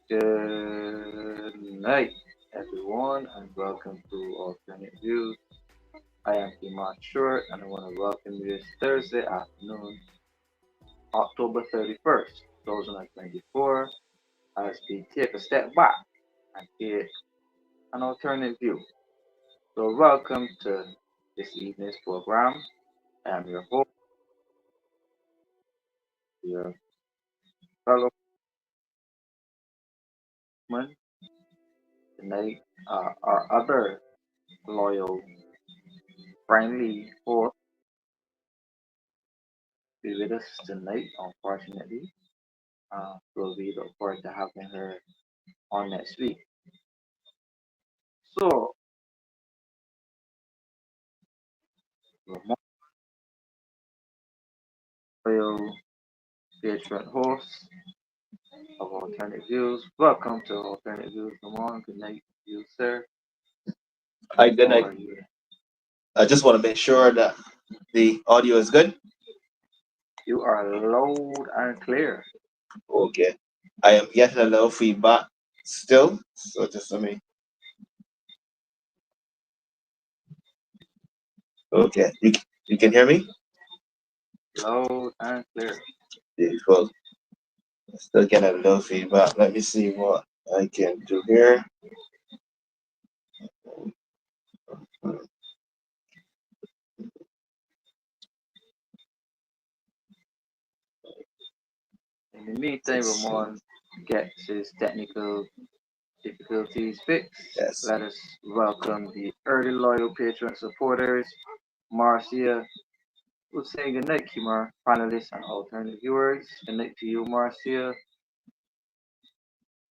Good night, everyone, and welcome to Alternate Views. I am Kemar Stuart, and I want to welcome you this Thursday afternoon, October 31st, 2024, as we take a step back and take an alternate view. So, welcome to this evening's program. I am your host, your fellow man. Tonight, our other loyal, friendly host will be with us tonight, unfortunately. So we look forward to having her on next week. So, Ramon, loyal patron host of Alternative Views. Welcome to Alternative Views, Ramon. Good night to you, sir. Hi, good How night. are you? I just want to make sure that the audio is good. You are loud and clear. Okay. I am getting a little feedback still. So just let me. Okay. You can hear me? Loud and clear. Beautiful. Still getting a little feedback. Let me see what I can do here. In the meantime, Let's see. Ramon gets his technical difficulties fixed. Yes. Let us welcome the early loyal patron supporters, Marcia. We'll say goodnight, Kemar, panelists and alternate viewers. Good night to you, Marcia.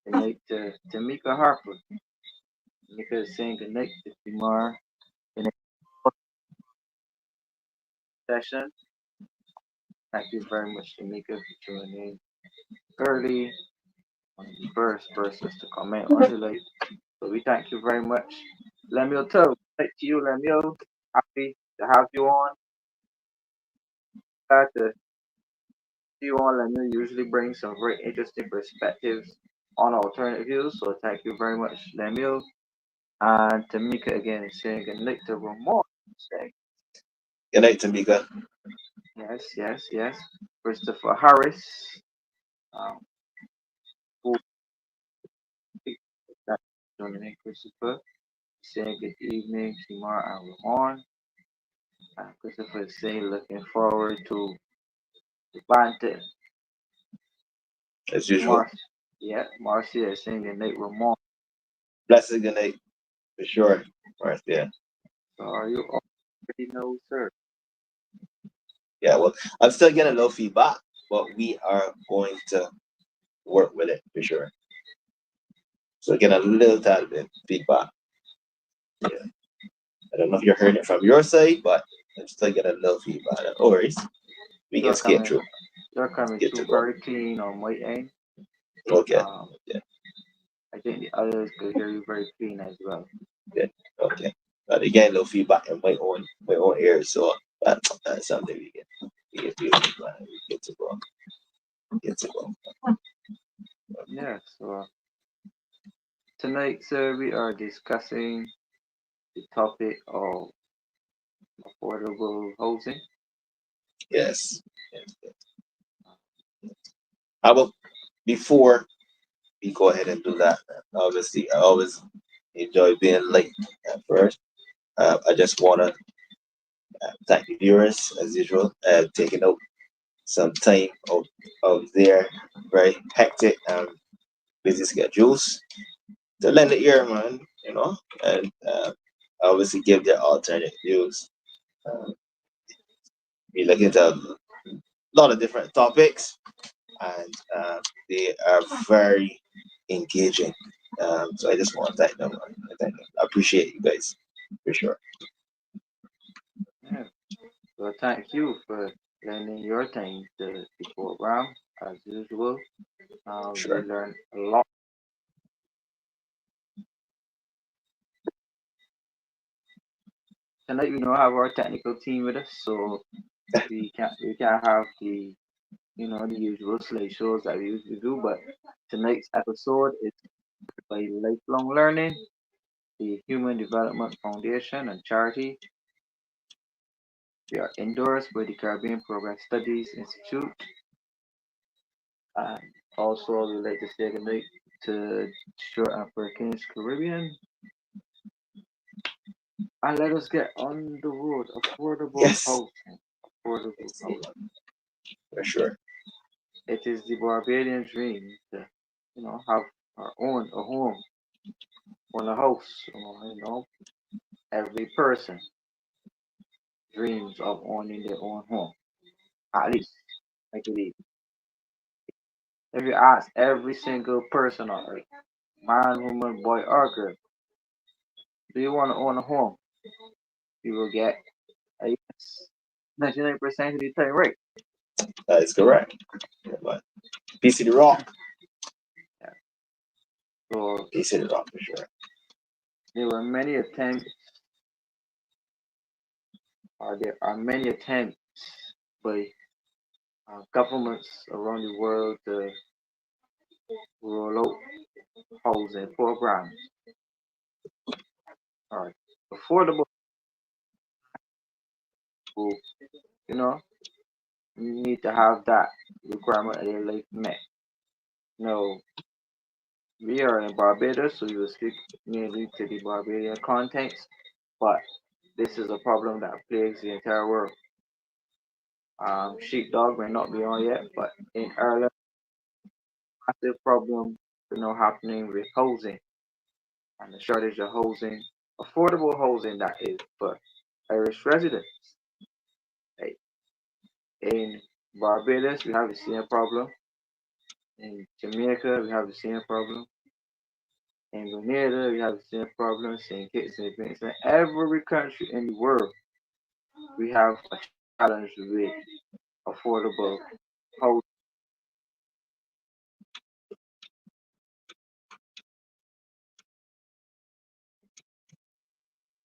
Good night to Tamika Harper. Tamika is saying good night to Kemar. Good night for the session. Thank you very much, Tamika, for joining early. One of the first persons to comment on the live. So we thank you very much. Lemuel too. Good night to you, Lemuel. Happy to have you on. Glad to see you on. Lemuel usually brings some very interesting perspectives on alternative views. So thank you very much, Lemuel. And Tamika again is saying good night to Ramon. Saying Good night, Tamika. yes, yes, yes. Christopher Harris. Um, who that joining in, Christopher. Saying good evening, Kimar and Ramon. Christopher is saying looking forward to the banter. As usual. Mar yeah, Marcia is saying good night, Ramon. Blessed good night for sure. Right there. So are you already know, sir? Yeah, well, I'm still getting a little feedback, but we are going to work with it for sure. So get a little tad bit feedback. Yeah. I don't know if you're hearing it from your side, but I'm still getting a little feedback. No worries. We can You're skate coming through. you're coming Get to through go. very clean on my end. Okay. Um Yeah. I think the others could hear you very clean as well. Good. Okay. But again, a little feedback in my own ears, so that's something we can do. We get to go. Get to go. Yeah, so tonight, sir, we are discussing the topic of affordable housing. Yes. Yes. How about before we go ahead and do that? Obviously, I always enjoy being late at first. I just want to thank the viewers as usual, taking out some time of their very hectic busy schedules to lend an ear, man, and obviously give their alternate views. Um, we look into a lot of different topics, and they are very engaging. So I just want to thank them. I thank them. I appreciate you guys for sure. Yeah. So thank you for lending your time to the program as usual. We Sure. learned a lot. Tonight we don't have our technical team with us, so we can't have the the usual slate shows that we usually do. But tonight's episode is by Lifelong Learning, the Human Development Foundation and charity. We are endorsed by the Caribbean Progress Studies Institute. And also, we'd like to say good night to Stuart and Perkins Caribbean. And let us get on the road. Affordable Yes, housing. Affordable yes, yeah, housing. for sure. It is the Barbadian dream to, have our own a home, own a house. Every person dreams of owning their own home. At least, I believe. If you ask every single person on earth, man, woman, boy, or girl, do you want to own a home? You will get a yes. 99% of the time, right? That is correct. Yeah, but piece of the rock, Yeah. So piece of the rock for sure. there were many attempts, or there are many attempts by governments around the world to roll out housing programs or affordable. People, you know, need to have that requirement of their life met. No, we are in Barbados, so we will speak mainly to the Barbadian context, but this is a problem that plagues the entire world. Sheepdog may not be on yet, but in Ireland, massive problem, happening with housing and the shortage of housing, affordable housing that is for Irish residents. Like, in Barbados, we have the same problem. In Jamaica, we have the same problem. In Grenada, we have the same problem. St. Kitts and Nevis. In every country in the world, we have a challenge with affordable housing.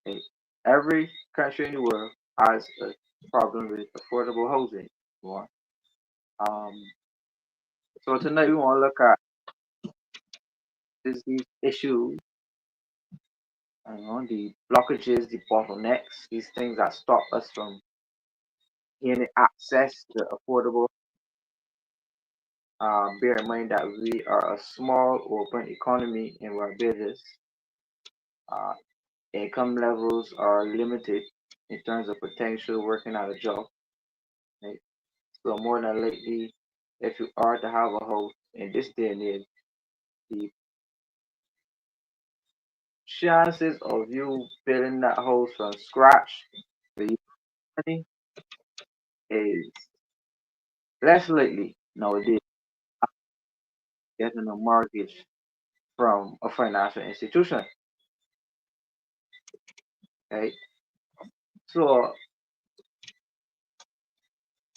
Like, every country in the world has a problem with affordable housing. One. Um, so tonight we want to look at these issues, the blockages, the bottlenecks, these things that stop us from gaining access to affordable. Bear in mind that we are a small open economy in Barbados. Uh, Income levels are limited in terms of potential working at a job. Right? So more than likely, if you are to have a house in this day and age, the chances of you building that house from scratch with your money is less likely nowadays getting a mortgage from a financial institution. Right? So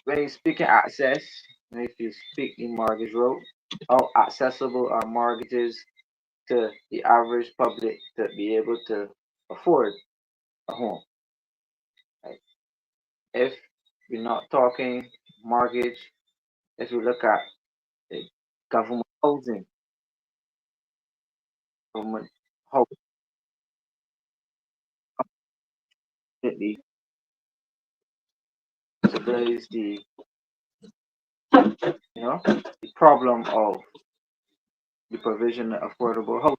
when you speak in access, and if you speak in mortgage road, how accessible are mortgages to the average public to be able to afford a home? Right? If we're not talking mortgage, if you look at the government housing, government housing completely subsidize the problem of the provision of affordable housing.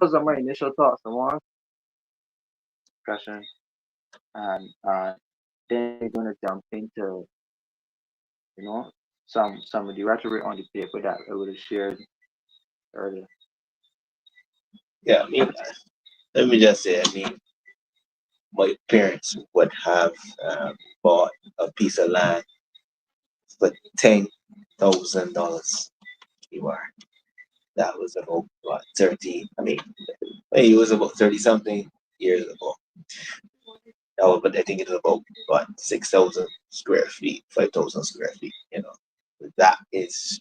Those are my initial thoughts on one discussion, and then we're gonna jump into you know some of the rhetoric on the paper that I would have shared earlier. Yeah, I mean, let me just say, I mean, my parents would have bought a piece of land for $10,000. You are. That was about what 30. I mean, it was about 30 something years ago. No, but I think it was about what 6,000 square feet, 5,000 square feet. That is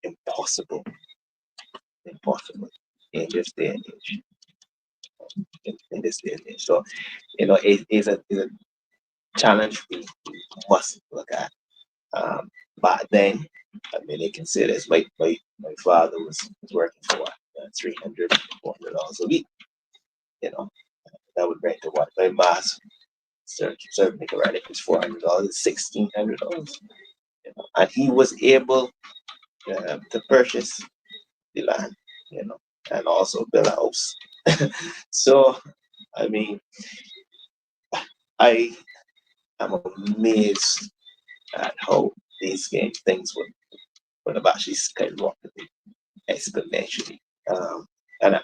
impossible, impossible in this day and age. In this day and age, so it is a challenge we must look at. Back then, I mean, they can say this. My father was working for $300, $400 a week. You know, that would bring to what my mass certainly correct. It was $400, $1,600. You know, and he was able to purchase the land. You know, and also build a house. So I mean, I am amazed at how these things would have actually skyrocketed exponentially. Um, and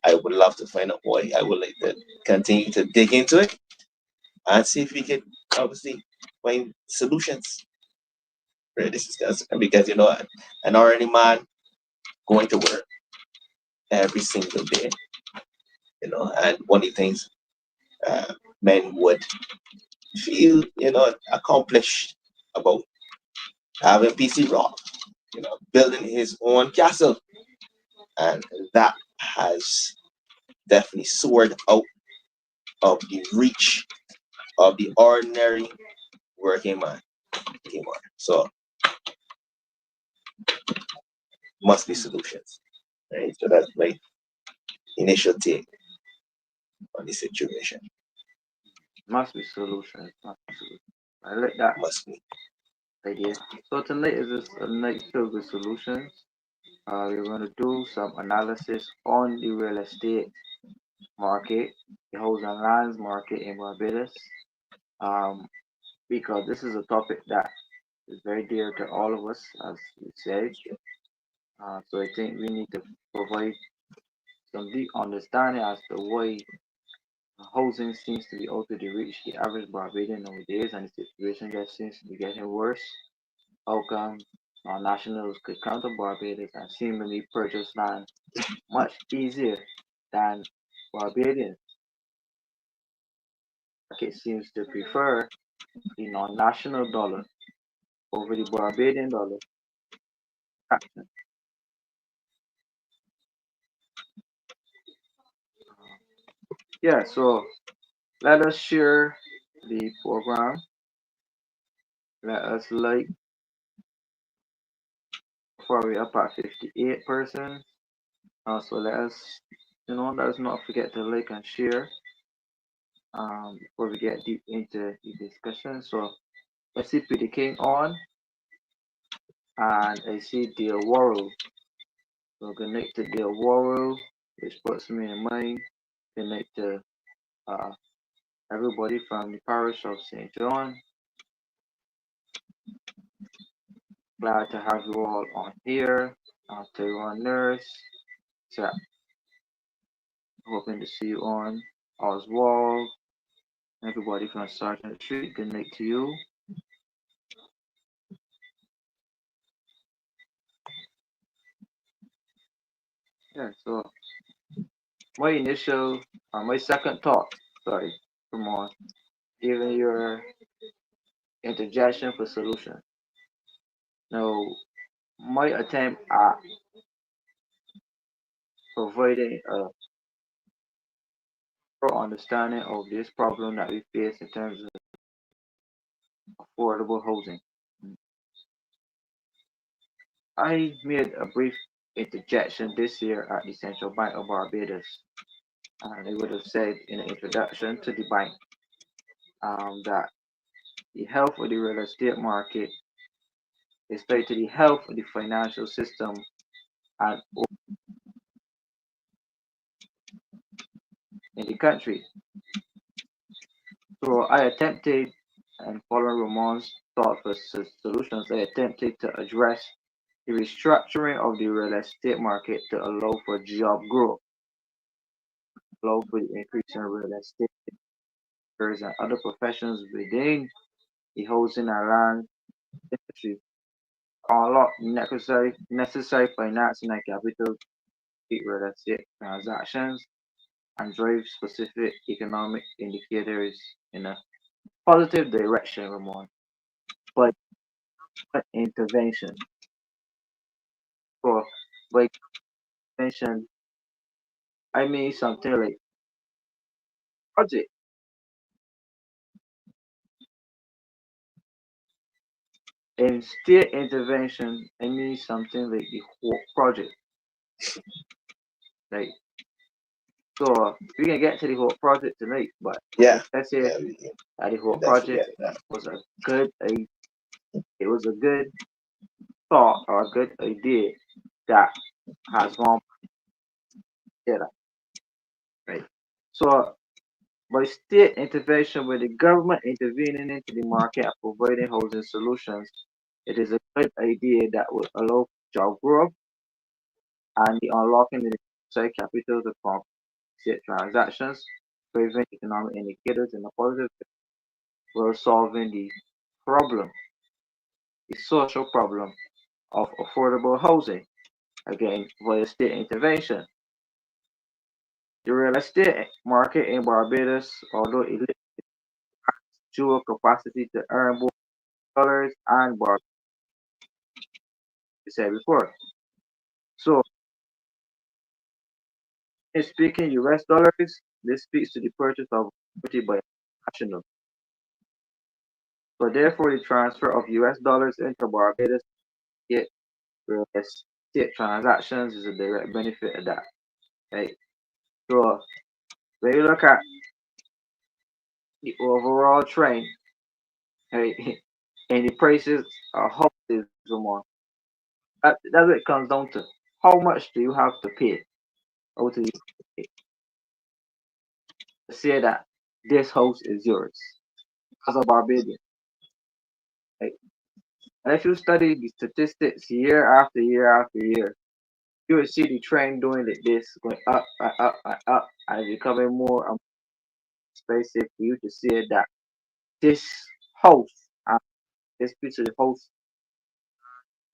I would love to find out why. I would like to continue to dig into it and see if we can obviously find solutions for this because you know an already man going to work every single day, you know, and one of the things uh, men would feel, you know, accomplished about having PC Rock, you know, building his own castle, and that has definitely soared out of the reach of the ordinary working man. Kemar. So must be solutions, right? So that's my initial take on the situation. Must be solutions. Must be solutions. I like that Must be. idea. So tonight is just a night filled with solutions. We're going to do some analysis on the real estate market, the housing and lands market in Barbados, um, because this is a topic that is very dear to all of us, as you said. So I think we need to provide some deep understanding as to why housing seems to be out of the reach the average Barbadian nowadays, and the situation just seems to be getting worse. How come nationals could come to Barbados and seemingly purchase land much easier than Barbadians? Market seems to prefer the non-national dollar over the Barbadian dollar. Yeah, so let us share the program. Let us like before we up at 58 persons. So let us not forget to like and share before we get deep into the discussion. So let's see Peter King on, and I see Dear Worrell. So good night to Dear Worrell, which puts me in mind. Good night to uh, everybody from the parish of St. John. Glad to have you all on here. Tyrone Nurse, so hoping to see you on. Oswald, everybody from Sergeant Street, good night to you. Yeah, so my second thought, sorry, Ramon, given your interjection for solution. Now, my attempt at providing a full understanding of this problem that we face in terms of affordable housing. I made a brief interjection this year at the Central Bank of Barbados, and they would have said in the introduction to the bank that the health of the real estate market is tied to the health of the financial system and in the country. So I attempted, and following Ramon's thought for solutions, I attempted to address the restructuring of the real estate market to allow for job growth, allow for the increase in real estate workers and other professions within the housing and land industry. Unlock necessary financing and capital to complete real estate transactions and drive specific economic indicators in a positive direction, Ramon. But intervention. For by intervention, I mean something like project. In state intervention, I mean something like the whole project. Like, so we can get to the whole project tonight, but Yeah, let's say yeah, that the whole we definitely project get that. was a good, it was a good thought or a good idea that has gone together, right? So by state intervention, with the government intervening into the market and providing housing solutions, it is a good idea that will allow job growth and the unlocking the necessary capital to compensate transactions, driving economic indicators in a positive way, while solving the problem, the social problem of affordable housing, again via state intervention. The real estate market in Barbados, although it lacks dual capacity to earn both dollars and Barbados, we said before. So, in speaking US dollars, this speaks to the purchase of property by national. So, therefore, the transfer of US dollars into Barbados get real estate transactions is a direct benefit of that. Right? So, when you look at the overall trend, right, and the prices of houses, Ramon, that's what it comes down to. How much do you have to pay out of your to say that this house is yours as a Barbadian? Right? And if you study the statistics year after year after year, you will see the trend doing like this, going up and up and up, and becoming more and more expensive for you to say that this house, and this piece of the house,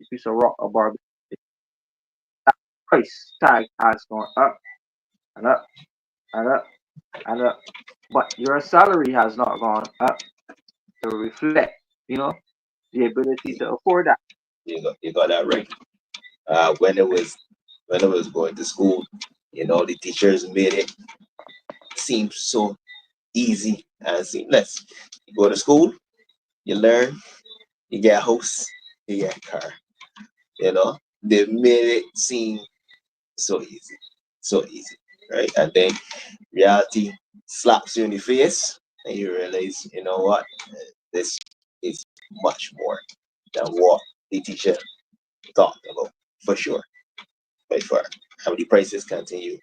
this piece of rock or Barbadian, price tag has gone up and up and up and up, but your salary has not gone up to reflect, you know, the ability to afford that. You got that right. When it was going to school, the teachers made it seem so easy and seamless. You go to school, you learn, you get a house, you get a car. They made it seem so easy, so easy, right? And then reality slaps you in the face, and you realize, you know what, this is much more than what the teacher talked about, for sure, by far. How the prices continue,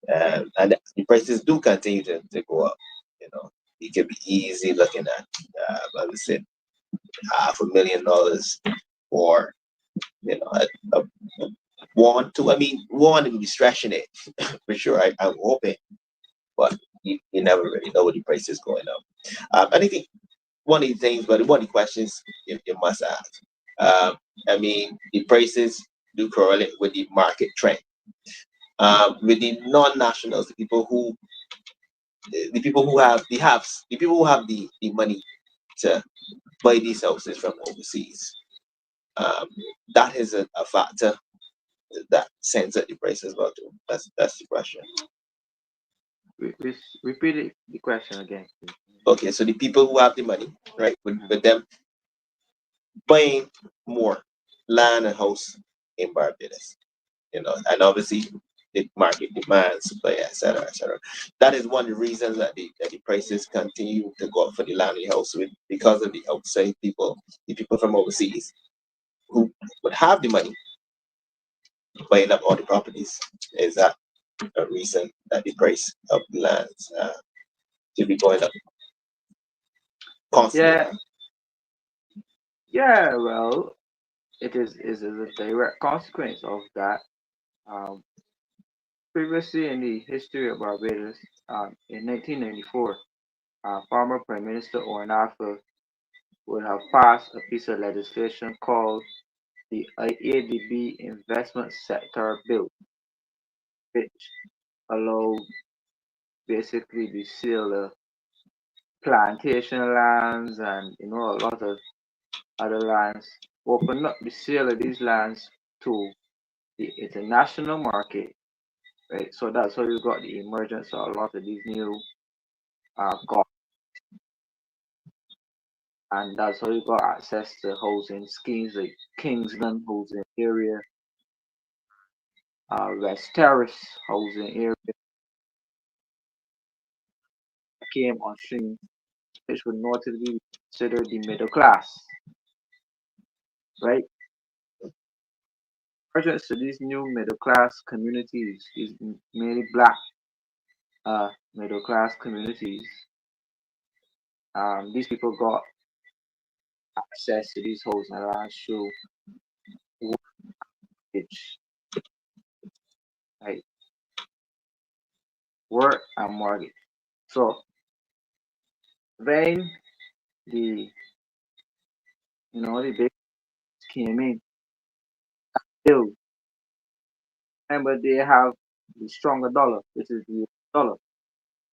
and the prices do continue to go up. It can be easy looking at, I would say, $500,000 for a one, two. I mean, one would be stretching it for sure. I'm hoping, but you never really know what the price is going up. And I think one of the things, but one of the questions you must ask. I mean, the prices do correlate with the market trend. With the non-nationals, the people who have the people who have the money to buy these houses from overseas. Um, that is a factor that sends up the price as well too. That's the question. Repeat the question again. Okay, so the people who have the money, right, with them buying more land and house in Barbados, and obviously the market demand, supply, etc., etc. That is one of the reasons that the prices continue to go up for the land and house because of the outside people, the people from overseas who would have the money buying up all the properties. Is that a reason that the price of the lands to be going up constantly? Yeah, yeah. Well, it is a direct consequence of that. Um, Previously in the history of Barbados, in 1994, former Prime Minister Ornafa would have passed a piece of legislation called the IADB Investment Sector Bill, which allowed basically the sale of plantation lands and a lot of other lands, open up the sale of these lands to the international market, right? So that's how you got the emergence of a lot of these new golf and that's how you got access to housing schemes like Kingsland housing area, West Terrace housing area came on stream, which would notably be considered the middle class, right? Projects to these new middle class communities, these mainly black middle class communities, these people got access to these housing lands through mortgage, right? Work and mortgage. So when the the big came in, still remember they have the stronger dollar, which is the dollar,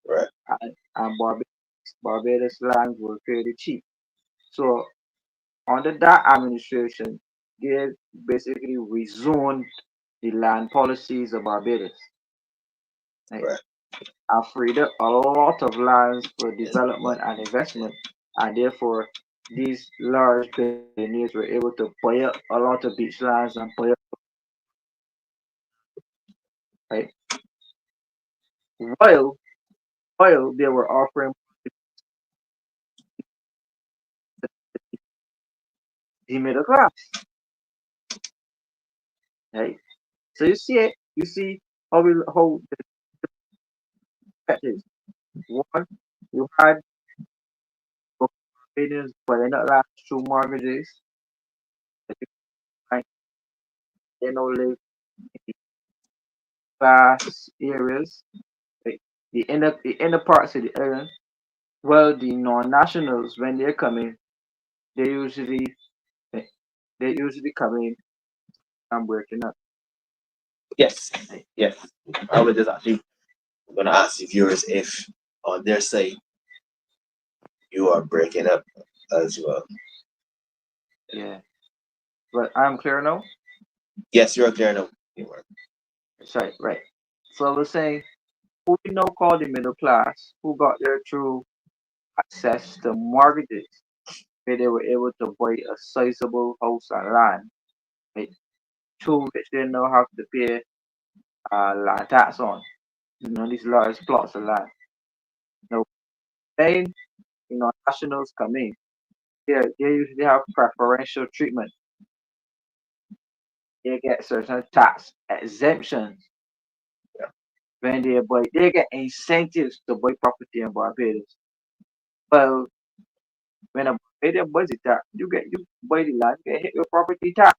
Right. and Barbados lands were fairly cheap. So under that administration, they basically rezoned the land policies of Barbados, right? Right. And freed up a lot of lands for Yes. development and investment, and therefore these large billionaires were able to buy up a lot of beach lands and buy up, right? While they were offering the middle class, right? So you see it, you see how the effect is. One, you had Barbadians buying up lands through mortgages. That you find they now live in class areas, right? The inner parts of the island. Well, the non-nationals when they're coming, they usually they usually come in and working up. Yes. Right? Yes. I was just actually going to ask the viewers if on their side you are breaking up as well. Yeah, but I'm clear now. Yes, you're clear now. You are. That's right, right. So I was saying, who we now call the middle class, who got there through access to mortgages, where they were able to buy a sizable house and land, right? Through which they now have to pay land tax on, these large plots of land. Now, then, nationals come in, they usually have preferential treatment. They get certain tax exemptions Yeah. when they buy. They get incentives to buy property in Barbados. Well, when a Barbadian buys it, tax, you buy the land, you get hit with property tax.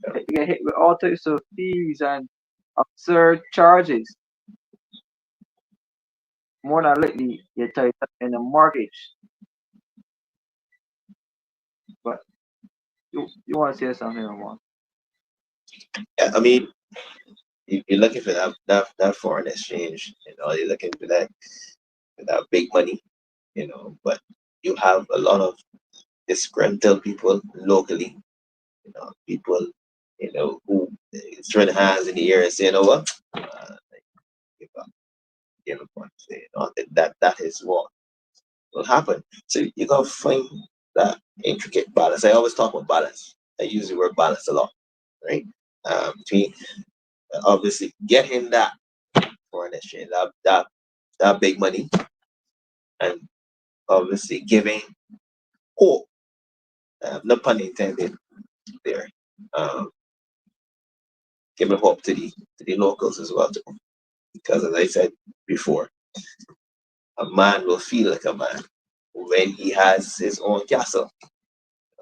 Yeah. You get hit with all types of fees and absurd charges. More than likely, you're tied up in a mortgage. But you want to say something, Ramon? Yeah, I mean, you're looking for that foreign exchange. You're looking for that big money. But you have a lot of disgruntled people locally. People, who throw their hands in the air and say, you know what, give up, give up on it. That is what will happen. So you gotta find that intricate balance. I always talk about balance. I use the word balance a lot, right? Between obviously getting that foreign exchange, that big money, and obviously giving hope. No pun intended there. Um, Giving hope to the locals as well, too. Because as I said before, a man will feel like a man when he has his own castle.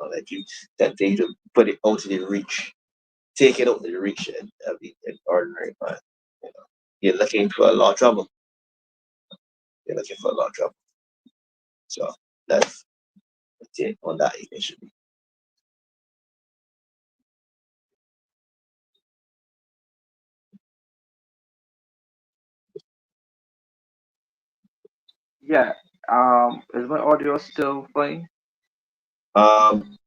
Like you tempted to put it out of the reach, take it out of the reach of the ordinary man. You know, you're looking for a lot of trouble. You're looking for a lot of trouble. So that's the take on that initially. Yeah. Is my audio still playing? Um,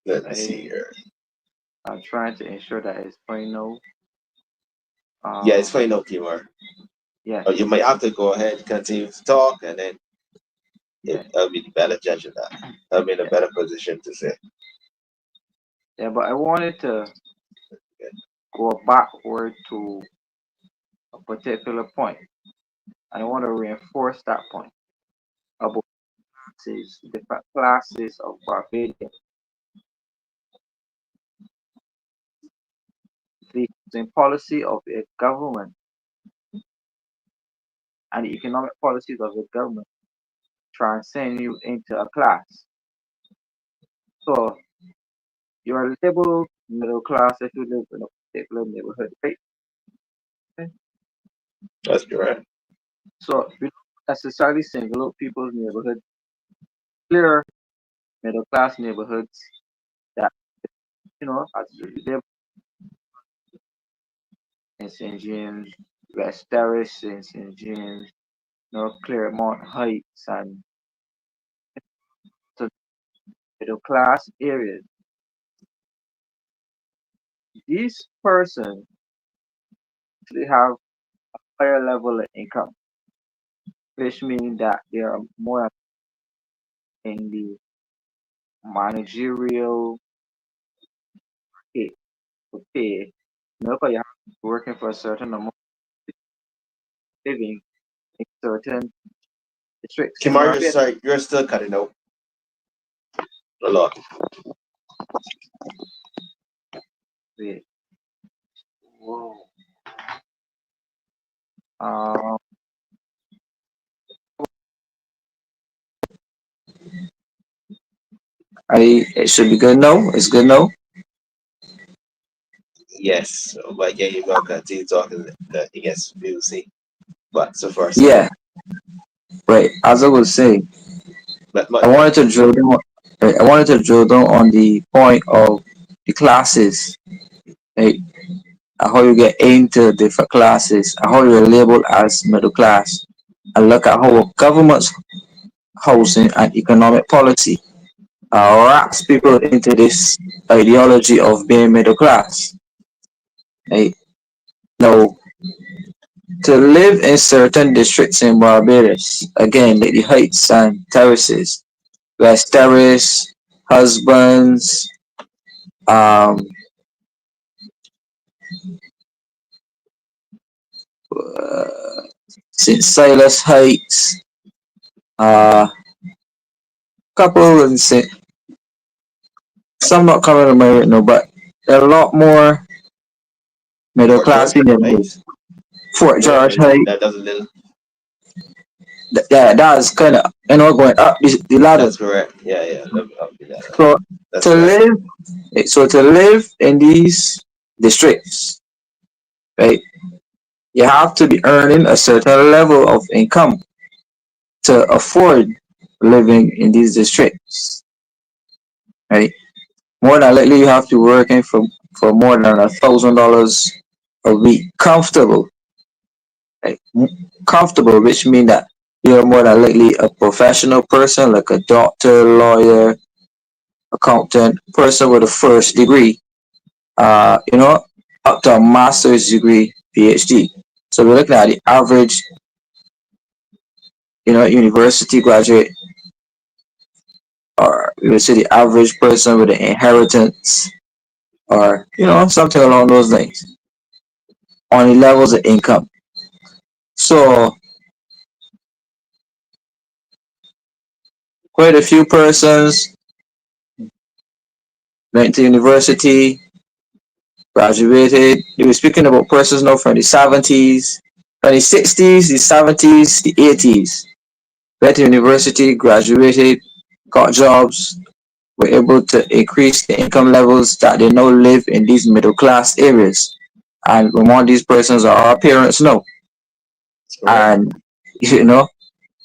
let me see I here. I'm trying to ensure that it's playing now. Yeah, it's Um, fine, no Kemar. yeah. You might have to go ahead, continue to talk, and then Yeah, I'll be the better judge of that. I'll be in a yeah, better position to say. yeah. But I wanted to Okay. go backward to a particular point, and I want to reinforce that point about classes, different classes of Barbadian. The housing policy of a government and the economic policies of a government transcend you into a class. So you are labeled middle class if you live in a particular neighborhood, right? That's correct. So we don't necessarily single out people's neighborhood. Clear middle class neighborhoods that as you live in St. James, West Terrace in St. James, Claremont Heights and the middle class areas. These persons actually have higher level of income, which means that they are more in the managerial pay to pay. Because you have to be working for a certain amount of living in certain districts in Kimar, you're Barbados. sorry, you're still cutting out a lot. Wait, whoa. Um, it should be good now. It's good now. Yes, but yeah, you're gonna continue talking. Yes, we will see. But so far, so good. Yeah, right. As I was saying, I But wanted to drill down. Right, I wanted to drill down on the point of the classes, right? And how you get into different classes, and how you're labeled as middle class, and look at how government's housing and economic policy wraps people into this ideology of being middle class. Right? Now, to live in certain districts in Barbados, again, like the Heights and Terraces, West Terrace, Husbands, um, uh, St. Silas Heights, couple in St. Some not coming to mind right now, but there are a lot more middle Fort class George neighborhoods. Heights, Fort yeah, George Heights, that does a little. yeah, that's kind of going up the ladder. That's correct. Yeah, yeah. Let me help you that. So That's to correct. live, to live in these districts, right, you have to be earning a certain level of income to afford living in these districts, right? More than likely, you have to be working for more than $1,000 a week, comfortable, right? Comfortable, which means that you're more than likely a professional person, like a doctor, lawyer, accountant, person with a first degree, up to a master's degree, PhD. So we're looking at the average, university graduate, or we would say the average person with an inheritance, or something along those lines, on the levels of income. So quite a few persons went to university, graduated. You were speaking about persons now from the 70s, from the 60s, the 70s, the 80s. Went to university, graduated, got jobs, were able to increase the income levels that they now live in these middle class areas. And Ramon, these persons are our parents now. That's correct. And you know,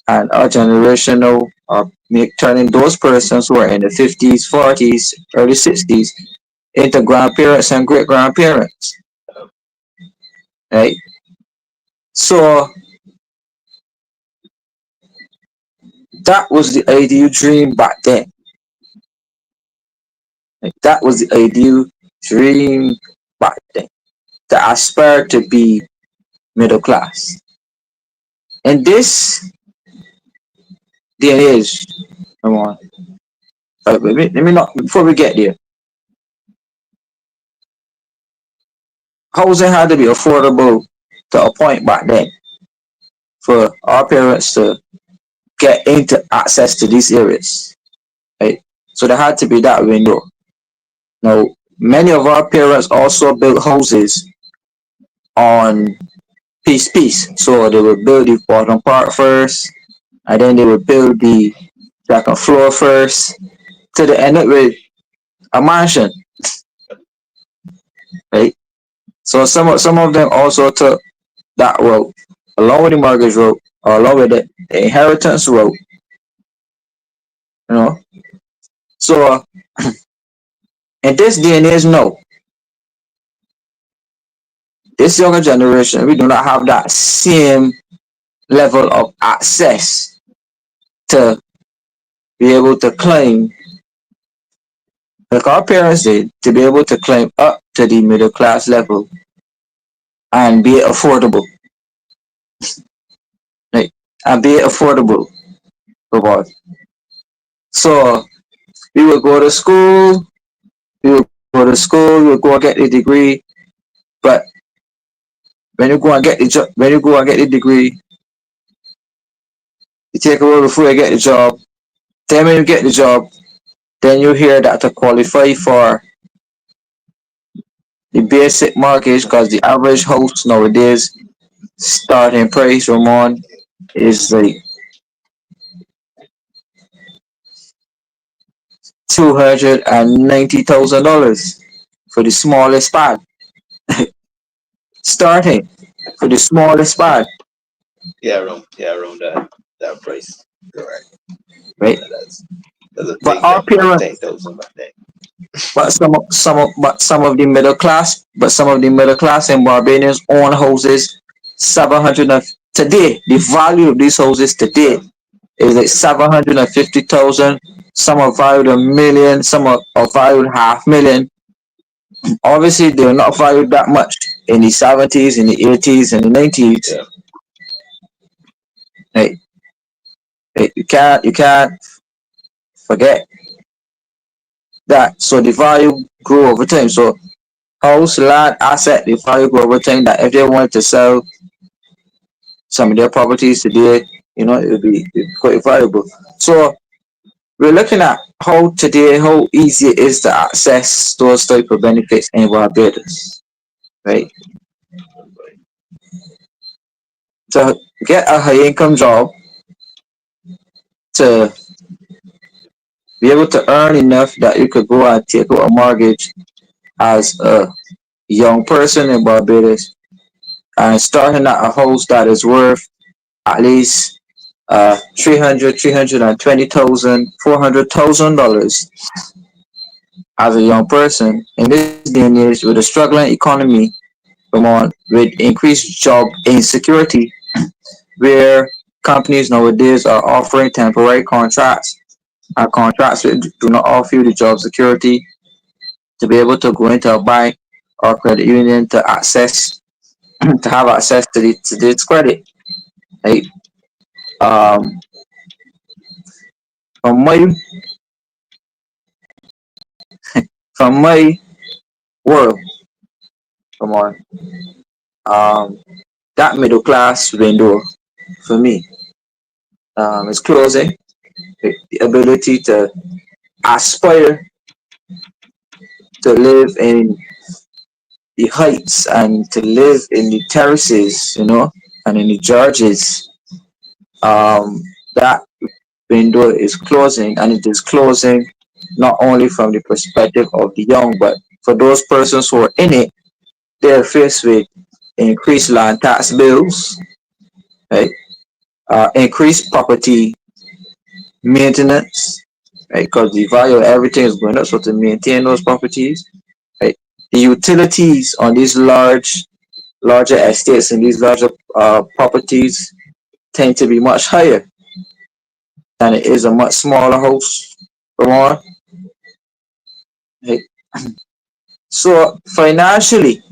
and our generation now are turning those persons who are in the 50s, 40s, early 60s into grandparents and great grandparents. Um, Right? So that was the ideal dream back then. Like, that was the ideal dream back then. To aspire to be middle class. And this DNAs. Come on. Let me not before we get there. Housing had to be affordable to a point back then for our parents to get into access to these areas. Right? So there had to be that window. Now, many of our parents also built houses on piece. So they would build the bottom part first, and then they would build the second floor first, to the end up with a mansion, right? So some of them also took that road, along with the mortgage road, or along with the inheritance road, you know. So in this day and age, no, this younger generation, we do not have that same level of access to be able to claim, like our parents did, to be able to claim up to the middle class level and be affordable, right? And be affordable for us. So we would go to school, we would go and get a degree, but when you go and get the degree, you take a while before you get the job. Then when you get the job, then you hear that to qualify for the basic mortgage, because the average house nowadays starting price, Ramon, is like $290,000 for the smallest pad. Starting for the smallest pad, Around that price. Correct. right? That's a But big our jump from parents, 10,000 back then. but some of the middle class in Barbadians own houses 700 today. The value of these houses today Yeah, is like 750,000. Some are valued a million, some are valued half million. Obviously, they were not valued that much in the 70s, in the 80s, and the 90s. yeah, Right? Right? You can't forget that. So the value grew over time. So house, land, asset, the value grow over time. That if they wanted to sell some of their properties today, it'd be quite valuable. So we're looking at how today, how easy it is to access those type of benefits in Barbados, right? To get a high income job, to be able to earn enough that you could go and take out a mortgage as a young person in Barbados, and starting at a house that is worth at least 320,000, $400,000 as a young person in this day and age with a struggling economy, come on, with increased job insecurity, where companies nowadays are offering temporary contracts and contracts that do not offer you the job security to be able to go into a bank or credit union to access to have access to this credit. Like um from my from my world, come on, um that middle class window for me is closing. The ability to aspire to live in the heights and to live in the terraces, and in the Georges. That window is closing, and it is closing not only from the perspective of the young, but for those persons who are in it, they're faced with increased land tax bills, right? Increased property maintenance, right? Because the value of everything is going up, so to maintain those properties, right? The utilities on these larger estates and these larger properties tend to be much higher than it is a much smaller house. Come on, right? So financially,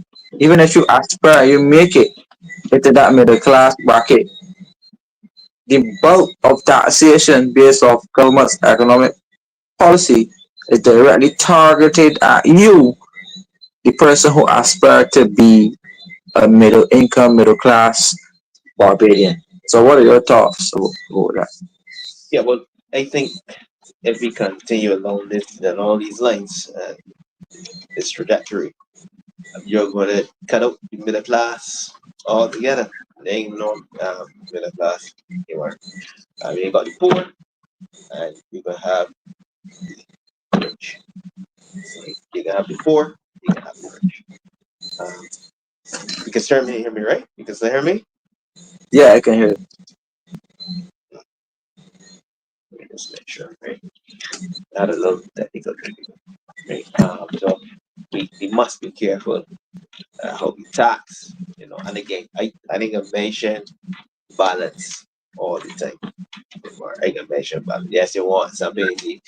even if you aspire, you make it into that middle class bracket, the bulk of taxation based off government's economic policy is directly targeted at you, the person who aspires to be a middle income, middle class Barbadian. So, what are your thoughts about that? Yeah, well, I think if we continue along these lines, this trajectory, you're going to cut out the middle class altogether. There ain't no middle class anymore. You got the poor, and you're gonna have the rich. Right? You can have the poor, you can have the rich. Um, you can still hear me, right? You can still hear me. Yeah, I can hear it. Let me just make sure, right? Not a little technical tricky, right? So we must be careful how we tax, And again, I think I mentioned balance all the time. Or I can mention balance. Yes, you want something in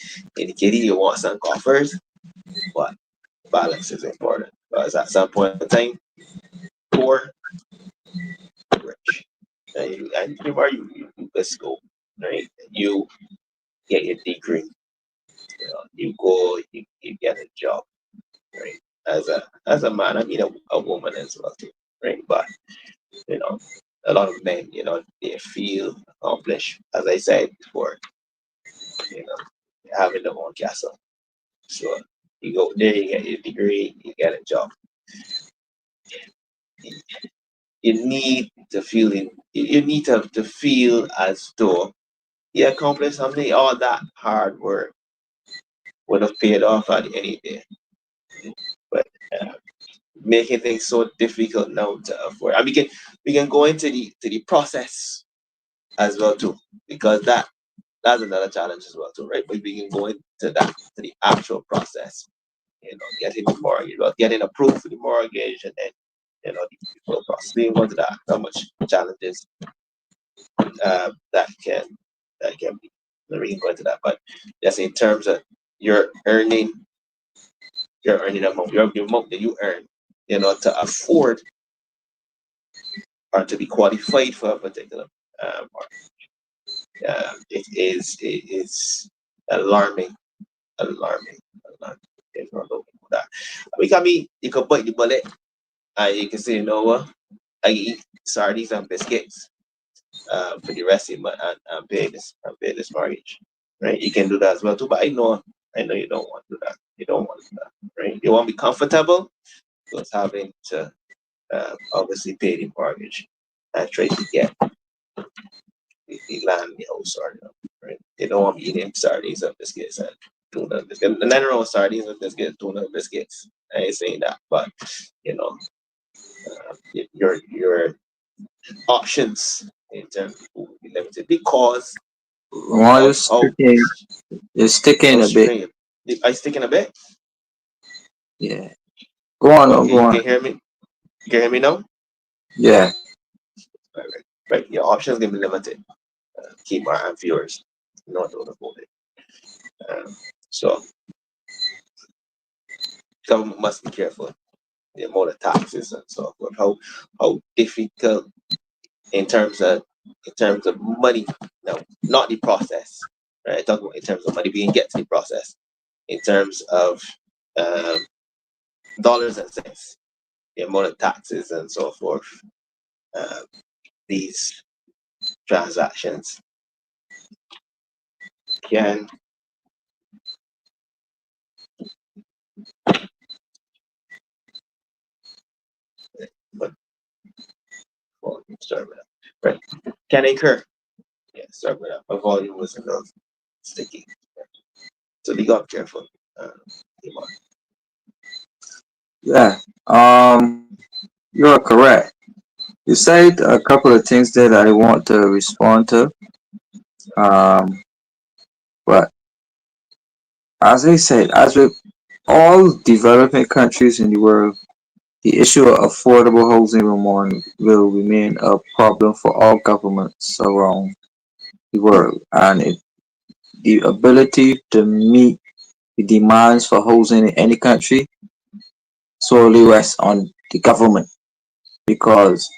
the kitty, you want some coffers, but balance is important because at some point in time, poor, rich, and you let's go, right? You get your degree, you go, you get a job, right? As a man, I mean a woman as well too, right? But you know, a lot of men, they feel accomplished, as I said before, you know, having their own castle. So you go there, you get your degree, you get a job. You need to feel you need to feel as though you accomplished something. All that hard work would have paid off at the end of the day. But uh, making things so difficult now to afford. And we can go into the process as well too, because that's another challenge as well too, right? But we can go into that to the actual process, getting the mortgage, well, getting approved for the mortgage, and then the full process. We can go into that. How much challenges that can be. We can go into that, but just in terms of you're earning, you're earning amount, your amount that you earn, to afford or to be qualified for a particular it is alarming, alarming, alarming. There's no looking for that. Because you can bite the bullet and you can say, what, I eat sardines and biscuits for the rest of the month and pay this mortgage. Right? You can do that as well too, but I know you don't want to do that. You don't want to do that, right? You want to be comfortable with having to obviously pay the mortgage and try to get the land, the house sorted out, right? You don't want to be eating sardines and biscuits and tuna biscuits. And nothing wrong with sardines and biscuits, tuna biscuits. I ain't saying that, but you know, your options in terms of food will be limited because of While you're sticking how a bit. strange. I sticking a bit. Yeah. Go on, oh, Okay, go you on. can hear me. You can hear me now. Yeah. Right, right, right. Your options can be limited. Keep our viewers not about it. So government must be careful the amount of taxes and so forth. How difficult in terms of money. No, not the process. Right, talk about in terms of money. We can get to the process in terms of um, dollars and cents, the amount of taxes and so forth. Uh, these transactions can, but well, sorry about that. Right, can occur. Yeah, sorry about that. My volume was a little sticky, so be got careful. Kemar. Yeah. You're correct. You said a couple of things that I want to respond to. Um, but as I said, as with all developing countries in the world, the issue of affordable housing, Ramon, will remain a problem for all governments around the world, and the ability to meet the demands for housing in any country solely rests on the government, because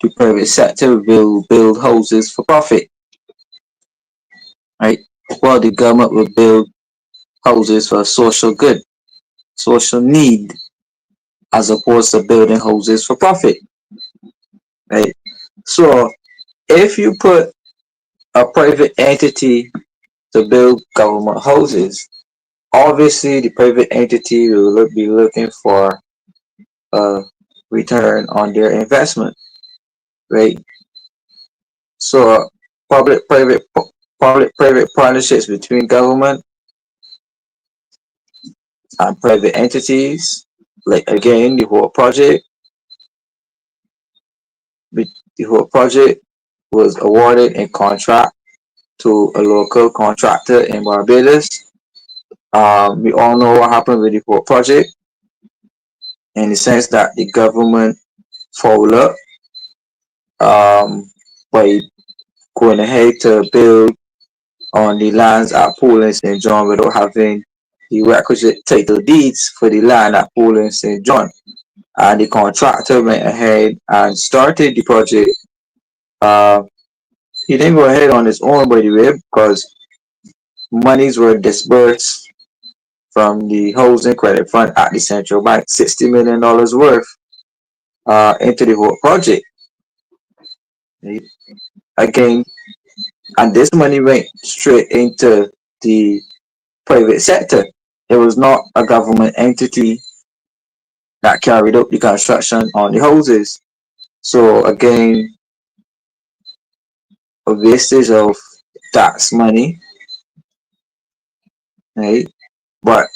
the private sector will build houses for profit. well, the government will build houses for social good, social need, as opposed to building houses for profit, right? So if you put a private entity to build government houses, obviously the private entity will be looking for a return on their investment, right? So public-private partnerships between government and private entities, like again the whole project was awarded in contract to a local contractor in Barbados. We all know what happened with the whole project in the sense that the government followed up by going ahead to build on the lands at Pool and St. John without having the requisite title deeds for the land at Pool and St. John. And the contractor went ahead and started the project. Uh, he didn't go ahead on his own, by the way, because monies were disbursed from the housing credit fund at the central bank, $60 million worth into the whole project. Again, and this money went straight into the private sector. It was not a government entity that carried out the construction on the houses. So again, a wastage of tax money, right? But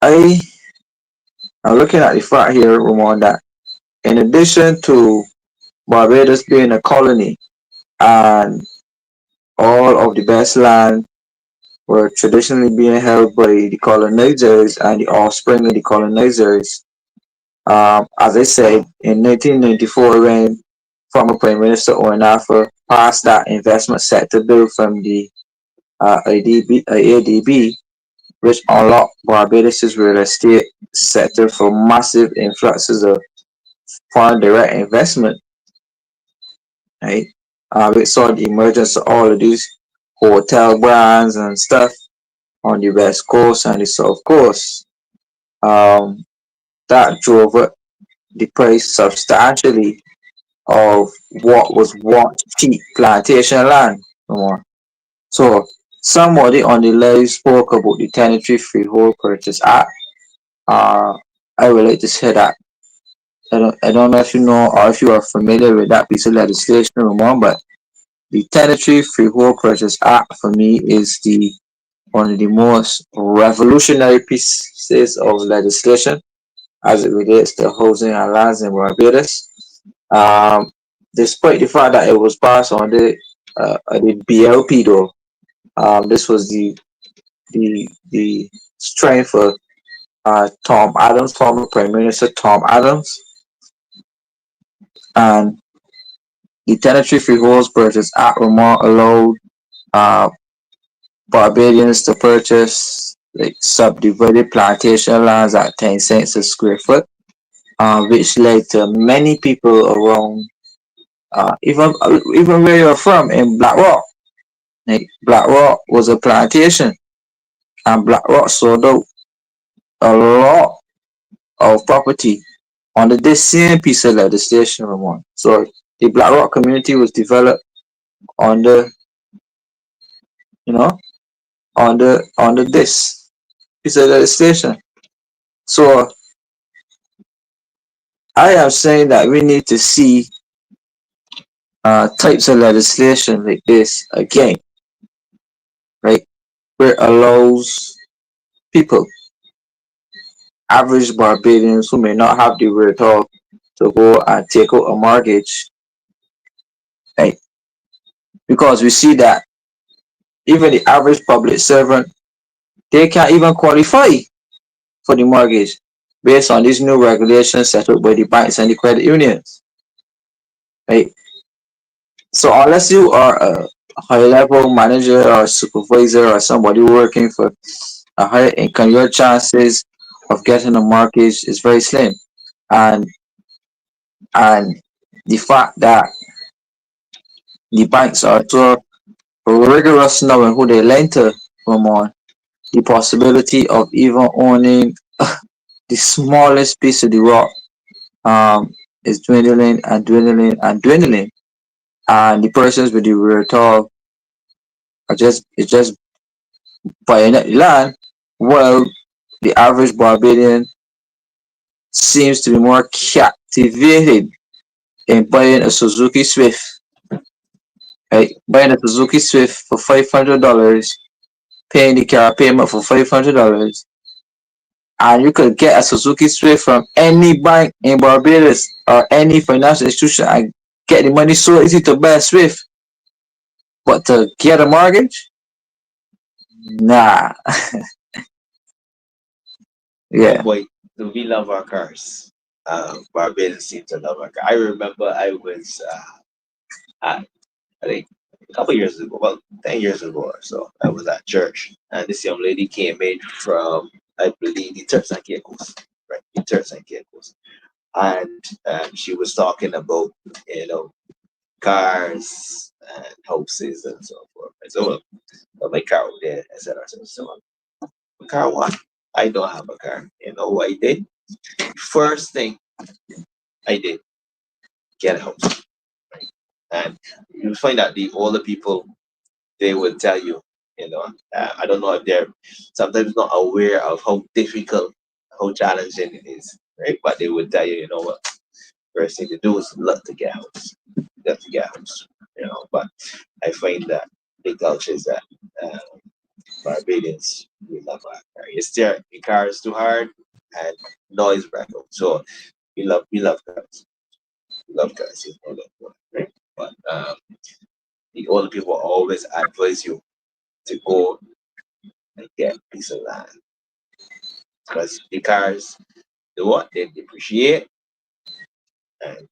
I am looking at the fact here, Ramon, that in addition to Barbados being a colony and all of the best land were traditionally being held by the colonizers and the offspring of the colonizers, as I said, in 1994, when former Prime Minister Owen Arthur passed that investment sector bill from the ADB, which unlocked Barbados' real estate sector for massive influxes of foreign direct investment, right? We saw the emergence of all of these hotel brands and stuff on the west coast and the south coast. Um, that drove up the price substantially of what was once cheap plantation land. So somebody on the live spoke about the Tenantry Freehold Purchase Act. Uh, I would like to say that I don't know if you know or if you are familiar with that piece of legislation, Ramon, but the Tenantry Freehold Purchase Act for me is the one of the most revolutionary pieces of legislation as it relates to housing and lands in Barbados. Um, Despite the fact that it was passed on the BLP though, this was the strength for Tom Adams, former Prime Minister Tom Adams, and the Tenantry Freeholds Purchase Act Ramon allowed uh, Barbadians to purchase like subdivided plantation lands at 10 cents a square foot, which led to many people around, even where you're from in Black Rock. Like Black Rock was a plantation, and Black Rock sold out a lot of property under this same piece of legislation, Ramon. So the Black Rock community was developed under, you know, under this piece of legislation. So I am saying that we need to see types of legislation like this again, right? Where it allows people, average Barbadians who may not have the wherewithal to go and take out a mortgage, right? Because we see that even the average public servant, they can't even qualify for the mortgage based on these new regulations set up by the banks and the credit unions, right? So unless you are a high level manager or supervisor or somebody working for a higher income, your chances of getting a mortgage is very slim. And and the fact that the banks are so rigorous knowing who they lend to, Ramon. The possibility of even owning the smallest piece of the rock is dwindling and dwindling and dwindling. And the persons with the wherewithal are just buying up the land, while the average Barbadian seems to be more captivated in buying a Suzuki Swift. Right? Buying a Suzuki Swift for $500, paying the car payment for $500, and you could get a Suzuki Swift from any bank in Barbados or any financial institution and get the money so easy to buy a Swift. But to get a mortgage, nah. Oh Yeah. boy, do we love our cars? Barbadians seem to love our car. I remember I was at, I think a couple years ago, well, 10 years ago or so. I was at church, and this young lady came in from, I believe, the Turks and Caicos, right? The Turks and Caicos, and she was talking about, you know, cars and houses and so forth. And so, my car over there, etc. So, my car one. I don't have a car. You know what I did? First thing I did, get a house. Right? And you find that the older people, they will tell you, you know, I don't know if they're sometimes not aware of how difficult, how challenging it is, right? But they would tell you, you know what, first thing to do is look to get a house, look to get a house, you know. But I find that the culture is that uh, Barbadians, we love our car. You steer the car is too hard and noise breakup. So we love cars. We love cars. You know that, right? But the older people always advise you to go and get a piece of land because the cars, the what they depreciate, and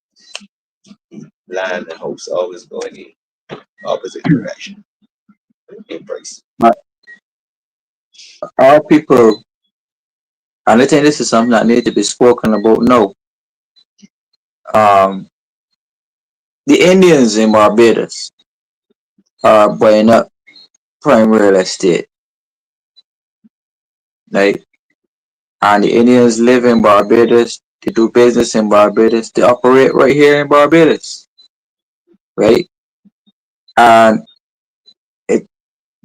land and house always go in the opposite direction in price. But our people, and I think this is something that needs to be spoken about now. Um, the Indians in Barbados are buying up prime real estate, right? And the Indians live in Barbados, they do business in Barbados, they operate right here in Barbados, right? And it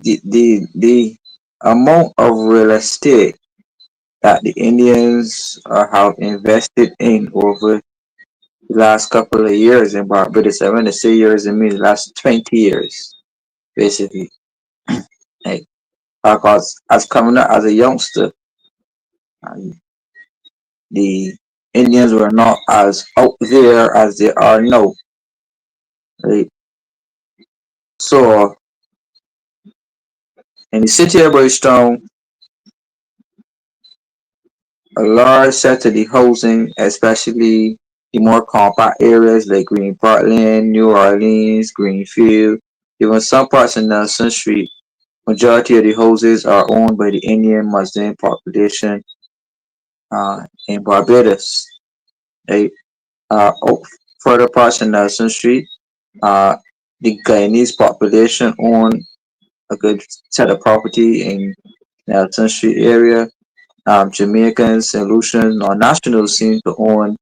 the amount of real estate that the Indians have invested in over the last couple of years in Barbados, I want to say years, I mean the last 20 years, basically. Like, because as coming up as a youngster, and the Indians were not as out there as they are now, right? So in the city of Bridgetown, a large set of the housing, especially the more compact areas like Green Parkland, New Orleans, Greenfield, even some parts of Nelson Street, majority of the houses are owned by the Indian Muslim population in Barbados. Right? Out further parts of Nelson Street, uh, the Guyanese population own a good set of property in Nelson Street area. Jamaicans, St. Lucian, or nationals seem to own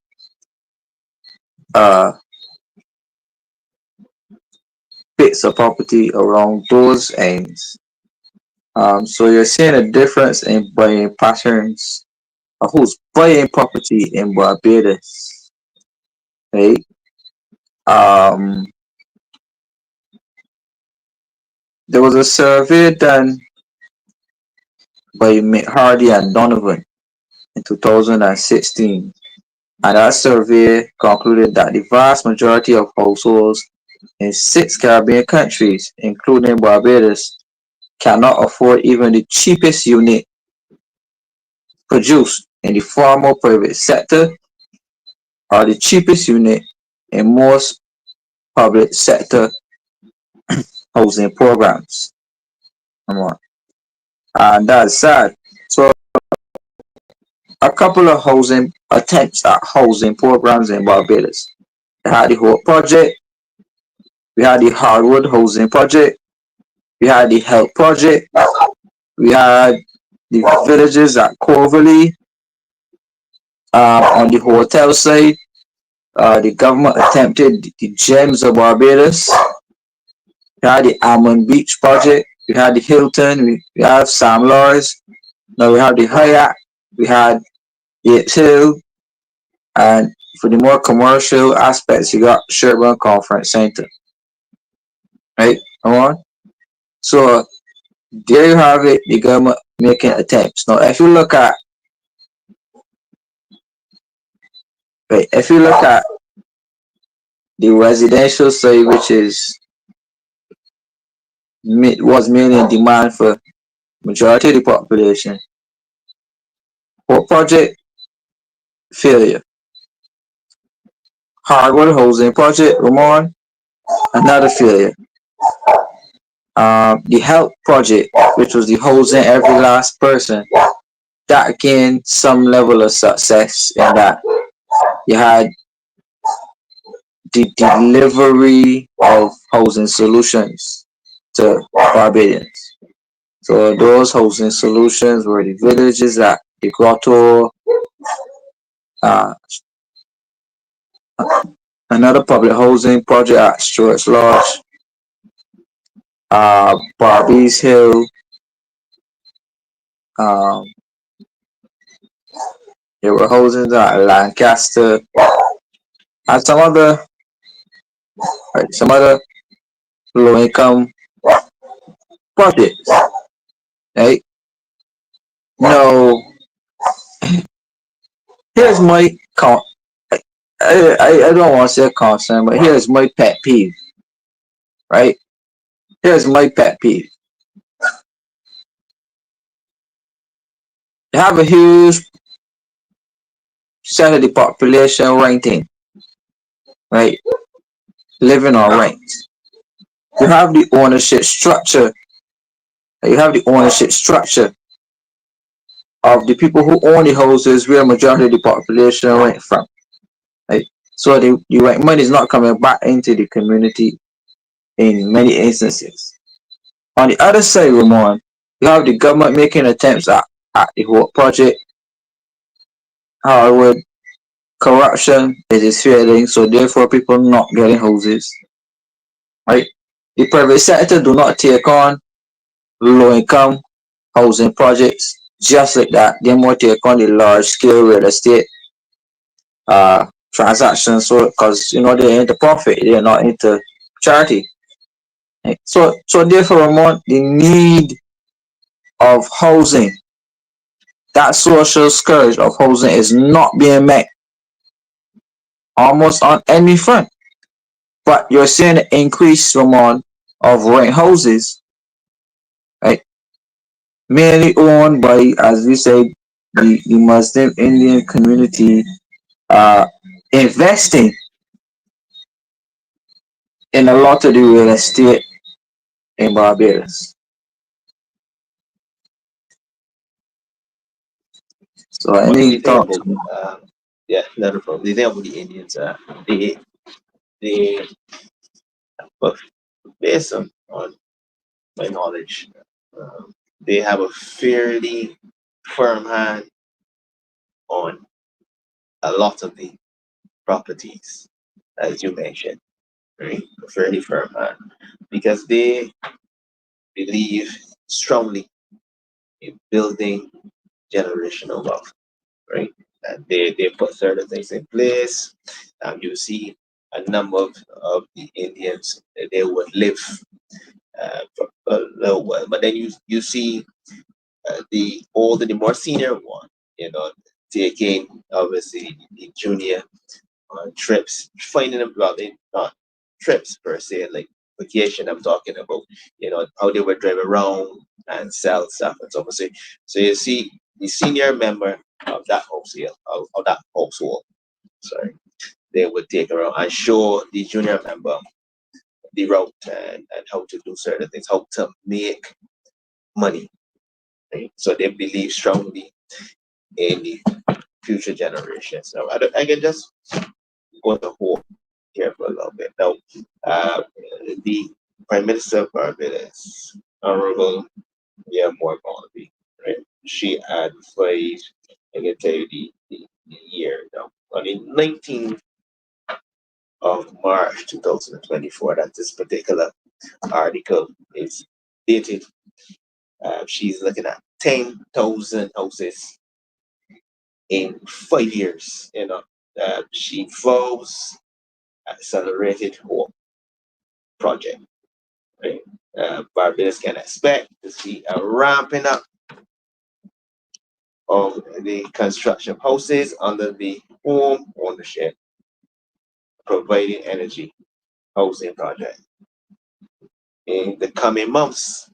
uh, bits of property around those ends. So you're seeing a difference in buying patterns of who's buying property in Barbados, right? Um, there was a survey done by Hardy and Donovan in 2016, and that survey concluded that the vast majority of households in 6 Caribbean countries, including Barbados, cannot afford even the cheapest unit produced in the formal private sector or the cheapest unit in most public sector housing programs. And that's sad. So a couple of housing attempts at housing programs in Barbados. We had the Hope Project, we had the Hardwood Housing Project, We had the health project. We had the villages at Corverley. On the hotel side, the government attempted the Gems of Barbados. We had the Almond Beach project. We had the Hilton. We have Sam Lars. Now we have the Hyatt. We had Yates Hill. And for the more commercial aspects, you got Sherburne Conference Center. Right? Come on. So there you have it, the government making attempts. Now if you look at the residential side, which is was mainly in demand for majority of the population, what project failure? Hardwood housing project, Ramon, another failure. The health project, which was the housing every last person, that gained some level of success in that you had the delivery of housing solutions to Barbadians. So those housing solutions were the villages at the Grotto, uh, another public housing project at Stuart's Lodge, Barbie's Hill, um, there were housing at Lancaster, and some other low income projects. Right? No, here's my I don't want to say concern, but here's my pet peeve. Right? Here's my pet peeve. You have a huge set of the population renting, right? Living on rent. You have the ownership structure. You have the ownership structure of the people who own the houses where majority of the population rent from. Right? So the rent money is not coming back into the community in many instances. On the other side, Ramon, you have the government making attempts at the whole project. However, corruption is failing, so therefore people not getting houses. Right? The private sector do not take on low income housing projects just like that. They more take on the large scale real estate transactions, so because they're into profit, they're not into charity. Right? So therefore, Ramon, the need of housing, that social scourge of housing is not being met almost on any front. But you're seeing an increase, Ramon, of rent houses, right? Mainly owned by, as we say, the Muslim Indian community investing in a lot of the real estate in Barbados. So But any the thing thoughts? about yeah, not a problem. The thing about the Indians, they, but based on my knowledge, they have a fairly firm hand on a lot of the properties, as you mentioned, right? A fairly firm hand because they believe strongly in building generational wealth, right? And they put certain things in place. You see a number of the Indians, they would live for a little while, but then you see the older, the more senior one, taking obviously the junior trips, finding them, well, they not trips per se, like vacation. I'm talking about, how they would drive around and sell stuff and so on. So you see the senior member of that household, sorry, they would take around and show the junior member the route and how to do certain things, how to make money. Right? So they believe strongly in the future generations. Now, I can just go to home here for a little bit. Now, the Prime Minister of Barbados, Honorable, yeah, more Malby, right? She advised, I can tell you the year now, on the 19th of March 2024, that this particular article is dated. She's looking at 10,000 houses in 5 years. She vows accelerated hope project. Right? Barbados can expect to see a ramping up of the construction of houses under the home ownership providing energy housing project in the coming months.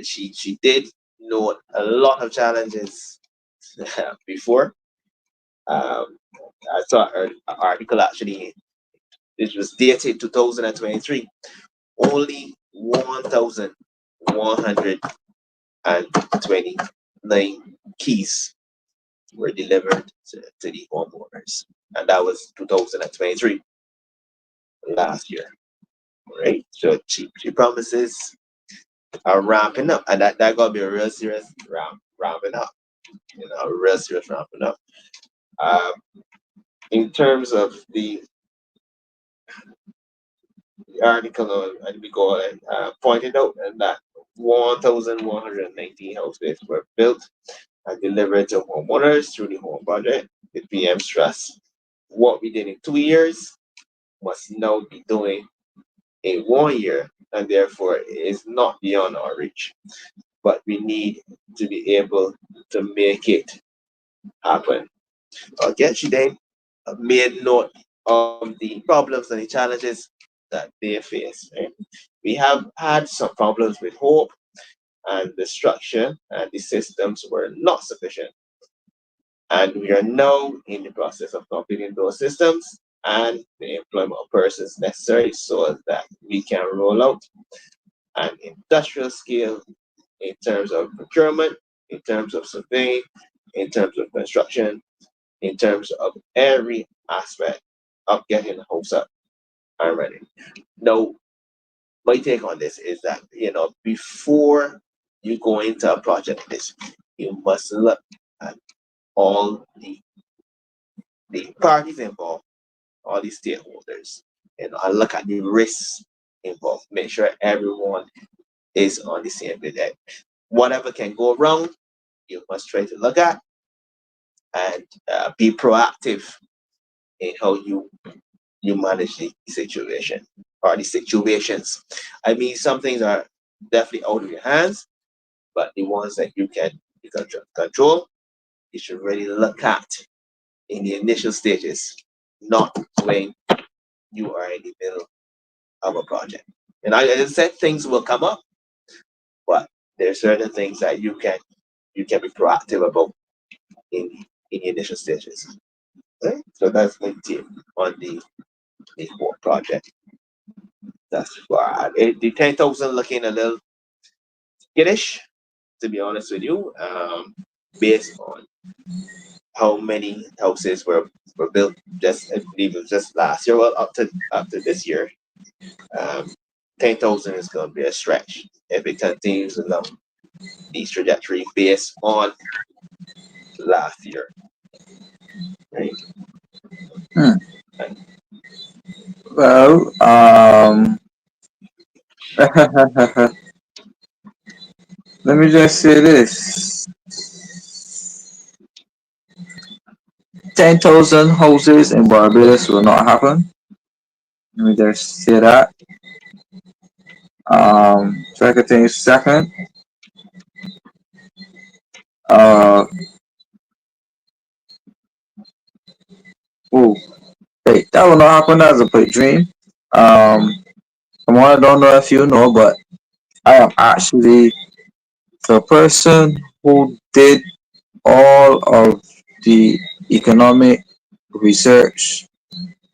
She did note a lot of challenges before. Um, I saw her article actually. It was dated 2023. Only 1,129 keys were delivered to the homeowners, and that was 2023 last year. Right? So she promises are ramping up, and that gonna be a real serious ramping up. A real serious ramping up. Um, in terms of the article on we go and pointed out and that 1,119 houses were built and delivered to homeowners through the home project. The PM stressed what we did in 2 years must now be doing in 1 year, and therefore it is not beyond our reach. But we need to be able to make it happen. Again, she then made note of the problems and the challenges that they face. Right? We have had some problems with hope, and the structure and the systems were not sufficient. And we are now in the process of completing those systems and the employment of persons necessary so that we can roll out an industrial scale in terms of procurement, in terms of surveying, in terms of construction, in terms of every aspect of getting the house up and running. Now, my take on this is that, before you go into a project like this, you must look at all the parties involved, all the stakeholders, and look at the risks involved. Make sure everyone is on the same page. Whatever can go wrong, you must try to look at and be proactive in how you manage the situation or the situations. I mean, some things are definitely out of your hands, but the ones that you can control, you should really look at in the initial stages, not when you are in the middle of a project. And I said things will come up, but there are certain things that you can be proactive about in in the initial stages. Right? So that's my tip on the whole project. That's why the 10,000 looking a little skittish, to be honest with you, based on how many houses were built just, I believe it was just last year, well, up to this year. Um, 10,000 is going to be a stretch if it continues along this trajectory based on last year. Right? Hmm. And Well, let me just say this: 10,000 houses in Barbados will not happen. Let me just say that. Second thing is second. Uh, oh, wait, that will not happen. That's a pipe dream. Um, I don't know if you know, but I am actually the person who did all of the economic research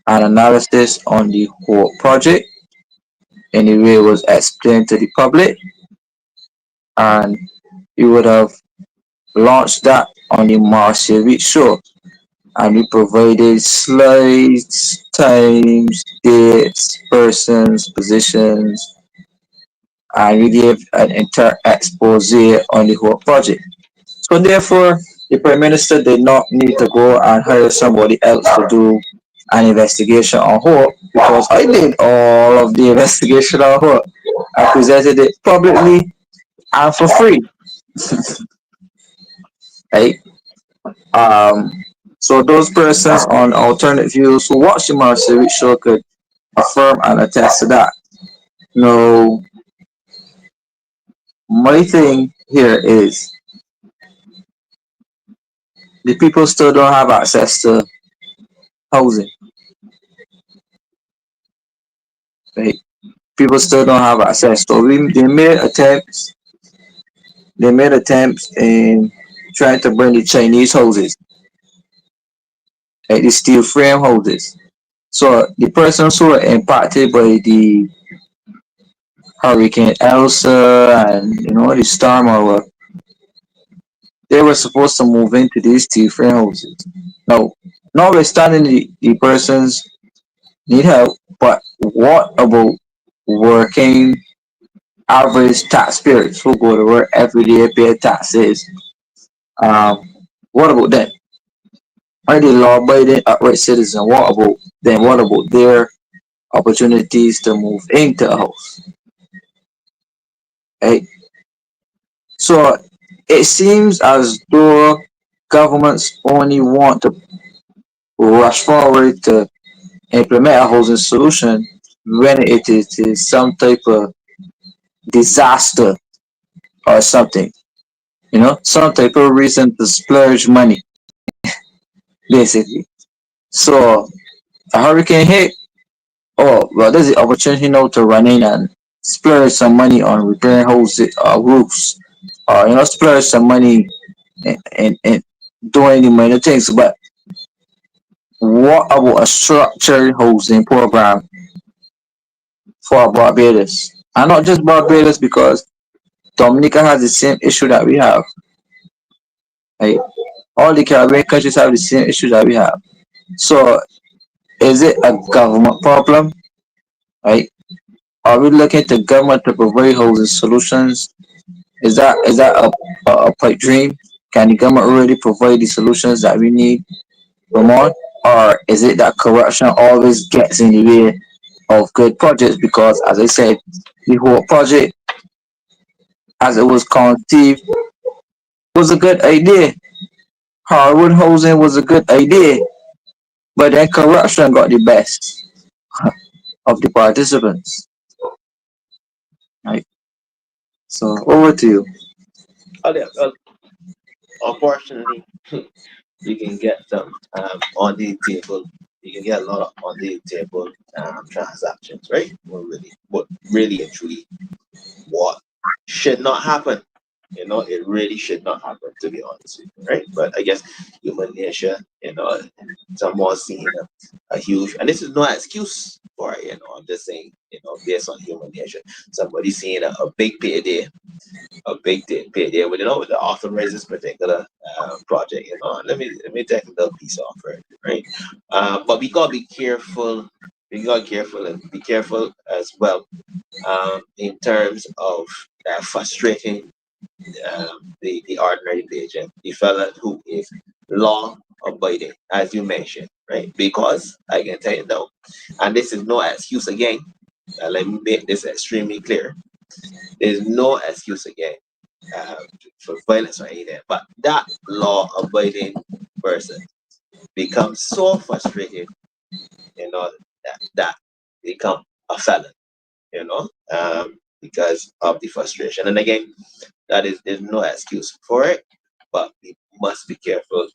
and analysis on the whole project in a way it was explained to the public, and we would have launched that on the Marcia Week show, and we provided slides, times, dates, persons, positions, and we gave an entire expose on the whole project. So therefore, the Prime Minister did not need to go and hire somebody else to do an investigation on Hope because I did all of the investigation on Hope. I presented it publicly and for free. Right? Um, so those persons on alternate views who watch the Marcy show could affirm and attest to that. No, my thing here is the people still don't have access to housing. Right? People still don't have access. So they made attempts in trying to bring the Chinese houses, like the steel frame houses. So the persons who were impacted by the Hurricane Elsa and the storm or what, they were supposed to move into these steel frame houses. Now, notwithstanding the persons need help, but what about working average taxpayers who go to work every day, pay taxes? Um, what about them? Are they law-abiding, upright citizens? What about them? What about their opportunities to move into a house? Right? So it seems as though governments only want to rush forward to implement a housing solution when it is some type of disaster or something. Some type of reason to splurge money, basically. So a hurricane hit. Oh, well, there's the opportunity now to run in and splurge some money on repairing houses, roofs, or splurge some money and doing the minor things. But what about a structured housing program for Barbados? And not just Barbados, because Dominica has the same issue that we have. Right? All the Caribbean countries have the same issue that we have. So is it a government problem? Right? Are we looking to government to provide housing solutions? Is that a pipe dream? Can the government really provide the solutions that we need, Ramon? Or is it that corruption always gets in the way of good projects? Because as I said, the whole project as it was conceived was a good idea. Hardwood housing was a good idea, but then corruption got the best of the participants. Right. So over to you. Oh, yeah, unfortunately, you can get some on the table. You can get a lot of on the table transactions, right? What really and truly, what should not happen. It really should not happen, to be honest with you, right? But I guess human nature, someone seeing a huge, and this is no excuse for it, I'm just saying, based on human nature, somebody seeing a big payday, payday with the authorize this particular project, let me take a little piece off right? But we gotta be careful. We gotta careful and be careful as well in terms of frustrating the ordinary patient, the fella who is law abiding, as you mentioned, right? Because I can tell you now, and this is no excuse again. Let me make this extremely clear. There's no excuse again for violence or anything, but that law abiding person becomes so frustrated, that become a felon, because of the frustration. And again, there's no excuse for it, but we must be careful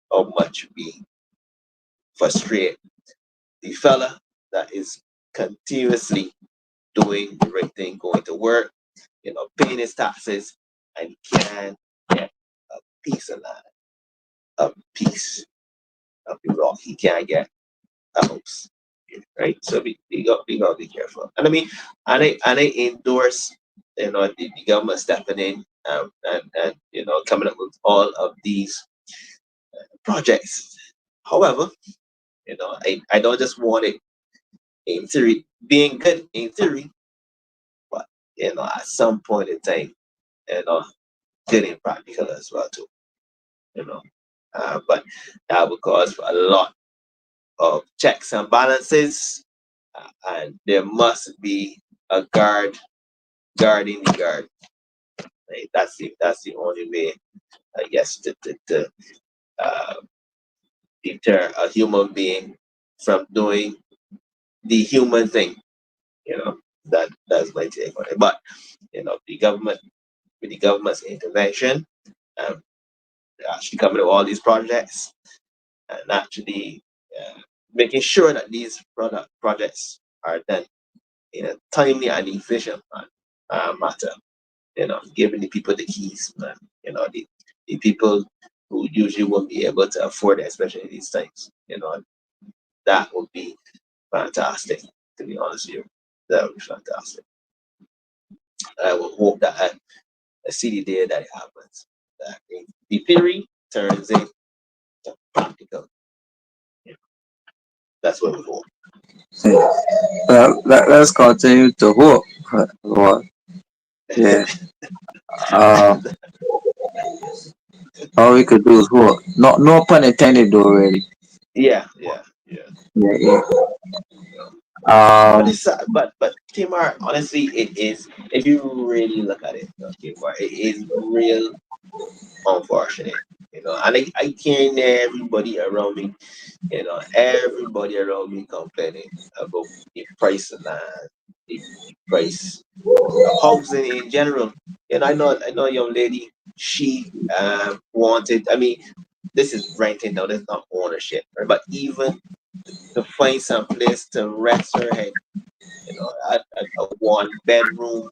how much we frustrate the fella that is continuously doing the right thing, going to work, paying his taxes, and he can get a piece of land, a piece of the rock. He can't get a house, right? So we got to be careful. And I mean, and I endorse, the government stepping in, and coming up with all of these projects. However, I don't just want it in theory being good in theory, but at some point in time, you know, getting practical as well too, you know. But that would cause a lot of checks and balances, and there must be a guarding the guard. Right? That's the only way, I guess, to uh, deter a human being from doing the human thing. You know, that's my take on it. But the government, with the government's intervention, um, actually coming to all these projects and actually making sure that these projects are done in a timely and efficient matter. Giving the people the keys, man. The people who usually won't be able to afford it, especially in these times. That would be fantastic. To be honest with you, that would be fantastic. I will hope that I see the day that it happens. That the theory turns into practical. You know, that's what we hope. Well, let's continue to hope. Lord. Yeah. Uh, all we could do is hope. Not no pun intended though, already. Yeah, yeah, yeah. Yeah, yeah. But Um, it's but Kmart, honestly, it is. If you really look at it, Kmart, it is real unfortunate. And I can't hear everybody around me. Everybody around me complaining about the price of land, the price of housing in general. I know a young lady. She wanted. I mean, this is renting now. This is not ownership, right? But even to find some place to rest her head, a one bedroom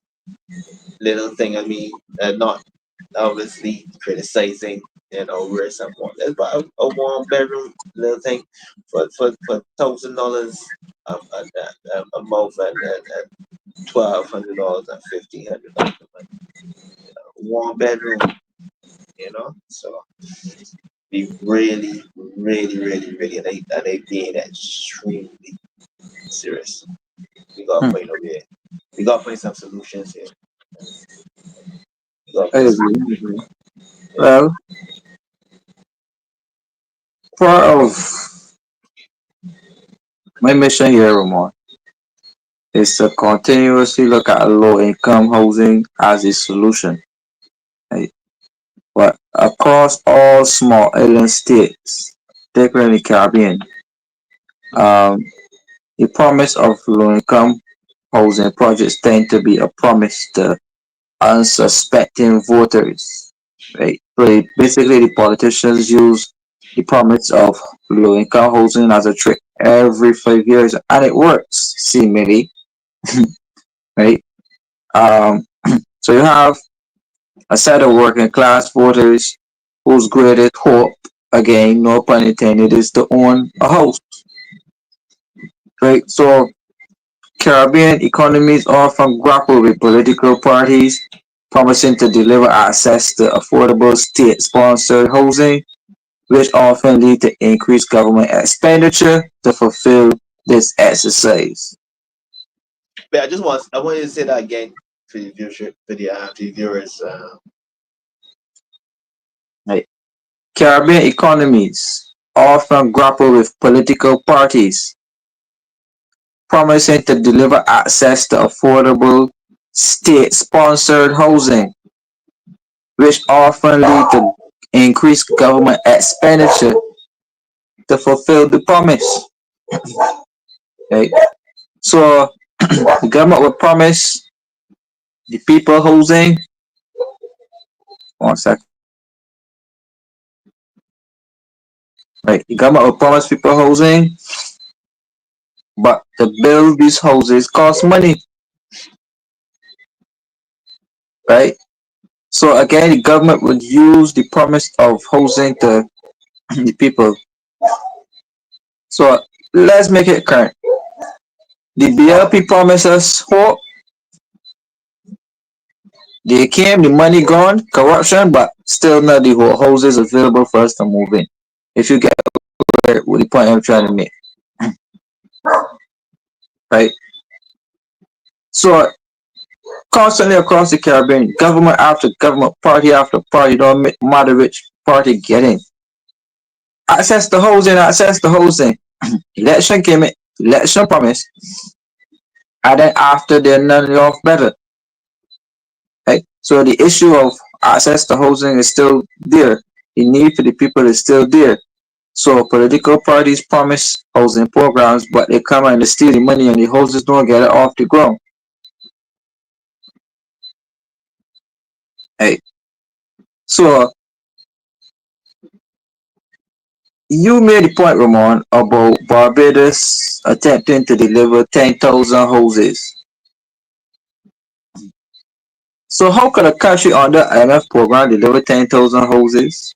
little thing. I mean, not obviously criticizing, where someone is, but a one bedroom little thing for $1,000 a month, and $1,200 and $1,500 a month. One bedroom, so be really, really, really, really, and they being extremely serious. We gotta hmm, find a way. We gotta find some solutions here. We gotta I find some agree. I solutions. agree. Yeah. Well, part of my mission here, Ramon, is to continuously look at low income housing as a solution. Right? But across all small island states, particularly in the Caribbean, um, the promise of low income housing projects tend to be a promise to unsuspecting voters. Right? So basically, the politicians use the promise of low income housing as a trick every 5 years, and it works seemingly. Right? Um, so you have a set of working class voters whose greatest hope, again, no pun intended, is to own a house. Right? So Caribbean economies often grapple with political parties promising to deliver access to affordable state-sponsored housing, which often lead to increased government expenditure to fulfill this exercise. But I want you to say that again for the viewership, for the viewers. Right? Caribbean economies often grapple with political parties promising to deliver access to affordable state-sponsored housing, which often lead to increased government expenditure to fulfill the promise. Right? So the government will promise the people housing. One second. Right? The government will promise people housing, but to build these houses costs money. Right? So again, the government would use the promise of housing to the people. So let's make it current. The BLP promised us hope. They came, the money gone, corruption, but still not the whole houses available for us to move in. If you get what the point I'm trying to make, right? So Constantly across the Caribbean, government after government, party after party, don't matter which party get in. Access to housing, access to housing. Election came in, election promise, and then after they're none of better. Right? So the issue of access to housing is still there. The need for the people is still there. So political parties promise housing programs, but they come and they steal the money and the houses don't get it off the ground. Right? So you made the point, Ramon, about Barbados attempting to deliver 10,000 houses. So how could a country under IMF program deliver 10,000 houses?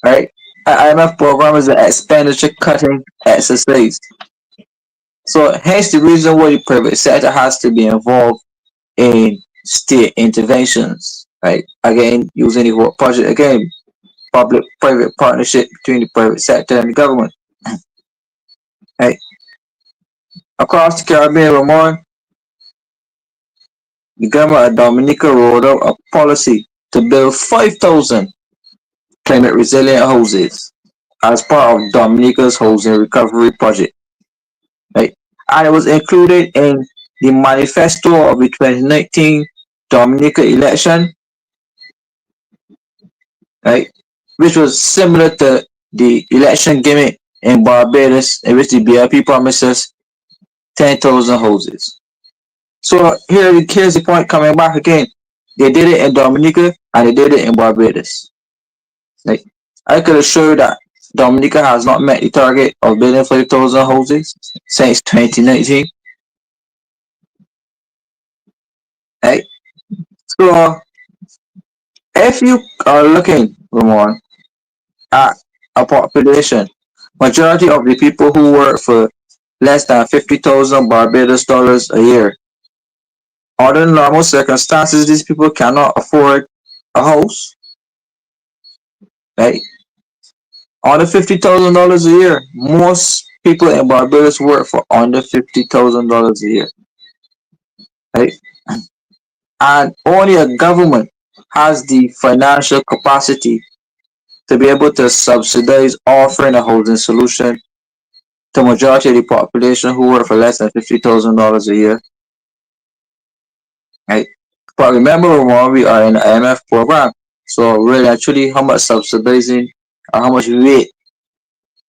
Right? An IMF program is an expenditure cutting exercise. So hence the reason why the private sector has to be involved in state interventions. Right? Again, using the word project again, public-private partnership between the private sector and the government. Right? Across the Caribbean, Ramon, the government of Dominica rolled out a policy to build 5,000 climate resilient houses as part of Dominica's housing recovery project. Right? And it was included in the manifesto of the 2019 Dominica election, right? Which was similar to the election gimmick in Barbados, in which the BLP promises 10,000 houses. So here's the point coming back again. They did it in Dominica and they did it in Barbados. Like I could assure you that Dominica has not met the target of building 5,000 houses since 2019. Right? So if you are looking, Ramon, at a population, majority of the people who work for less than 50,000 Barbados dollars a year, under normal circumstances, these people cannot afford a house, right? Under $50,000 a year. Most people in Barbados work for under $50,000 a year, right? And only a government has the financial capacity to be able to subsidize offering a housing solution to majority of the population who work for less than $50,000 a year, right? But remember, when we are in the IMF program, so really actually how much subsidizing or how much weight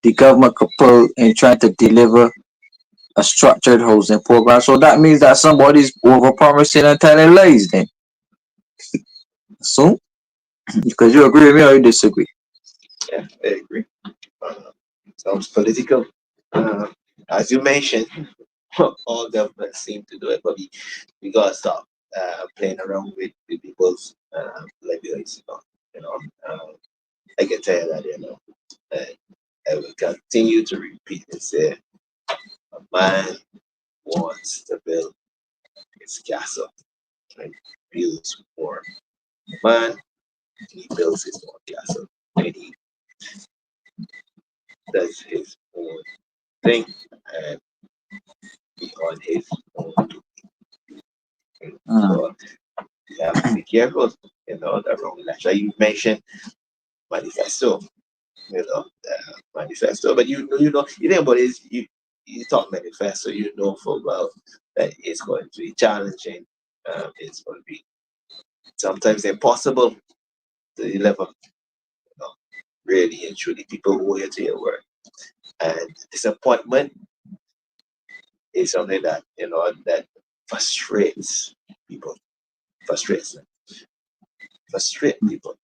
the government could pull in trying to deliver a structured housing program. So that means that somebody's over promising and telling lies then. So, because you agree with me or you disagree? Yeah, I agree. Uh, Sounds political. Uh, as you mentioned, all governments seem to do it, but we gotta stop playing around with people's livelihoods. You know, I can tell you that. And I will continue to repeat and say, a man wants to build his castle and builds more. Man, he builds his own castle and he does his own thing and he on his own. Mm, So you have to be careful. That wrong election. You mentioned manifesto. Manifesto, but you think about it, you talk manifesto, for well that it's going to be challenging. It's going to be sometimes impossible to deliver. know, Really and truly, people who hear to your word. And disappointment is something that frustrates people, frustrates them, frustrate people,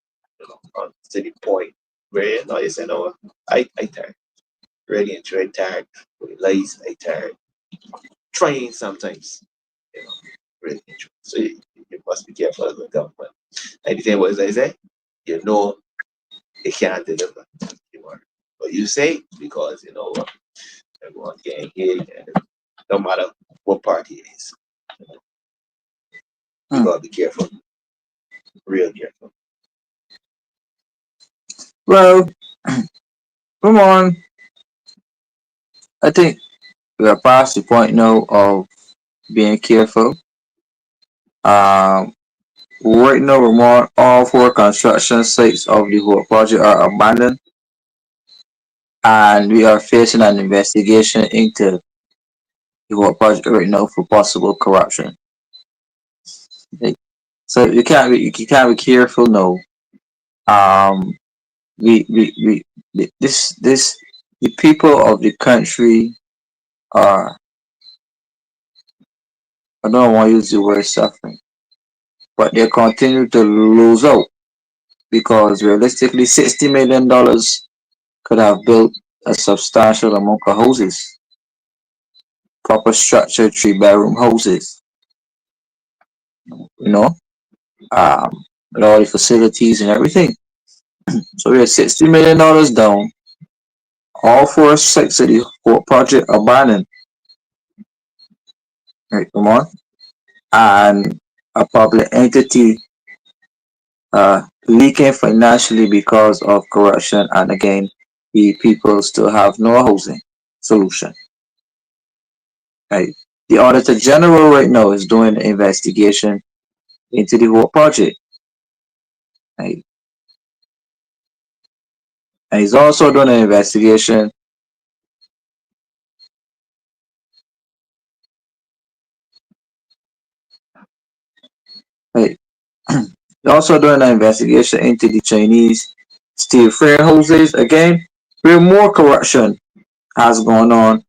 to the point where you say, no, I tired, really and truly tired, with lies, I tired, trying sometimes, you know, really and truly. So you must be careful as a government. And the thing was, I say, you know, it can't deliver. But you say because everyone getting hit, and no matter what party it is, you mm. gotta be careful, real careful. Well, come on. I think we are past the point now of being careful. Um, right now, Ramon, all four construction sites of the whole project are abandoned, and we are facing an investigation into the whole project right now for possible corruption. Like, so you can't be careful now. Um, this the people of the country are, I don't want to use the word suffering, but they continue to lose out because realistically $60 million could have built a substantial amount of houses, proper structured 3 bedroom houses, you know, um, with all the facilities and everything. So we're $60 million down. All four sites of the whole project abandoned. Right, come on. And a public entity leaking financially because of corruption, and again, the people still have no housing solution. Right. The Auditor General right now is doing an investigation into the whole project. Right. And he's also doing an investigation. Right. He's also doing an investigation into the Chinese steel frame houses again, where more corruption has gone on.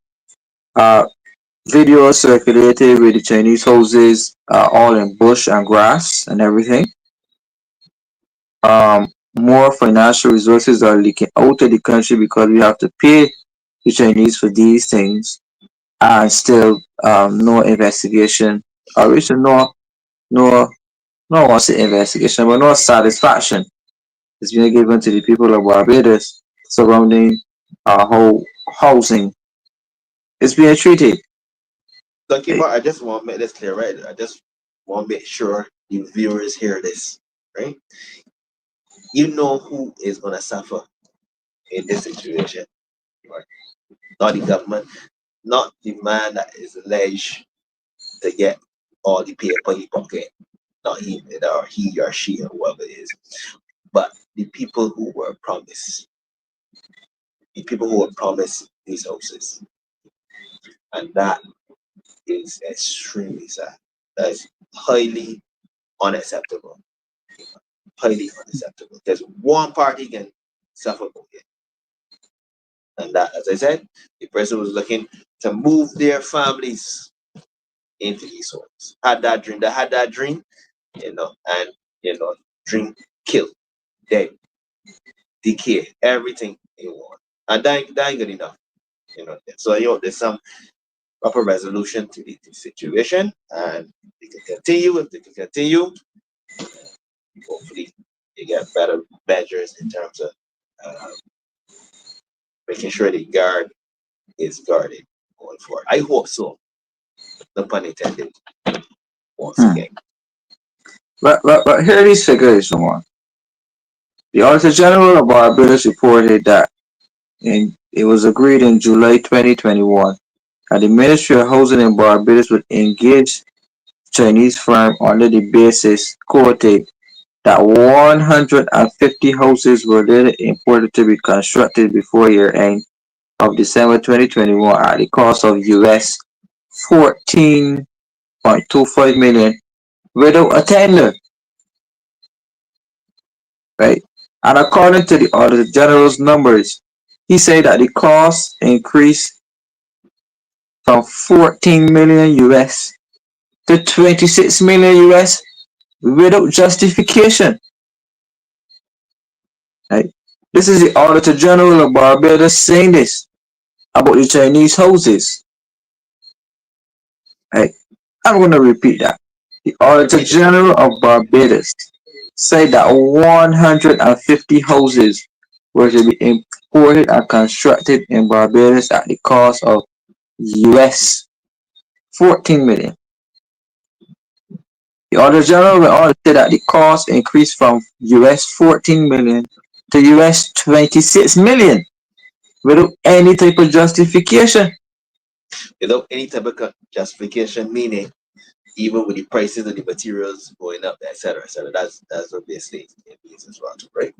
Uh, Videos circulated with the Chinese houses all in bush and grass and everything. More financial resources are leaking out of the country because we have to pay the Chinese for these things, and still no investigation, or we should no no want to say investigation, but no satisfaction is being given to the people of Barbados surrounding how housing is being treated. So, Eh, Kemar, I just want to make this clear, right? I just want to make sure you viewers hear this, right? You know who is going to suffer in this situation, right? Not the government, not the man that is alleged to get all the paper in his pocket, not him or he or she or whoever it is, but the people who were promised, the people who were promised these houses. And that is extremely sad. That is highly unacceptable. Highly unacceptable. Because one party can suffer both. And that, as I said, the person was looking to move their families into these homes. Had that dream, and dream kill, dead, decay, everything they want. And that ain't good enough. So there's some proper resolution to the situation, and they can continue. If they can continue, hopefully they get better measures in terms of uh, making sure the guard is guarded going forward. I hope so. No pun intended. Once hmm. again. But here are these figures, someone. The Auditor General of Barbados reported that it was agreed in July 2021 that the Ministry of Housing in Barbados would engage Chinese firm under the basis quoted that 150 houses were later imported to be constructed before year end of December 2021 at the cost of US 14.25 million without a tender, right? And according to the Auditor General's numbers, he said that the cost increased from 14 million US to 26 million US without justification. Right? This is the Auditor General of Barbados saying this about the Chinese houses. Right? I'm going to repeat that. The Auditor Repeat it. General of Barbados said that 150 houses were to be imported and constructed in Barbados at the cost of US 14 million. The Auditor General went on to say that the cost increased from US 14 million to US 26 million without any type of justification. without any type of justification, meaning even with the prices of the materials going up, etc., etc. That's what basically it means as well, too, right?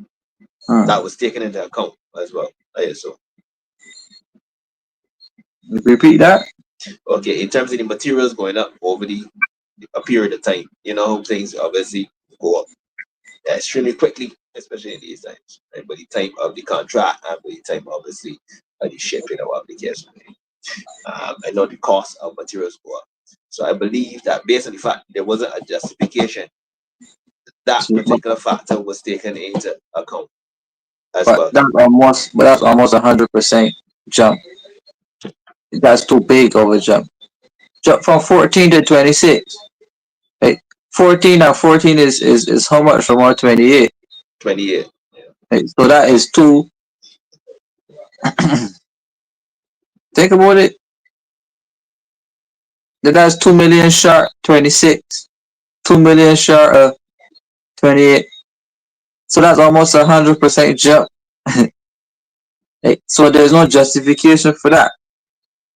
Hmm. That was taken into account as well. So Repeat that. okay, in terms of the materials going up over a period of time, how things obviously go up extremely quickly, especially in these times, right? By the time of the contract and by the time, obviously, of the shipping of application, I know the cost of materials go up. So I believe that based on the fact there wasn't a justification, that See, particular factor was taken into account as but well too. that's almost 100% jump. That's too big of a jump. Jump from 14 to 26. Right? 14 now 14 is how much from our 28? 28. Right? So that is two. Think about it. That's 2 million short 26. 2 million short of 28. So that's almost 100% jump. Right? So there's no justification for that.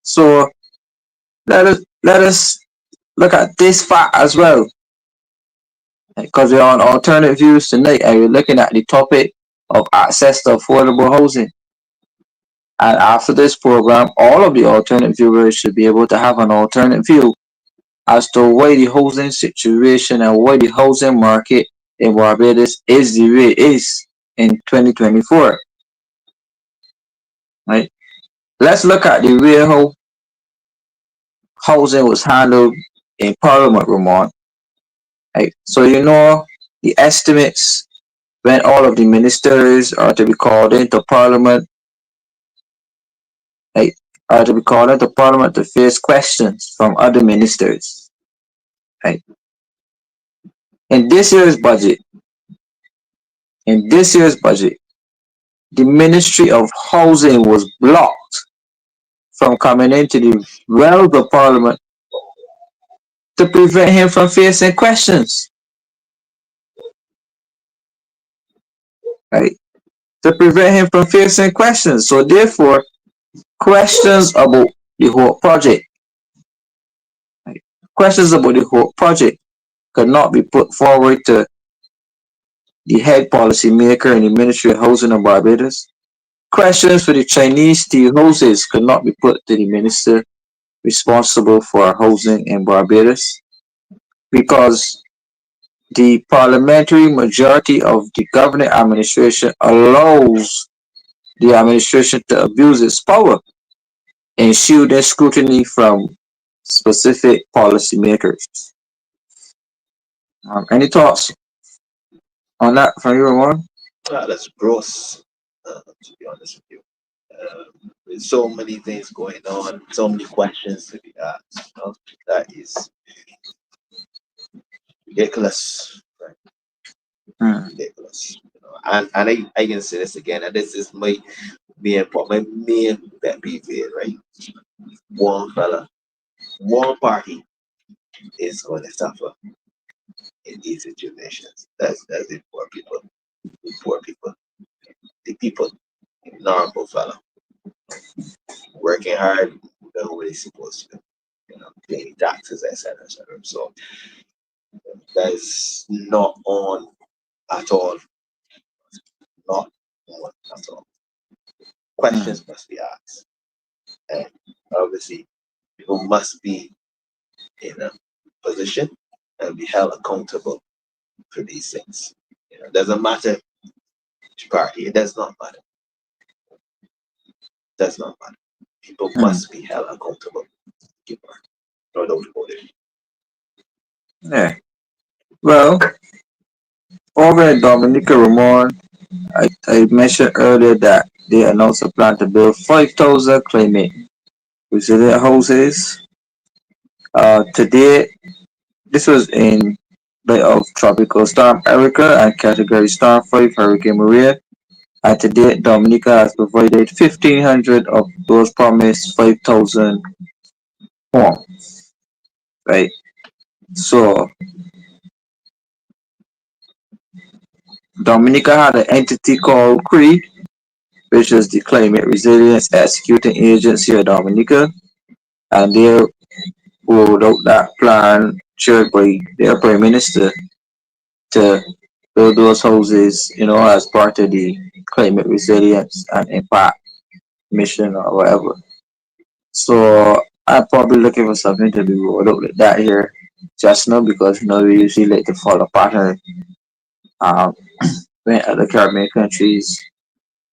So let us look at this fact as well. Because we're on alternate views tonight and we're looking at the topic of access to affordable housing. And after this program, all of the alternate viewers should be able to have an alternate view as to why the housing situation and why the housing market in Barbados is the way it is in 2024. Right? Let's look at the way how housing was handled in Parliament, Ramon. Right? So the estimates when all of the ministers are to be called into Parliament, right, are to be called into Parliament to face questions from other ministers. Right? In this year's budget, in this year's budget, the Ministry of Housing was blocked from coming into the realms of Parliament to prevent him from facing questions. Right? To prevent him from facing questions. So therefore, questions about the whole project, right? Questions about the whole project could not be put forward to the head policy maker in the Ministry of Housing of Barbados. Questions for the Chinese steel houses could not be put to the minister responsible for housing in Barbados because the parliamentary majority of the governing administration allows the administration to abuse its power and shielding scrutiny from specific policymakers. Any thoughts on that from you, Ramon? That's gross, to be honest with you. With so many things going on, so many questions to be asked, that is ridiculous, right? Hmm. Ridiculous. And I can say this again, and this is my main pet peeve here, right? One fella, one party is going to suffer in these situations. That's the poor people, the people, normal fella, working hard, doing what he's supposed to do, paying taxes, etc., etc. So that is not on at all, not on at all. Hmm. Questions must be asked, and obviously, people must be in a position and be held accountable for these things. It doesn't matter which party, it does not matter. It does not matter. People Hmm. must be held accountable. Kemar. No doubt about it. Yeah. Well, over in Dominica, Ramon, I mentioned earlier that they announced a plan to build 5,000 climate resilient houses. Today, this was in light of Tropical Storm Erica and Category Storm 5 Hurricane Maria. And to date, Dominica has provided 1,500 of those promised 5,000 homes. Right? So, Dominica had an entity called CREE, which is the Climate Resilience Executing Agency of Dominica. and they rolled out that plan chaired by their prime minister to build those houses, as part of the climate resilience and impact mission or whatever. So I'm probably looking for something to be rolled out like that here just now because we usually like to follow pattern um when other Caribbean countries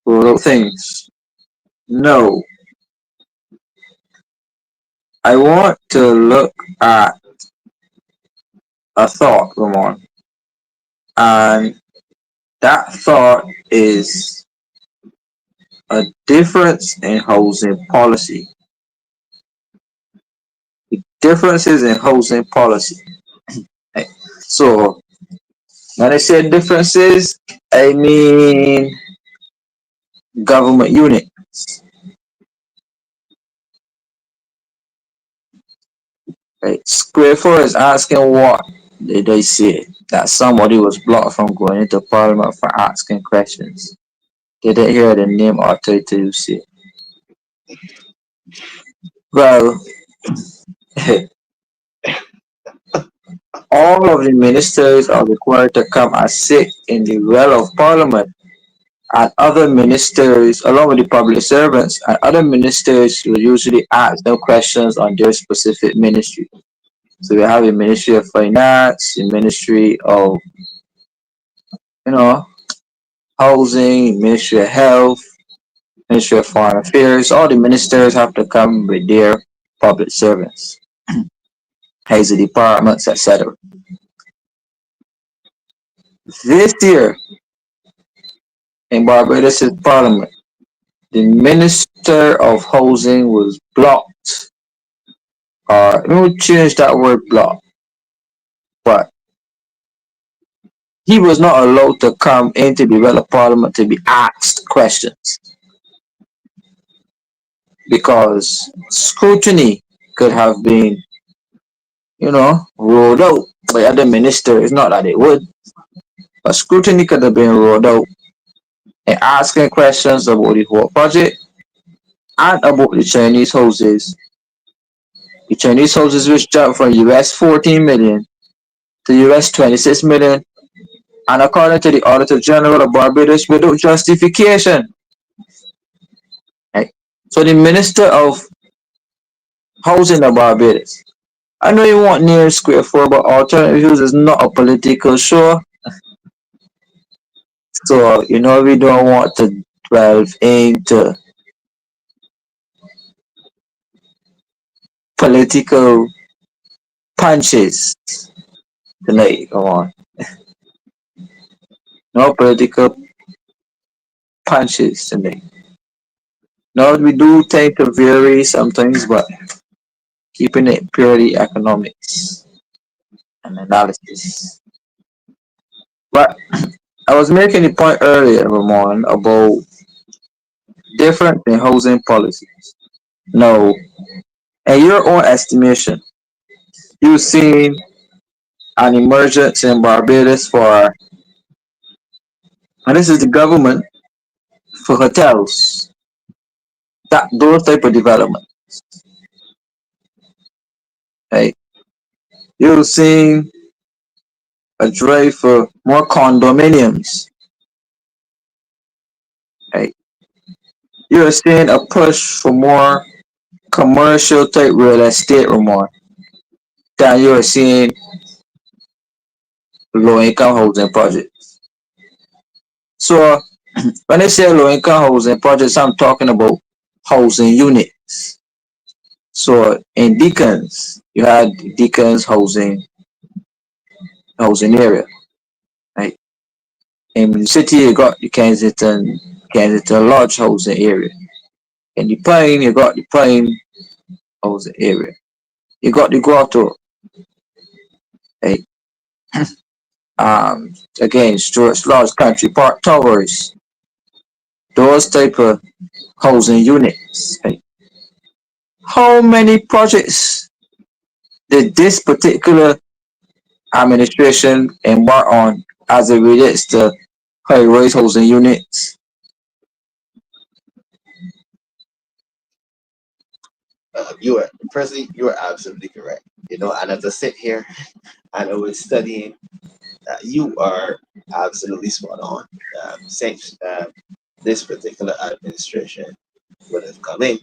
roll out things. No, I want to look at a thought, Ramon, and that thought is a difference in housing policy. Differences in housing policy. Right? So when I say differences, I mean government unit. Right? Square Four is asking what did they say that somebody was blocked from going into parliament for asking questions. Did they hear the name or title you say? Well, all of the ministers are required to come and sit in the well of parliament, and other ministers, along with the public servants, and other ministers will usually ask them questions on their specific ministry. So we have a Ministry of Finance, a Ministry of, you know, Housing, Ministry of Health, Ministry of Foreign Affairs. All the ministers have to come with their public servants, heads of departments, etc. This year in Barbados' parliament, the Minister of Housing was blocked. Let me change that word blocked. But he was not allowed to come into the well of parliament to be asked questions because scrutiny could have been, rolled out by other ministers. Not that it would, but scrutiny could have been rolled out and asking questions about the whole project and about the Chinese houses. The Chinese houses which jumped from US 14 million to US 26 million, and according to the Auditor General of Barbados, without justification. Right? So the Minister of Housing of Barbados, I know you want near square four, but alternative views is not a political show. So, we don't want to delve into political punches tonight. Come on. No political punches tonight. No, we do tend to vary sometimes, but keeping it purely economics and analysis. But I was making a point earlier, Ramon, about different in housing policies. Now, in your own estimation, you've seen an emergence in Barbados for, and this is the government, for hotels, that those type of development, right? You've seen a drive for more condominiums, right? You're seeing a push for more commercial type real estate, Ramon, than you're seeing low income housing projects. So when I say low income housing projects, I'm talking about housing units. So in Deacons, you had Deacons housing area, right? In the city, you got the Kensington Lodge housing area. In the Plain, you got the Plain housing area. You got the Grotto, right? Again, Stuart's Lodge Country Park Towers, those type of housing units, right? How many projects did this particular administration embark on as it relates to high-rise housing units? You are absolutely correct. And as I sit here and I was studying, you are absolutely spot on. Since this particular administration would have come in,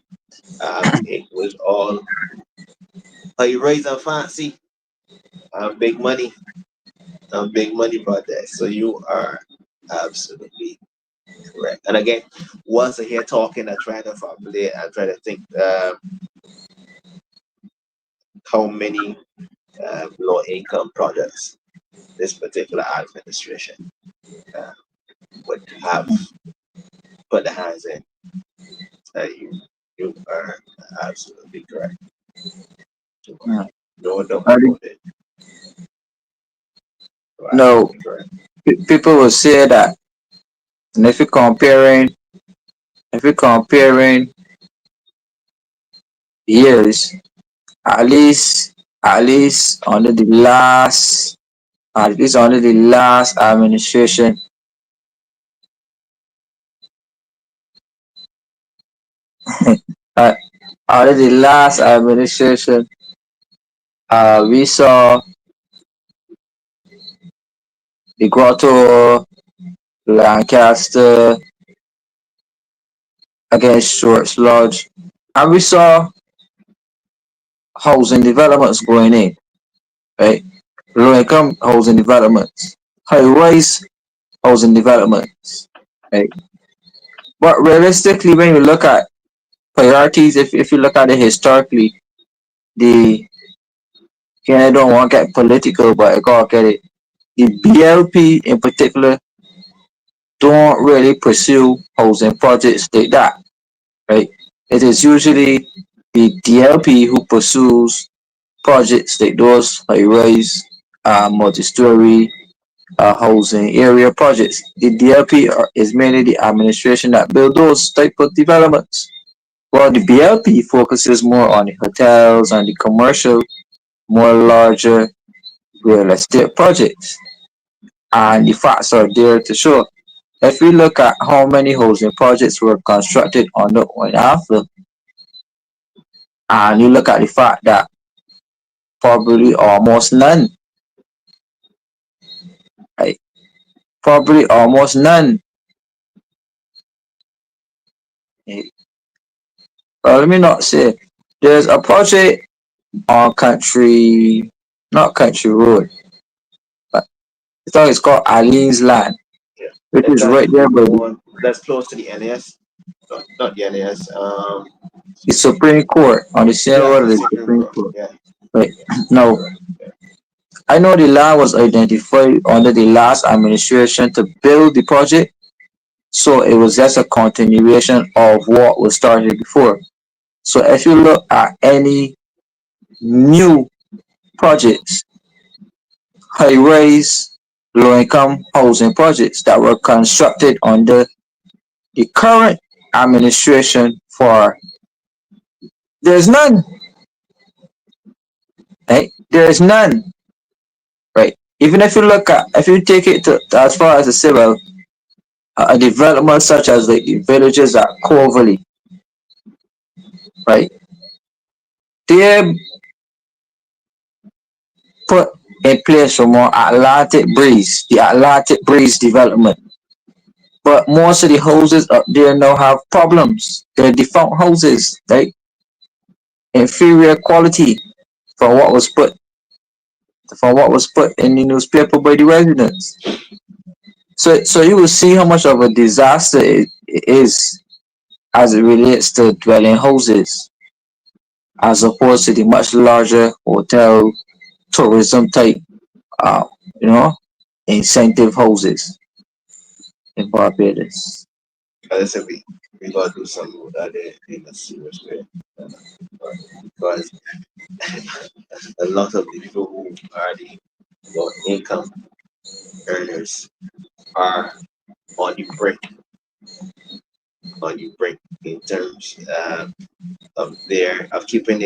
it was all high rise and fancy, big money projects. So you are absolutely correct. And again, once I hear talking, I try to formulate, I try to think how many low income projects this particular administration uh, would have put the hands in. You are absolutely correct. You are. Yeah. No doubt I about it. You're know absolutely correct. people will say that, and if you're comparing years, at least at least under the last at least under the last administration, uh, under the last administration, we saw the Grotto, Lancaster against Stuart Lodge, and we saw housing developments going in, right? Low income housing developments, high rise housing developments, right? But realistically, when you look at priorities, if you look at it historically, the I don't want to get political, but I gotta get it. The BLP in particular don't really pursue housing projects like that, right? It is usually the DLP who pursues projects like those high rise, multi-story, housing area projects. The DLP is mainly the administration that build those type of developments. While the BLP focuses more on the hotels and the commercial, more larger real estate projects. And the facts are there to show. If we look at how many housing projects were constructed under Oinafla, and you look at the fact that probably almost none, right? Probably almost none. eh, Well, let me not say. There's a project on not Country Road, but I thought it's called Eileen's Land, Yeah. which is That's right there by the one that's close to the NAS. Not the NAS. the Supreme Court, on the same Yeah, road the as the Supreme Supreme Court. Court. Yeah, Right. yeah, Now, correct. Yeah. I know the land was identified under the last administration to build the project, so it was just a continuation of what was started before. So if you look at any new projects, high rise, low income housing projects that were constructed under the current administration, for there's none, right? There's none, right? Even if you take it to as far as the civil, a development such as the villages at Coverley, right? They put in place for more the Atlantic Breeze development. But most of the houses up there now have problems. They're defunct houses, right? Inferior quality from what was put in the newspaper by the residents. So you will see how much of a disaster it is as it relates to dwelling houses, as opposed to the much larger hotel tourism type, uh, you know, incentive houses in Barbados. As I said, we gotta do something with that in a serious way. Because a lot of the people who are the low income earners are on the brink, in terms of their of keeping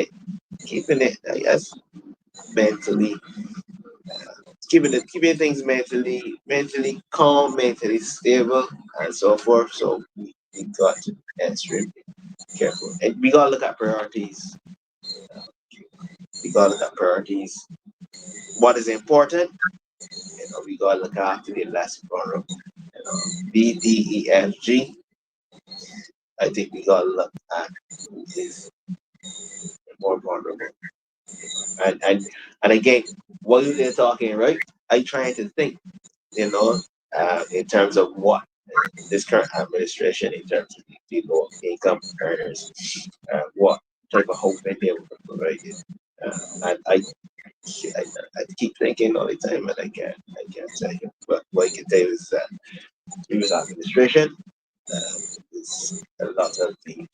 it, I guess, mentally, keeping things mentally calm, mentally stable, and so forth. So we got to be extremely careful, and we gotta look at priorities. We gotta look at priorities. What is important? We gotta look after the less vulnerable. B, D, E, F, G. I think we gotta look at who is more vulnerable. And again, while you're talking, right? I trying to think, you know, in terms of what this current administration, in terms of the low income earners, what type of housing they were provided. And I, I keep thinking all the time, and I can't tell you. But what I can tell you is that previous administration, is a lot of the,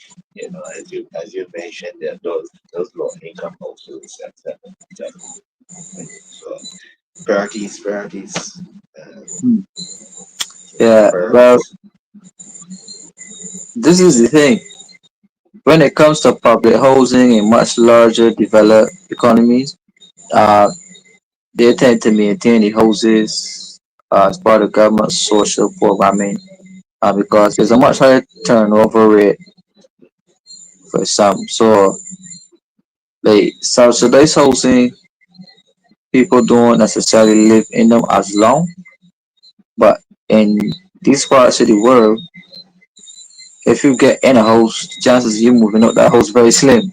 as you mentioned, there those low income households, etc. So priorities, uh, Yeah, well, priorities. this is the thing. When it comes to public housing in much larger developed economies, uh, they tend to maintain the houses as part of government social programming because there's a much higher turnover rate for some. So, like subsidized housing, people don't necessarily live in them as long, but in these parts of the world, if you get in a house, chances of you moving out that house very slim.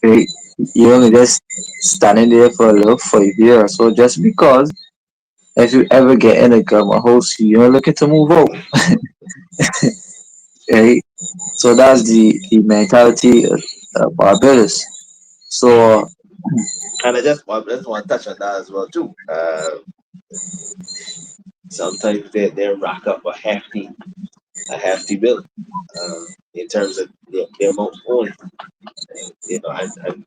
Right? You only just standing there for a little 5 years. So just because if you ever get in a government house, you're looking to move out. Right? So that's the mentality of Barbados. So And I just want to touch on that as well too. Sometimes they rack up a hefty bill in terms of their most own. And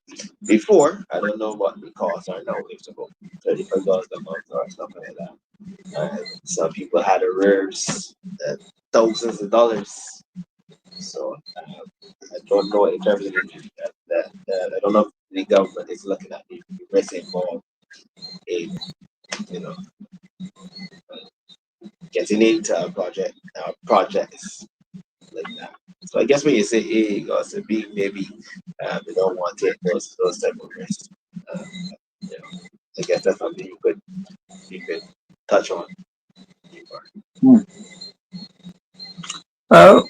before, I don't know what the costs are now. It's about $35 a month or something like that. Some people had arrears thousands of dollars. So I don't know in terms of I don't know if the government is looking at the risk involved in you know getting into a projects like that. So I guess when you say A or say B, maybe they don't want to take those type of risks. Uh, you know, I guess that's something you could touch on. hmm, well,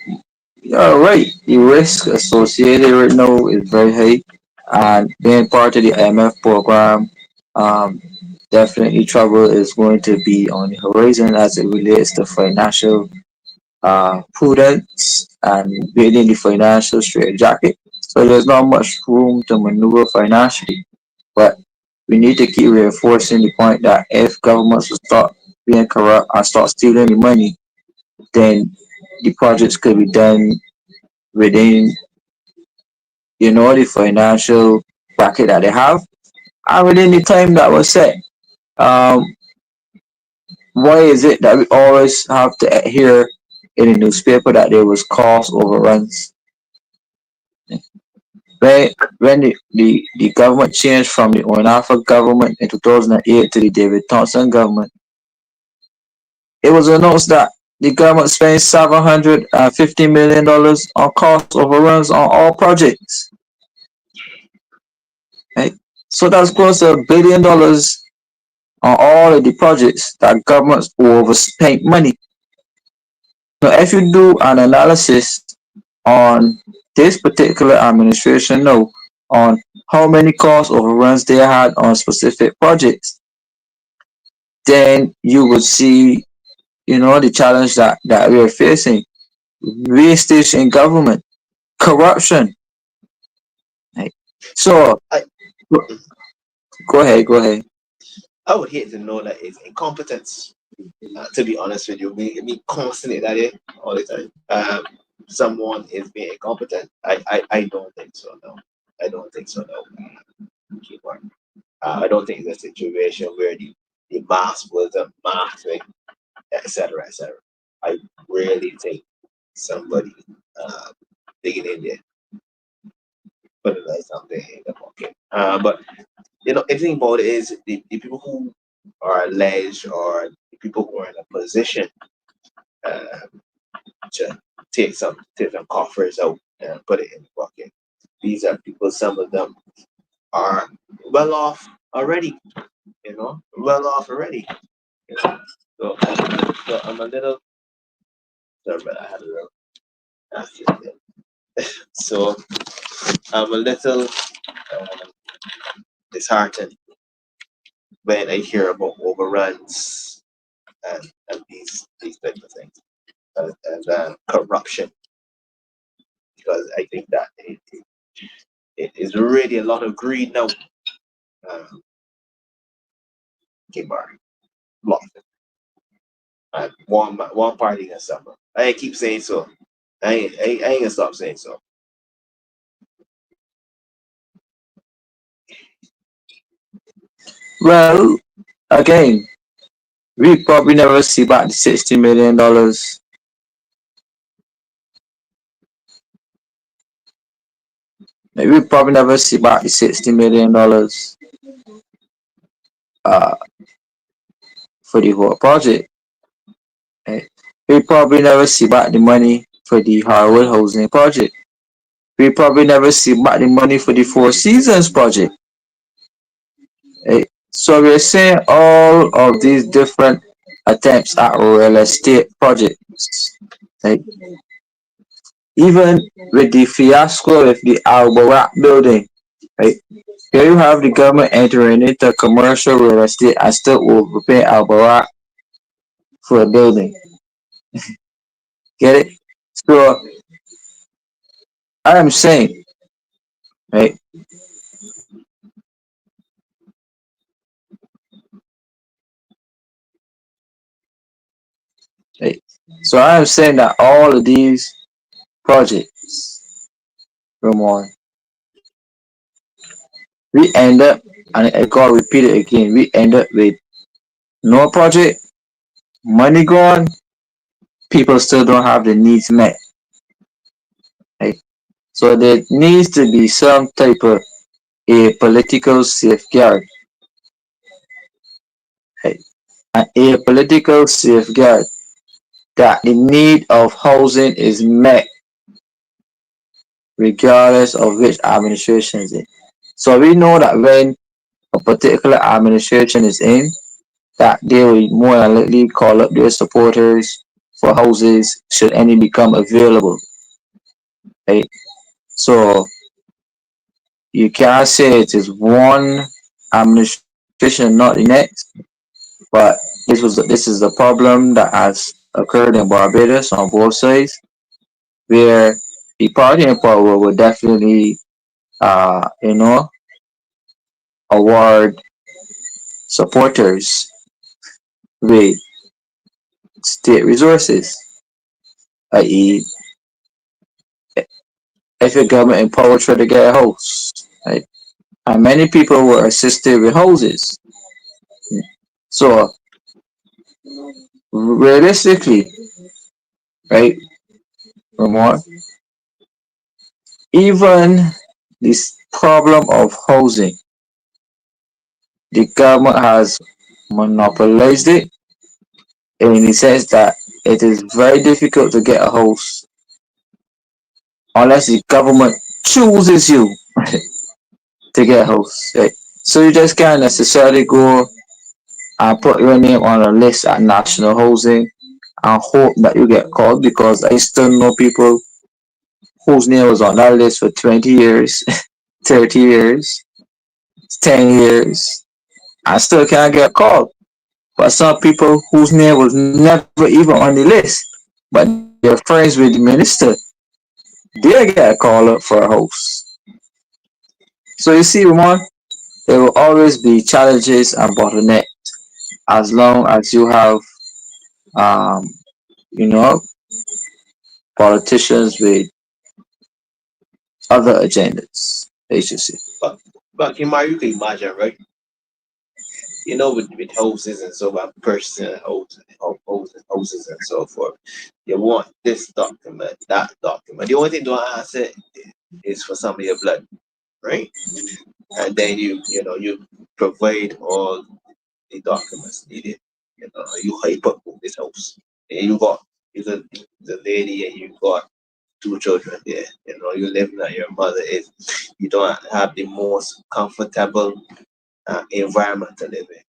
you're right. The risk associated right now is very high, and being part of the IMF program, um, definitely trouble is going to be on the horizon as it relates to financial prudence and building the financial straitjacket. So there's not much room to maneuver financially, but we need to keep reinforcing the point that if governments will stop being corrupt and start stealing the money, then the projects could be done within, the financial bracket that they have and within the time that was set. Um, why is it that we always have to hear in the newspaper that there was cost overruns? When the government changed from the Onafa government in 2008 to the David Thompson government, it was announced that the government spent $750 million on cost overruns on all projects. Right? So that's close to $1 billion on all of the projects that governments overspent money. Now, if you do an analysis on this particular administration now, on how many cost overruns they had on specific projects, then you would see, the challenge that we are facing. Wastage in government, corruption. Right? So I go ahead. I would hate to know that it's incompetence. To be honest with you, me constantly that it all the time. Someone is being incompetent. I don't think so. No, I don't think so. No, Kemar. I don't think it's a situation where the mask was a mask, etc., etc. I really think somebody uh, digging in there, put it like something in the pocket. But everything about it is the people who are alleged or the people who are in a position uh, to take some coffers out and put it in the bucket. These are people. Some of them are well off already, well off already, you know. So, so I'm a little, sorry, but I had a little accident there. So I'm a little disheartened when I hear about overruns and these types of things and corruption, because I think that it is really a lot of greed now. Um, Kemar, lot, and one party can suffer. I keep saying so. I ain't gonna stop saying so. Well, again, we probably never see back the $60 million. Like, we probably never see back the $60 million uh, for the whole project. Right? We probably never see back the money for the Harwood housing project. We probably never see back the money for the Four Seasons project. Right? So we're seeing all of these different attempts at real estate projects. Right? Even with the fiasco with the Albarak building, right? Here you have the government entering into commercial real estate and still overpaying Albarak for a building. Get it? So I am saying, right? Right. So I am saying that all of these projects, Ramon, we end up, and I gotta repeat it again, we end up with no project, money gone, people still don't have the needs met. Right? So there needs to be some type of a political safeguard, right? And a political safeguard that the need of housing is met regardless of which administration is in. So we know that when a particular administration is in, that they will more than likely call up their supporters for houses should any become available, right? So you can't say it is one administration, not the next. But this is the problem that has occurred in Barbados on both sides, where the party in power will definitely, you know, award supporters with state resources, i.e., if your government in power try to get a house, right? And many people were assisted with houses. So realistically, right, Ramon, even this problem of housing, the government has monopolized it in the sense that it is very difficult to get a house unless the government chooses you to get a house. Right? So you just can't necessarily go and put your name on a list at national housing and hope that you get called, because I still know people whose name was on that list for 20 years, 30 years, 10 years, and still can't get called. But some people whose name was never even on the list, but they're friends with the minister, they get called up for a house. So you see, Ramon, there will always be challenges and bottlenecks as long as you have, um, you know, politicians with other agendas, HSC. But Kimar, you can imagine, right? With houses and so on, purchasing houses and so forth. You want this document, that document. The only thing to ask it is for some of your blood, right? And then you provide all the documents needed. You hype up this house. And you got the lady and you got two children there. You know, you live at your mother is, you don't have the most comfortable environment to live in.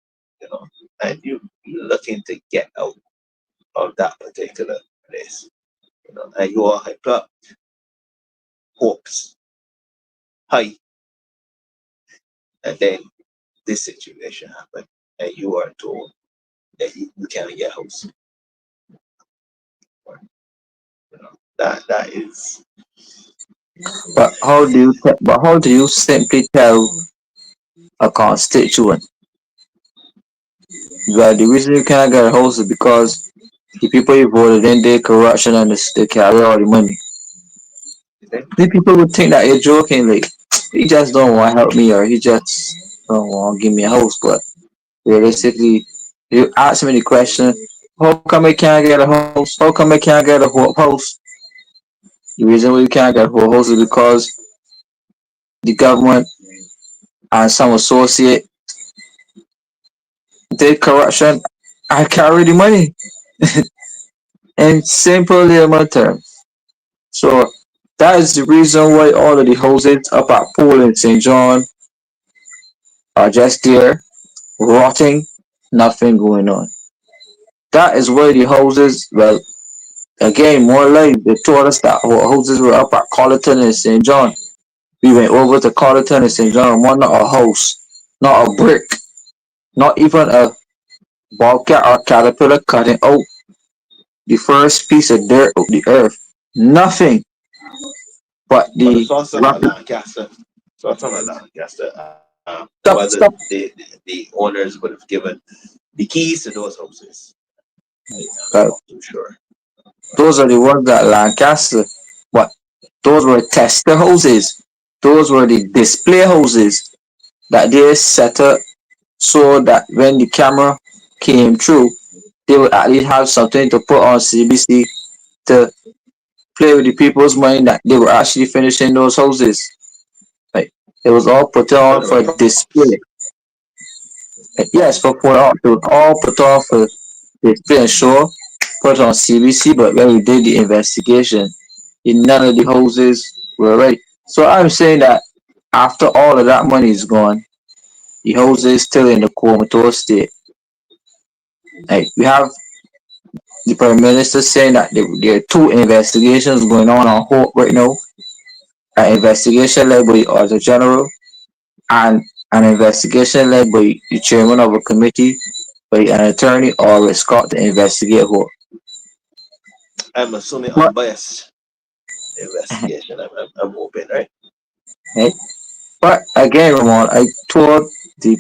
You know, and you're looking to get out of that particular place. You know, and you are hyped up, hopes high, and then this situation happened, and you are told that you can't get a house. You know, that is But how do you simply tell a constituent that the reason you cannot get a house is because the people you voted in did corruption and they carry all the money? you think. The people would think that you're joking, like he just don't want to help me or he just don't want to give me a house. But realistically, you ask me the question, how come I can't get a house? How come I can't get a house? The reason why you can't get a house is because the government and some associate did corruption and carry the money in simple layman terms. So that is the reason why all of the houses up at Pool in St. John are just there, rotting, nothing going on. That is why the houses, well, again, more like they told us that our houses were up at Colleton and St. John. We went over to Colleton and St. John, and not a house, not a brick, not even a bobcat or caterpillar cutting out the first piece of dirt of the earth. Nothing but But the the source of rock. Lancaster, source of Lancaster, whether Stop, stop. the owners would have given the keys to those houses. I'm Uh, not too sure. those are the ones that Lancaster. What? Those were tester hoses. Those were the display hoses that they set up so that when the camera came through, they would at least have something to put on CBC to play with the people's mind that they were actually finishing those houses. Like it was all put So on there were for props. display. Like, yes, for art, it was all put on for display and show, put on CBC. But when we did the investigation, none of the houses were ready. So I'm saying that after all of that money is gone, the house is still in the comatose state. Like we have the prime minister saying that there are two investigations going on Hope right now. An investigation led by the Auditor General and an investigation led by the chairman of a committee by an attorney or Scott to investigate Hope. I'm assuming But unbiased investigation. I'm hoping, right? right? But again, Ramon, I told the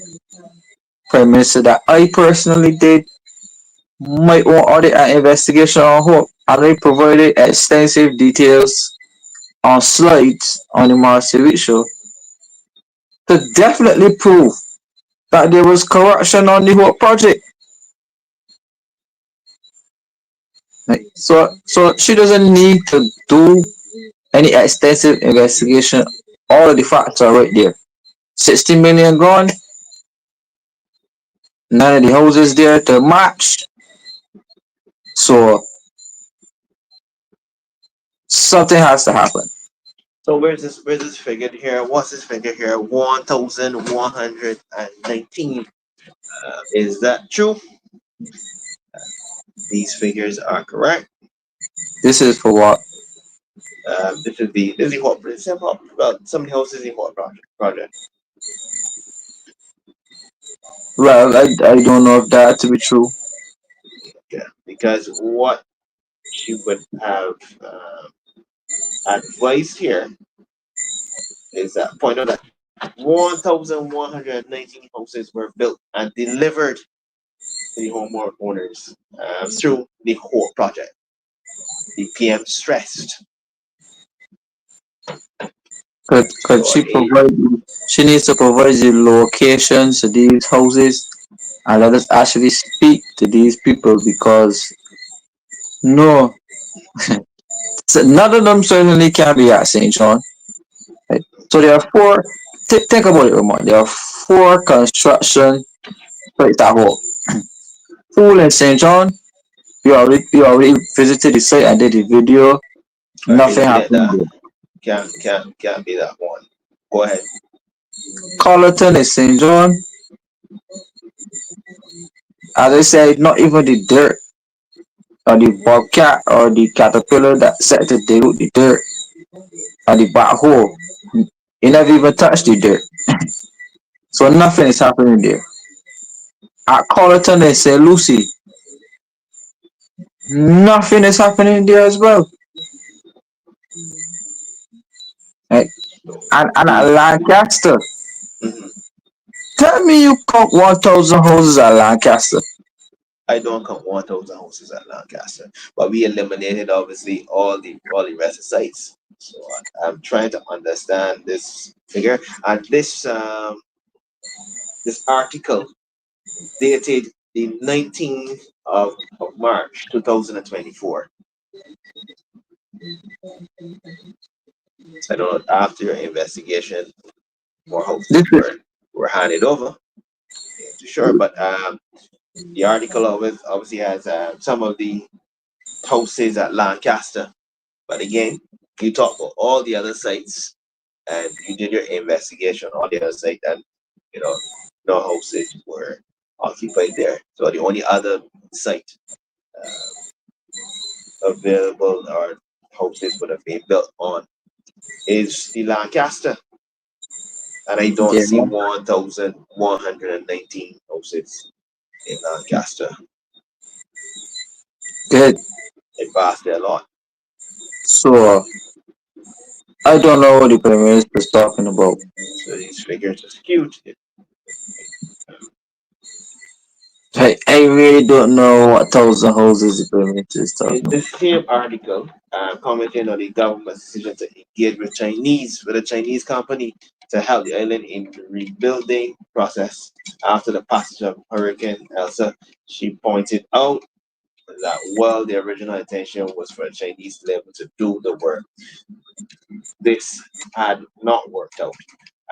prime minister that I personally did my own audit and investigation on Hope, and I provided extensive details on slides on the Marcy Week show to definitely prove that there was corruption on the whole project. Like, so she doesn't need to do any extensive investigation. All of the facts are right there. 60 million gone, none of the houses there to match. So something has to happen. So where's this figure here? What's this figure here? 1,119. Is that true? These figures are correct. This is for what? This is what well, some of the houses in what project. Well, I don't know if that to be true. Yeah, because what she would have advised here is that point out that 1,119 houses were built and delivered to the homeowners through the whole project. The PM stressed Could for she a provide? She needs to provide the locations of these houses and let us actually speak to these people because no, none of them certainly can be at St. John. Right? So there are four. Think about it, Ramon. There are four construction sites at home. Pool in St. John. We already visited the site and did the video. I Nothing can't get happened that. there. Can't be that one. Go ahead. Collerton is St. John, as I said, not even the dirt or the bobcat or the caterpillar that set to dig up the dirt or the backhoe. It never even touched the dirt. So nothing is happening there. At Collerton and St. Lucie, nothing is happening there as well. Right? So And at we, Lancaster, mhm. tell me you count 1,000 houses at Lancaster. I don't count 1,000 houses at Lancaster, but we eliminated obviously all the rest of sites. So I'm trying to understand this figure and this article dated the 19th of March 2024. So I don't know after your investigation more This houses is were handed over. Ain't too sure, but the article always obviously has some of the houses at Lancaster. But again, you talk about all the other sites and you did your investigation on the other site and you know no houses were occupied there. So the only other site available or houses would have been built on is the Lancaster. And I don't yeah, see 1,119 houses in Lancaster. good. It vastly a lot. So I don't know what the Prime Minister is talking about. So these figures are skewed. I really don't know what 1,000 houses the Prime Minister is In talking the about. same article, commenting on the government's decision to engage with a Chinese company to help the island in the rebuilding process after the passage of Hurricane Elsa, she pointed out that while the original intention was for a Chinese labor to do the work, this had not worked out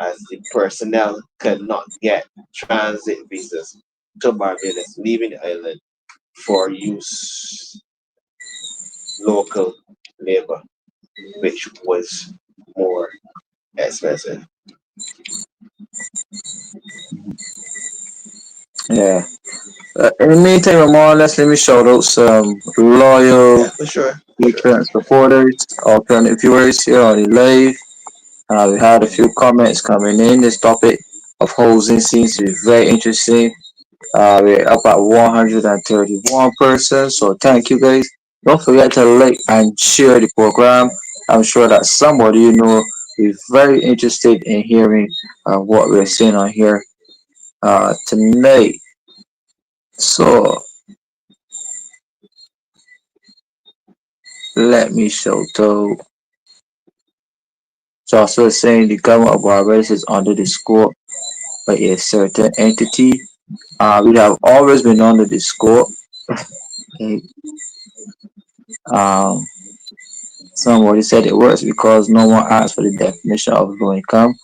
as the personnel could not get transit visas to Barbados, leaving the island for use local labor, which was more expensive. Yeah. In the meantime, Ramon, let me shout out some loyal Yeah, for sure, for sure. Patreon supporters, alternate viewers here on the live. We had a few comments coming in. This topic of housing seems to be very interesting. We're up at 131 persons, so thank you guys. Don't forget to like and share the program. I'm sure that somebody you know is very interested in hearing what we're saying on here tonight. So let me show to Joshua saying the government of Barbados is under the scope by a certain entity. We have always been under the scope. Okay. Um, Somebody said it works because no one asked for the definition of low income.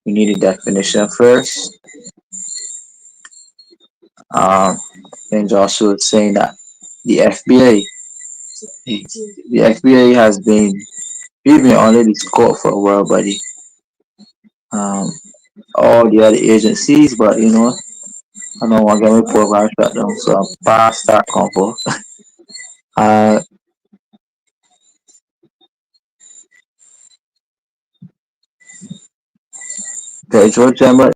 We need a definition first. Um, and Joshua was saying that the FBA, the FBA has been we've been under the scope for a while, buddy. Um, all the other agencies, but I don't want to get my program shut down, so I'm past that convo. Uh, Pedro Gemma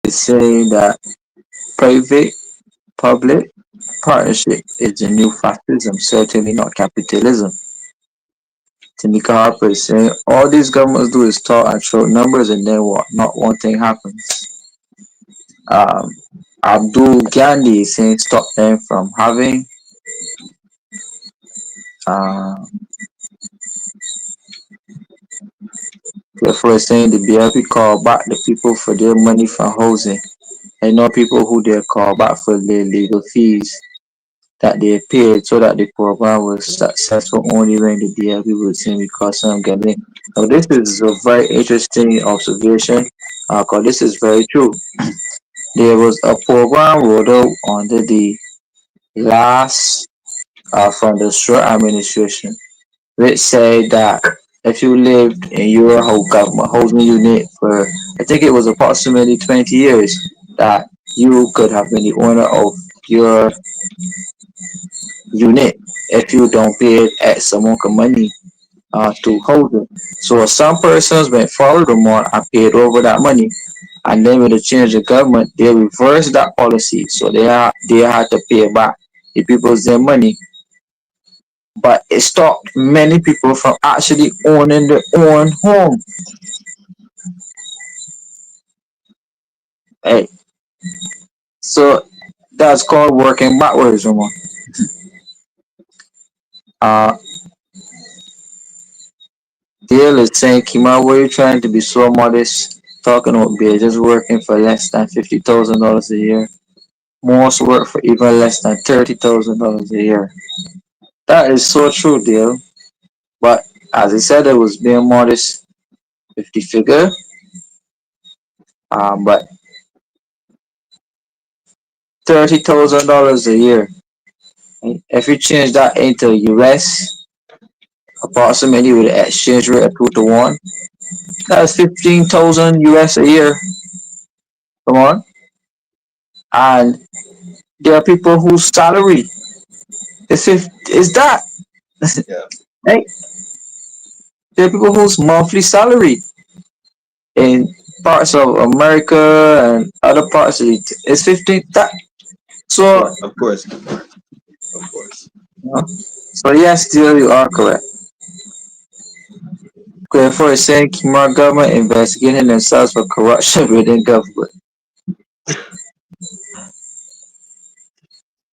is saying that private public partnership is the new fascism, certainly not capitalism. Timika Harper is saying all these governments do is talk and throw numbers and then what? Not one thing happens. Um, Abdul Gandhi is saying stop them from having. Uh, Therefore, is saying the BLP call back the people for their money from housing. I know people who they call back for their legal fees that they paid so that the program was successful only when the DLP was seen because some gambling. Now this is a very interesting observation because this is very true. There was a program rolled out under the last from the Stuart administration which said that if you lived in your whole government housing unit for, I think it was approximately 20 years, that you could have been the owner of your unit if you don't pay X amount of money to hold it. So some persons went follow them on and paid over that money. And then with the change of government, they reversed that policy. So they had to pay back the people's their money. But it stopped many people from actually owning their own home. Hey, so that's called working backwards, Ramon. Uh, Dale is saying, Kemar, were you trying to be so modest? Talking about beer, just working for less than $50,000 a year. Most work for even less than $30,000 a year. That is so true, Dale. But as I said, I was being modest with the figure. But $30,000 a year. If you change that into US, approximately with an exchange rate of 2 to 1, that's 15,000 US a year. Come on. And there are people whose salary is that. Yeah, Right? There are people whose monthly salary in parts of America and other parts of it is 15. That so of course. so yes, still you are correct. Therefore, is saying Kemar government investigating themselves for corruption within government.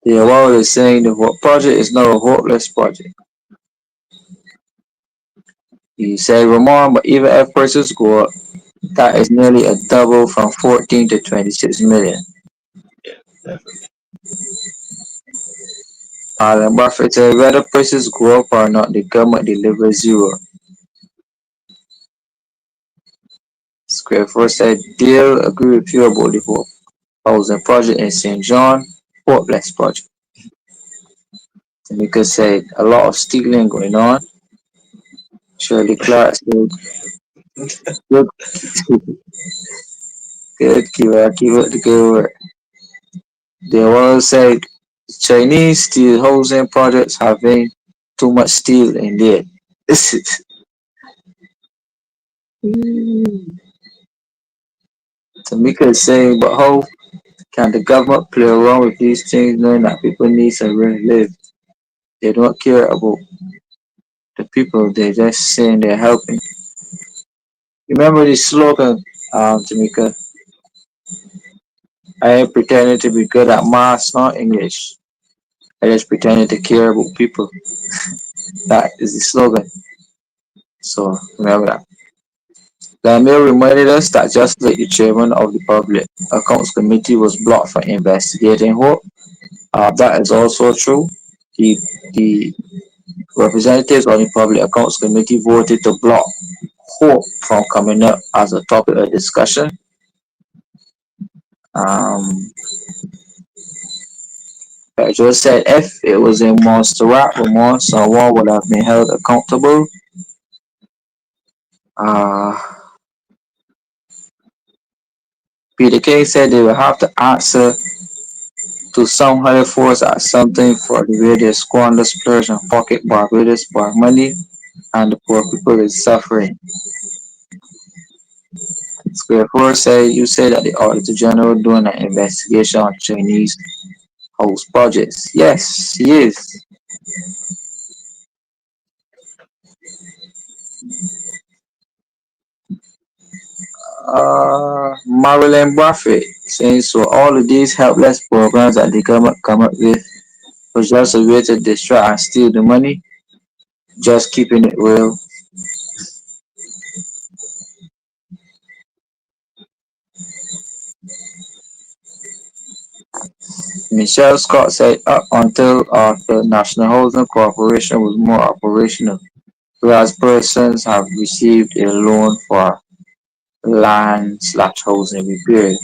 The award is saying the project is not a hopeless project. He said Ramon, but even if prices go up, that is nearly a double from 14 to 26 million. Yeah, definitely. Alan Buffett said whether prices go up or not, the government delivers zero. Square Four said Deal agree with you about the whole housing project in St. John, hopeless project. Tamika said a lot of stealing going on. Shirley Clark said good, good, keep up the good work. They all said Chinese steel housing projects having too much steel in there. Tamika is saying, but how can the government play around with these things knowing that people need somewhere to live? They don't care about the people, they're just saying they're helping. Remember the slogan, Tamika? I ain't pretending to be good at maths, not English. I just pretending to care about people. That is the slogan. So remember that. Daniel reminded us that just like the chairman of the Public Accounts Committee was blocked for investigating Hope, that is also true. The representatives on the Public Accounts Committee voted to block Hope from coming up as a topic of discussion. Um, Pedro said if it was in Montserrat, Ramon, someone would have been held accountable. Uh, Peter King said they will have to answer to some higher force at something for the way they squander, splurge, and pocket Barbados for money, and the poor people is suffering. Square Four said you say that the Auditor General doing an investigation on Chinese house projects. Yes, he is. Marilyn Buffett saying so all of these helpless programs that the government come up with was just a way to distract and steal the money. Just keeping it real. Michelle Scott said up until after National Housing Corporation was more operational, whereas persons have received a loan for land/housing repair.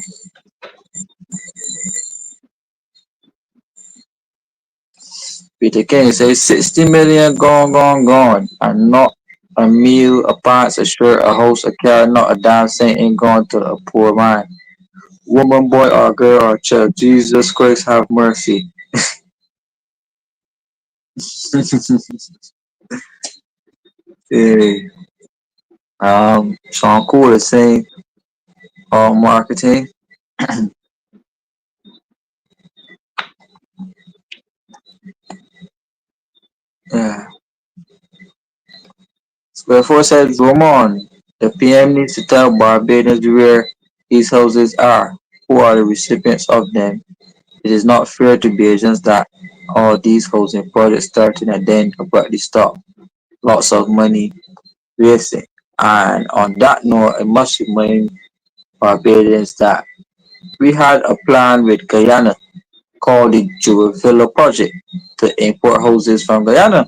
Peter King says 60 million gone, gone, gone. And not a meal, a pants, a shirt, a house, a car, not a damn cent ain't gone to a poor man. Woman, boy, or girl, or child. Jesus Christ, have mercy. Hey, Sean Cool is saying, marketing. Yeah. Square 4 said, Ramon, the PM needs to tell Barbadians where these houses are, who are the recipients of them. It is not fair to Bajans that all these housing projects started and then abruptly stop. Lots of money wasted. And on that note, I must remind Barbadians that we had a plan with Guyana called the Juvilla Project to import houses from Guyana.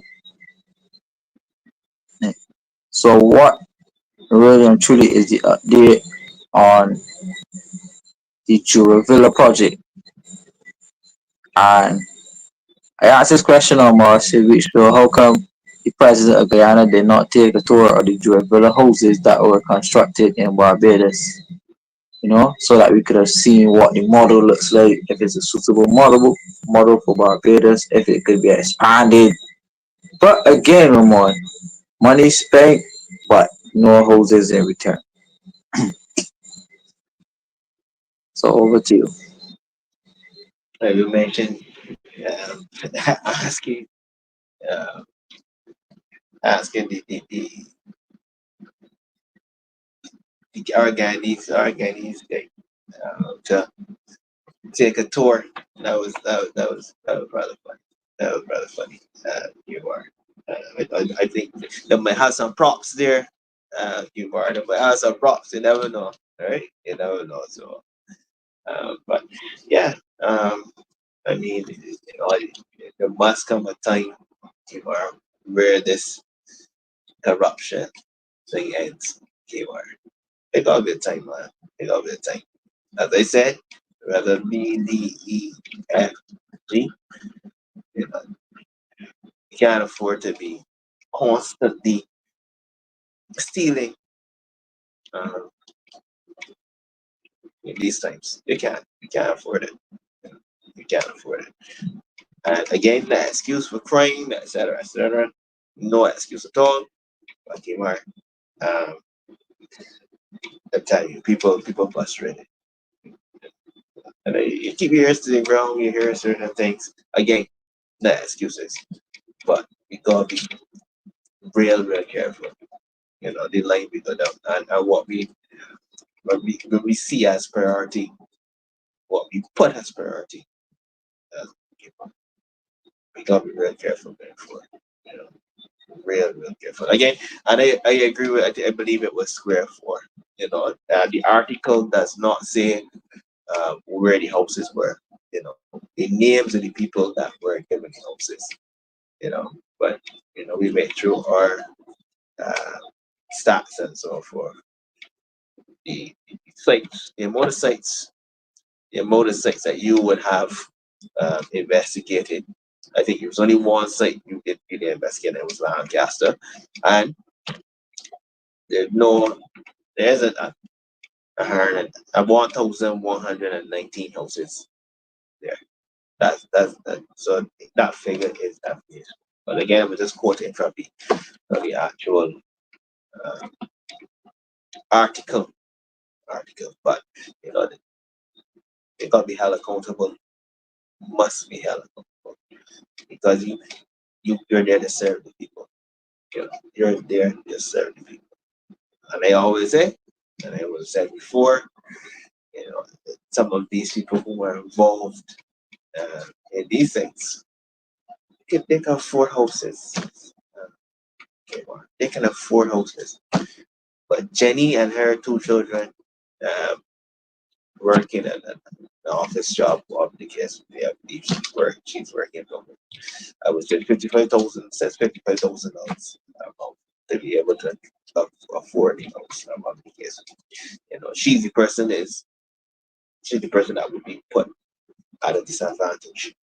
So what really and truly is the update on the Juvilla Project? And I asked this question on my weeks ago, how come the president of Guyana did not take a tour of the Juvilla houses that were constructed in Barbados? So that we could have seen what the model looks like, if it's a suitable model for Barbados, if it could be expanded. But again, Ramon, money spent, but no houses in return. So over to you. You mentioned asking uh, asking the organics to take a tour. That was rather funny. That was rather funny. You are. I think they might have some props there. You are. They might have some props. You never know, right? You never know. So, but yeah. I mean, there must come a time, you are, where this corruption thing ends. You are. It got a bit of time, man. It got a bit of time. As I said, rather B, D, E, F, G. You know, you can't afford to be constantly stealing um, in these times. You can't. You can't afford it. You can't afford it. And again, the excuse for crime, etc., etc. No excuse at all. But Kemar, um, I tell you, people frustrated. And you keep your ears to the ground, you hear certain things. Again, no excuses. But we gotta be real careful. The line we go down and what we see as priority, what we put as priority. Uh, we gotta be real careful going forward. You know, real careful. Again, and I agree with. I believe it was square four. The article does not say where the houses were. The names of the people that were given the houses. But we went through our uh, stats and so forth. The sites, the amount of sites that you would have investigated. I think it was only one site you did investigate. It was Lancaster, and there's no there isn't a hundred a 1,119 houses there. So that figure is that is. But again, we're just quoting from the actual uh, article. But you know, they got to be held accountable. Must be held accountable because you're there to serve the people. You're there to serve the people. And I always say, and I was said before, you know, some of these people who were involved in these things, they can afford houses. They can afford houses. But Jenny and her two children um, working at an office job, whatever the case, I believe she's working from. I was getting 55,000, says $55,000 to be able to afford the house. Whatever the case. She's the person that would be put at a disadvantage.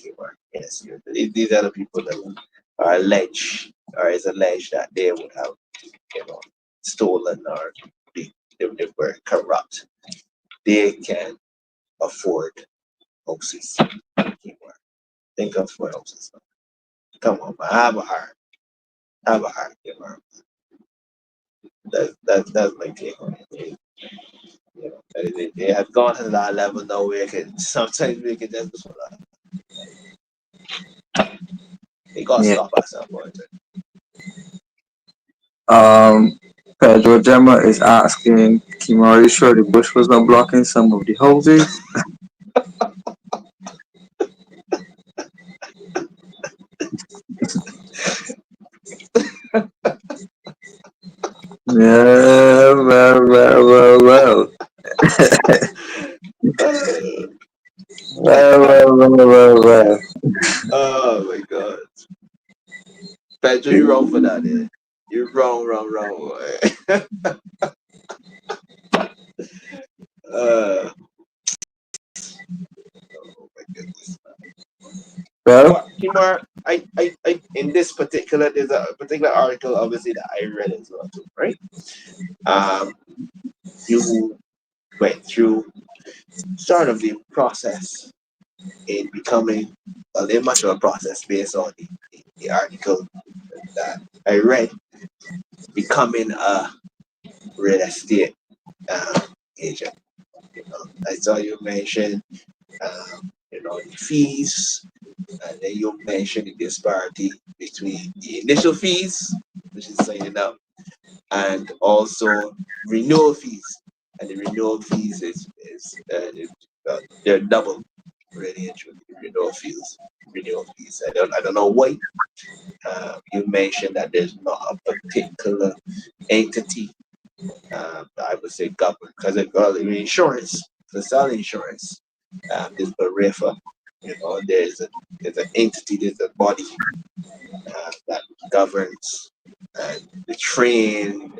Kemar. Yes, these are the people that are alleged, or is alleged that they would have, you know, stolen or they were corrupt. They can afford houses. Kemar. Think of what houses. Come on, man. Have a heart. Have a heart, Kemar. That's my take on it. You know, they have gone to that level now where sometimes we can just they gotta Yeah. stop at some point. Um, Pedro Gemma is asking, Kim, are you sure the bush was not blocking some of the houses? Yeah, well. Uh, Well. oh my god. Pedro, you're wrong for that, eh? You're wrong, wrong, wrong. Boy. uh, oh my goodness. Well, But Kimar, in this particular, there's a particular article, obviously, that I read as well too, right? Um, you went through sort of the process in becoming, well, a much of a process based on the article that I read, becoming a real estate um, agent. You know, I saw you mention, the fees, and then you mentioned the disparity between the initial fees, which is signing up, and also renewal fees. And the renewal fees they're double, really and truly. Renewal fees, renewal fees. I don't know why. You mentioned that there's not a particular entity, I would say government, because insurance, to sell insurance, there's Barifa, there's an entity, there's a body that governs and they train,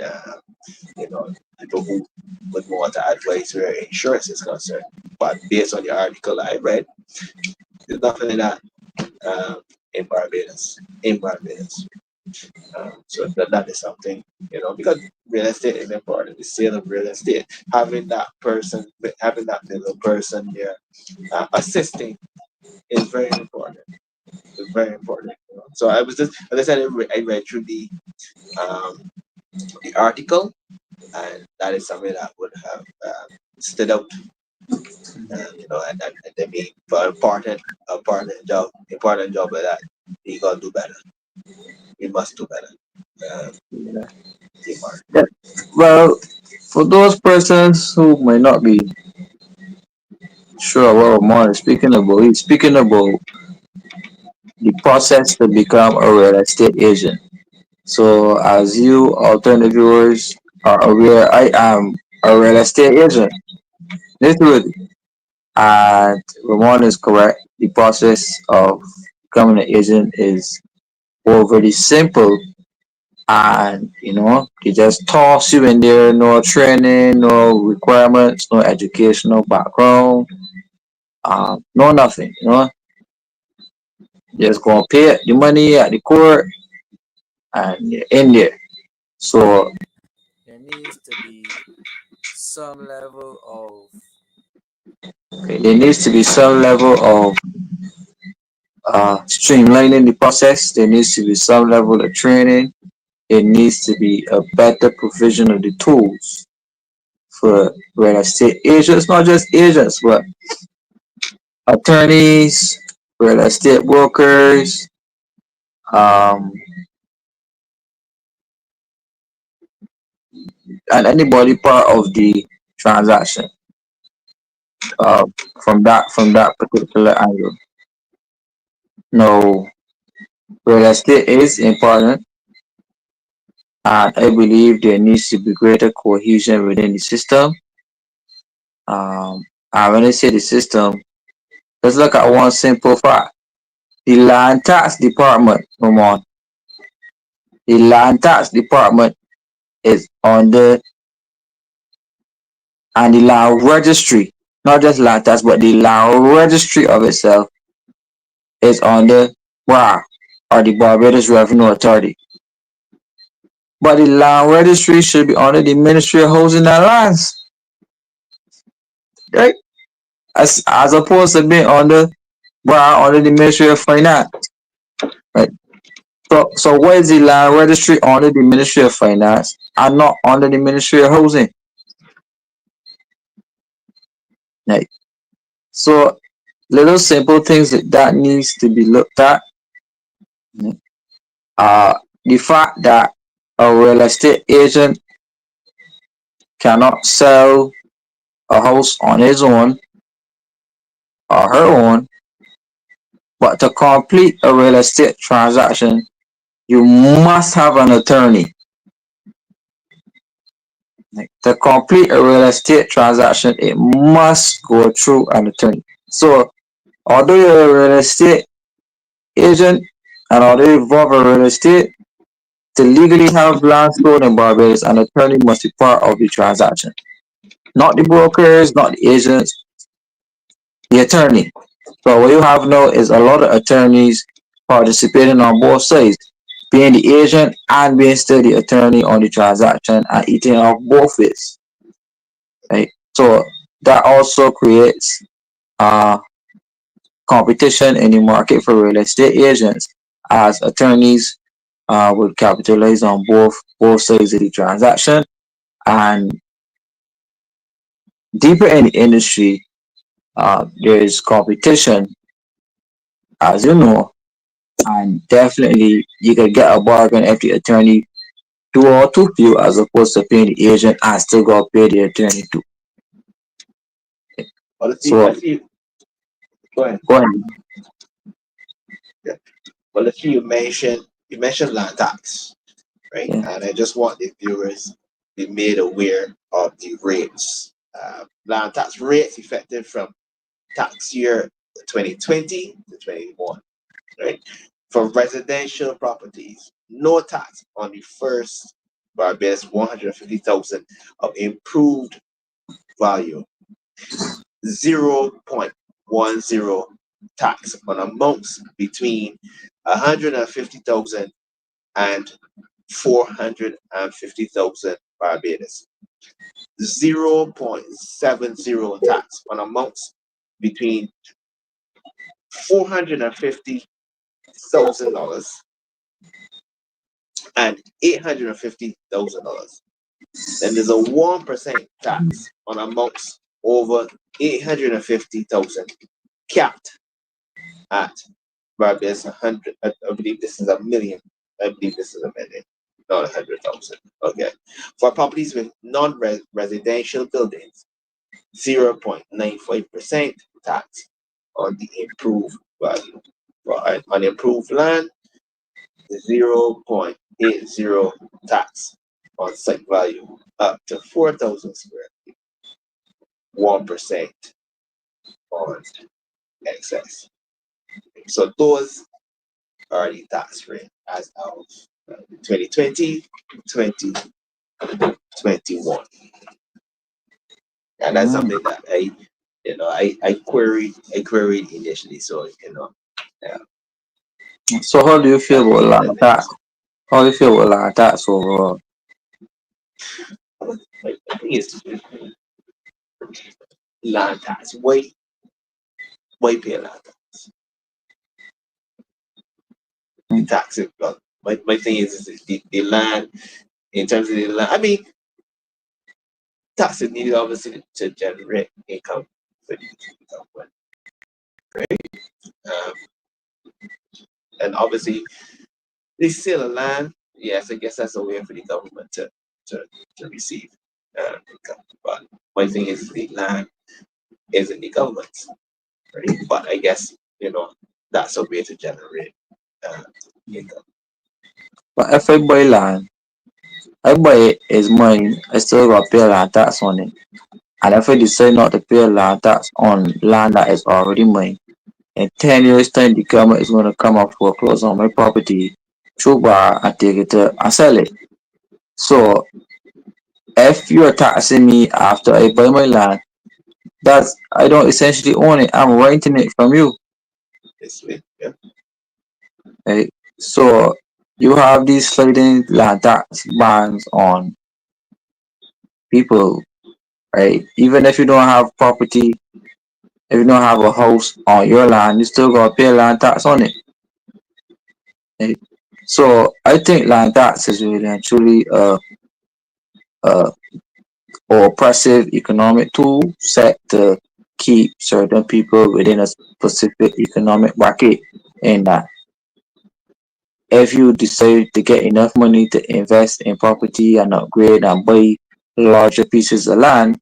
people who would want to advise where insurance is concerned. But based on the article I read, there's nothing in that um, in Barbados. In Barbados. So that is something, because real estate is important. The sale of real estate, having that little person there assisting is very important. It's very important. So I was just, as I said, I read through um, the article, and that is something that would have stood out. And they mean for important job like that, you gotta do better. You must do better. Um, yeah. Kmart. Yeah. Well, for those persons who may not be sure what Ramon is speaking about, he's speaking about the process to become a real estate agent. So, as you alternative viewers are aware, I am a real estate agent. Literally. And Ramon is correct. The process of becoming an agent is already simple. And, they just toss you in there, no training, no requirements, no educational background, no nothing, Just gonna pay the money at the court and you're in there. So there needs to be some level of okay, there needs to be some level of streamlining the process. There needs to be some level of training. There needs to be a better provision of the tools for real estate agents, not just agents, but attorneys, real estate brokers, um, and anybody part of the transaction uh, from that particular angle. No, real estate is important, and I believe there needs to be greater cohesion within the system. And when I say the system, let's look at one simple fact. The land tax department, come on. The land tax department is under and the land registry, not just land tax, but the land registry of itself. is under BRA, or the Barbados Revenue Authority. But the land registry should be under the Ministry of Housing and Lands, right? As opposed to being under BRA, under the Ministry of Finance, right? So why is the land registry under the Ministry of Finance and not under the Ministry of Housing? Right. So little simple things that needs to be looked at. The fact that a real estate agent cannot sell a house on his own or her own, but to complete a real estate transaction, you must have an attorney. To complete a real estate transaction, it must go through an attorney. So, although you're a real estate agent and although you involve in real estate, to legally have land sold in Barbados, an attorney must be part of the transaction. Not the brokers, not the agents, the attorney. So what you have now is a lot of attorneys participating on both sides, being the agent and being still the attorney on the transaction and eating off both ways. Right? So that also creates uh, competition in the market for real estate agents, as attorneys would capitalize on both sides of the transaction. And deeper in the industry, there is competition, as you know, and definitely you can get a bargain if the attorney do all two for you, as opposed to paying the agent and still got to pay the attorney too. Well, So go ahead. go ahead. Yeah. Well, let's see, you mentioned land tax, right? Yeah. And I just want the viewers to be made aware of the rates. Land tax rates effective from tax year 2020 to 21, right? For residential properties, no tax on the first Barbados 150,000 of improved value, 0.10 tax on amounts between 150,000 and 450,000 Barbados, 0.70 tax on amounts between $450,000 and $850,000. Then there's a 1% tax on amounts over 850,000, capped at Barbados 100. I believe this is a million. I believe this is a million, not 100,000. Okay. For properties with non-residential buildings, 0.95% tax on the improved value. For unimproved land, 0.80 tax on site value up to 4,000 square feet, 1% on excess. So those are the tax rate as of 2020, 2021. And that's Mm. something that I queried initially. So, yeah, So how do you feel that's about one of the land tax? things. How do you feel about land tax overall? Like, I think it's land tax. Why pay land tax? The Mm. tax is, well, my thing is the land, in terms of the land. I mean, tax is needed obviously to generate income for the government. Um, and obviously, they sell a land. Yes, I guess that's a way for the government to, to receive income. But my thing is the land isn't the government's, right? But I guess, that's a way to generate uh, income. But if I buy land, I buy it as mine, I still got to pay land tax on it. And if I decide not to pay land tax on land that is already mine, in 10 years time the government is going to come up foreclose on my property through bar and take it to and sell it. So if you're taxing me after I buy my land, that's I don't essentially own it. I'm renting it from you. This way. Yeah. right? So you have these flooding land tax bans on people, right? Even if you don't have property, if you don't have a house on your land, you still gotta pay land tax on it, right? So I think land tax is really and truly a oppressive economic tool set to keep certain people within a specific economic bracket. And that if you decide to get enough money to invest in property and upgrade and buy larger pieces of land,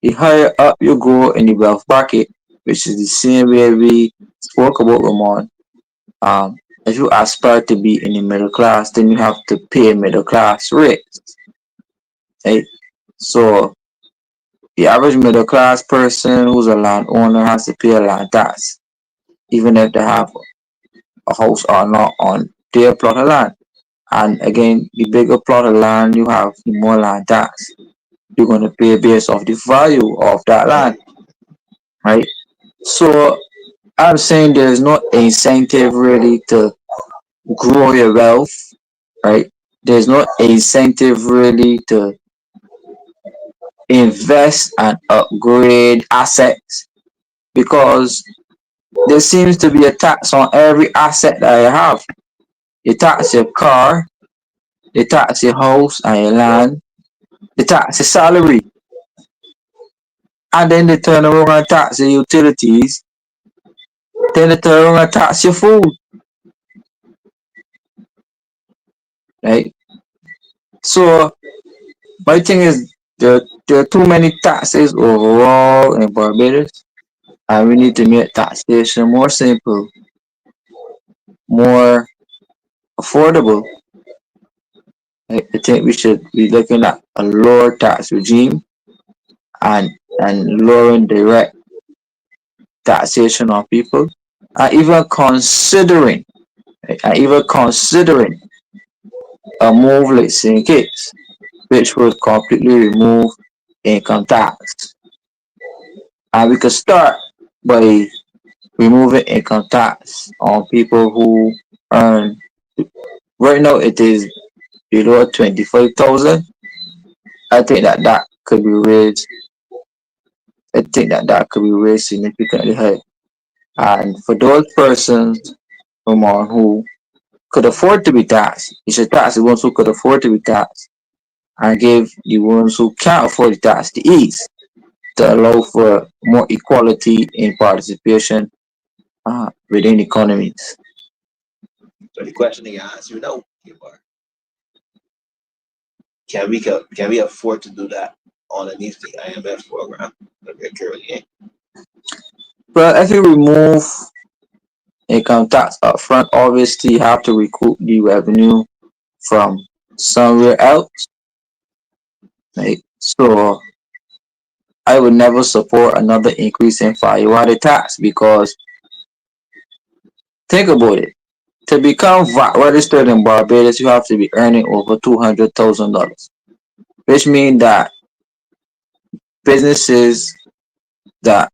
the higher up you go in the wealth bracket, which is the same way we spoke about Ramon. If you aspire to be in the middle class, then you have to pay middle class rates, right? So the average middle class person who's a landowner has to pay a land tax, even if they have a house or not on their plot of land. And again, the bigger plot of land you have, the more land tax you're going to pay based off the value of that land, Right. right? So I'm saying there's no incentive really to grow your wealth, right? There's no incentive really to invest and upgrade assets because there seems to be a tax on every asset that you have. You tax your car, you tax your house and your land, you tax your salary, and then they turn around and tax your utilities, then they turn around and tax your food, right? So my thing is there are too many taxes overall in Barbados, and we need to make taxation more simple, more affordable. I think we should be looking at a lower tax regime and and lowering direct taxation on people, and even considering and even considering a move like St. Kitts, which would completely remove income tax. And we could start by removing income tax on people who earn right now it is below 25,000. I think that could be raised. I think that could be raised significantly high. And for those persons who could afford to be taxed, you should tax the ones who could afford to be taxed and give the ones who can't afford the tax the ease to allow for more equality in participation within economies. So the question they ask you now, Kemar, can we afford to do that underneath the IMF program that we're currently in? But if you remove income tax upfront, obviously you have to recoup the revenue from somewhere else. Right? So I would never support another increase in value-added tax because think about it. To become VAT registered in Barbados, you have to be earning over $200,000, which means that businesses that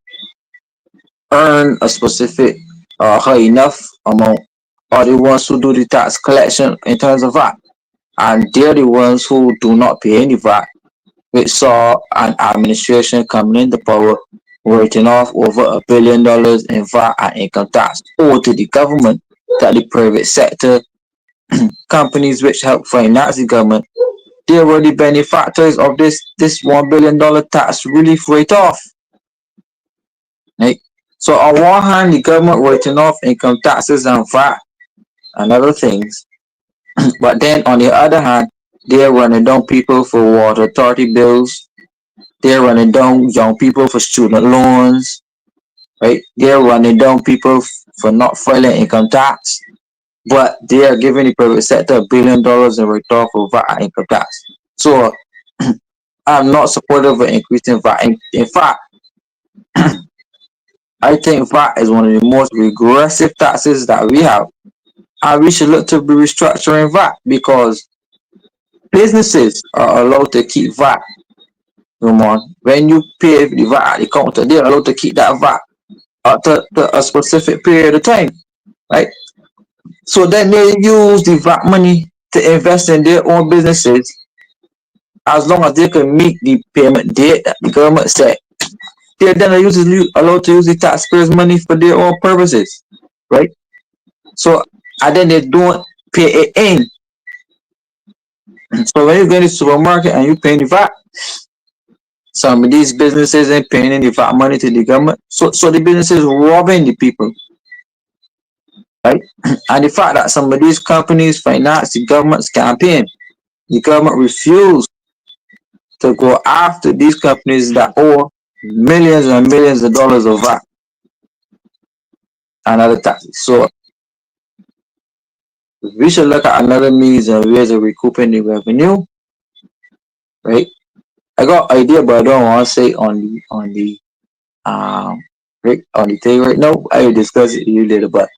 earn a specific high enough amount are the ones who do the tax collection in terms of VAT, and they're the ones who do not pay any VAT. We saw an administration coming into power writing off over $1 billion in VAT and income tax owed to the government that the private sector companies which help finance the government they were the benefactors of this $1 billion tax relief write off. Right? So on one hand, the government writing off income taxes and VAT and other things, but then on the other hand, they're running down people for water authority bills. They're running down young people for student loans. Right? They're running down people for not filing income tax. But they are giving the private sector $1 billion in write-off for VAT and income tax. So I'm not supportive of increasing VAT. In fact, I think VAT is one of the most regressive taxes that we have. And we should look to be restructuring VAT because businesses are allowed to keep VAT. Ramon. When you pay the VAT at the counter, they're allowed to keep that VAT up to a specific period of time. right? So then they use the VAT money to invest in their own businesses as long as they can meet the payment date that the government set. They're then allowed to use the taxpayers' money for their own purposes, right? So and then they don't pay it in. So when you go in the supermarket and you pay the VAT, some of these businesses ain't paying the VAT money to the government. So the businesses robbing the people, right? And the fact that some of these companies finance the government's campaign, the government refused to go after these companies that owe millions and millions of dollars of VAT and other taxes. So we should look at another means and ways of recouping the revenue, right? I got idea, but I don't want to say um on the thing right now. I will discuss it with you later, but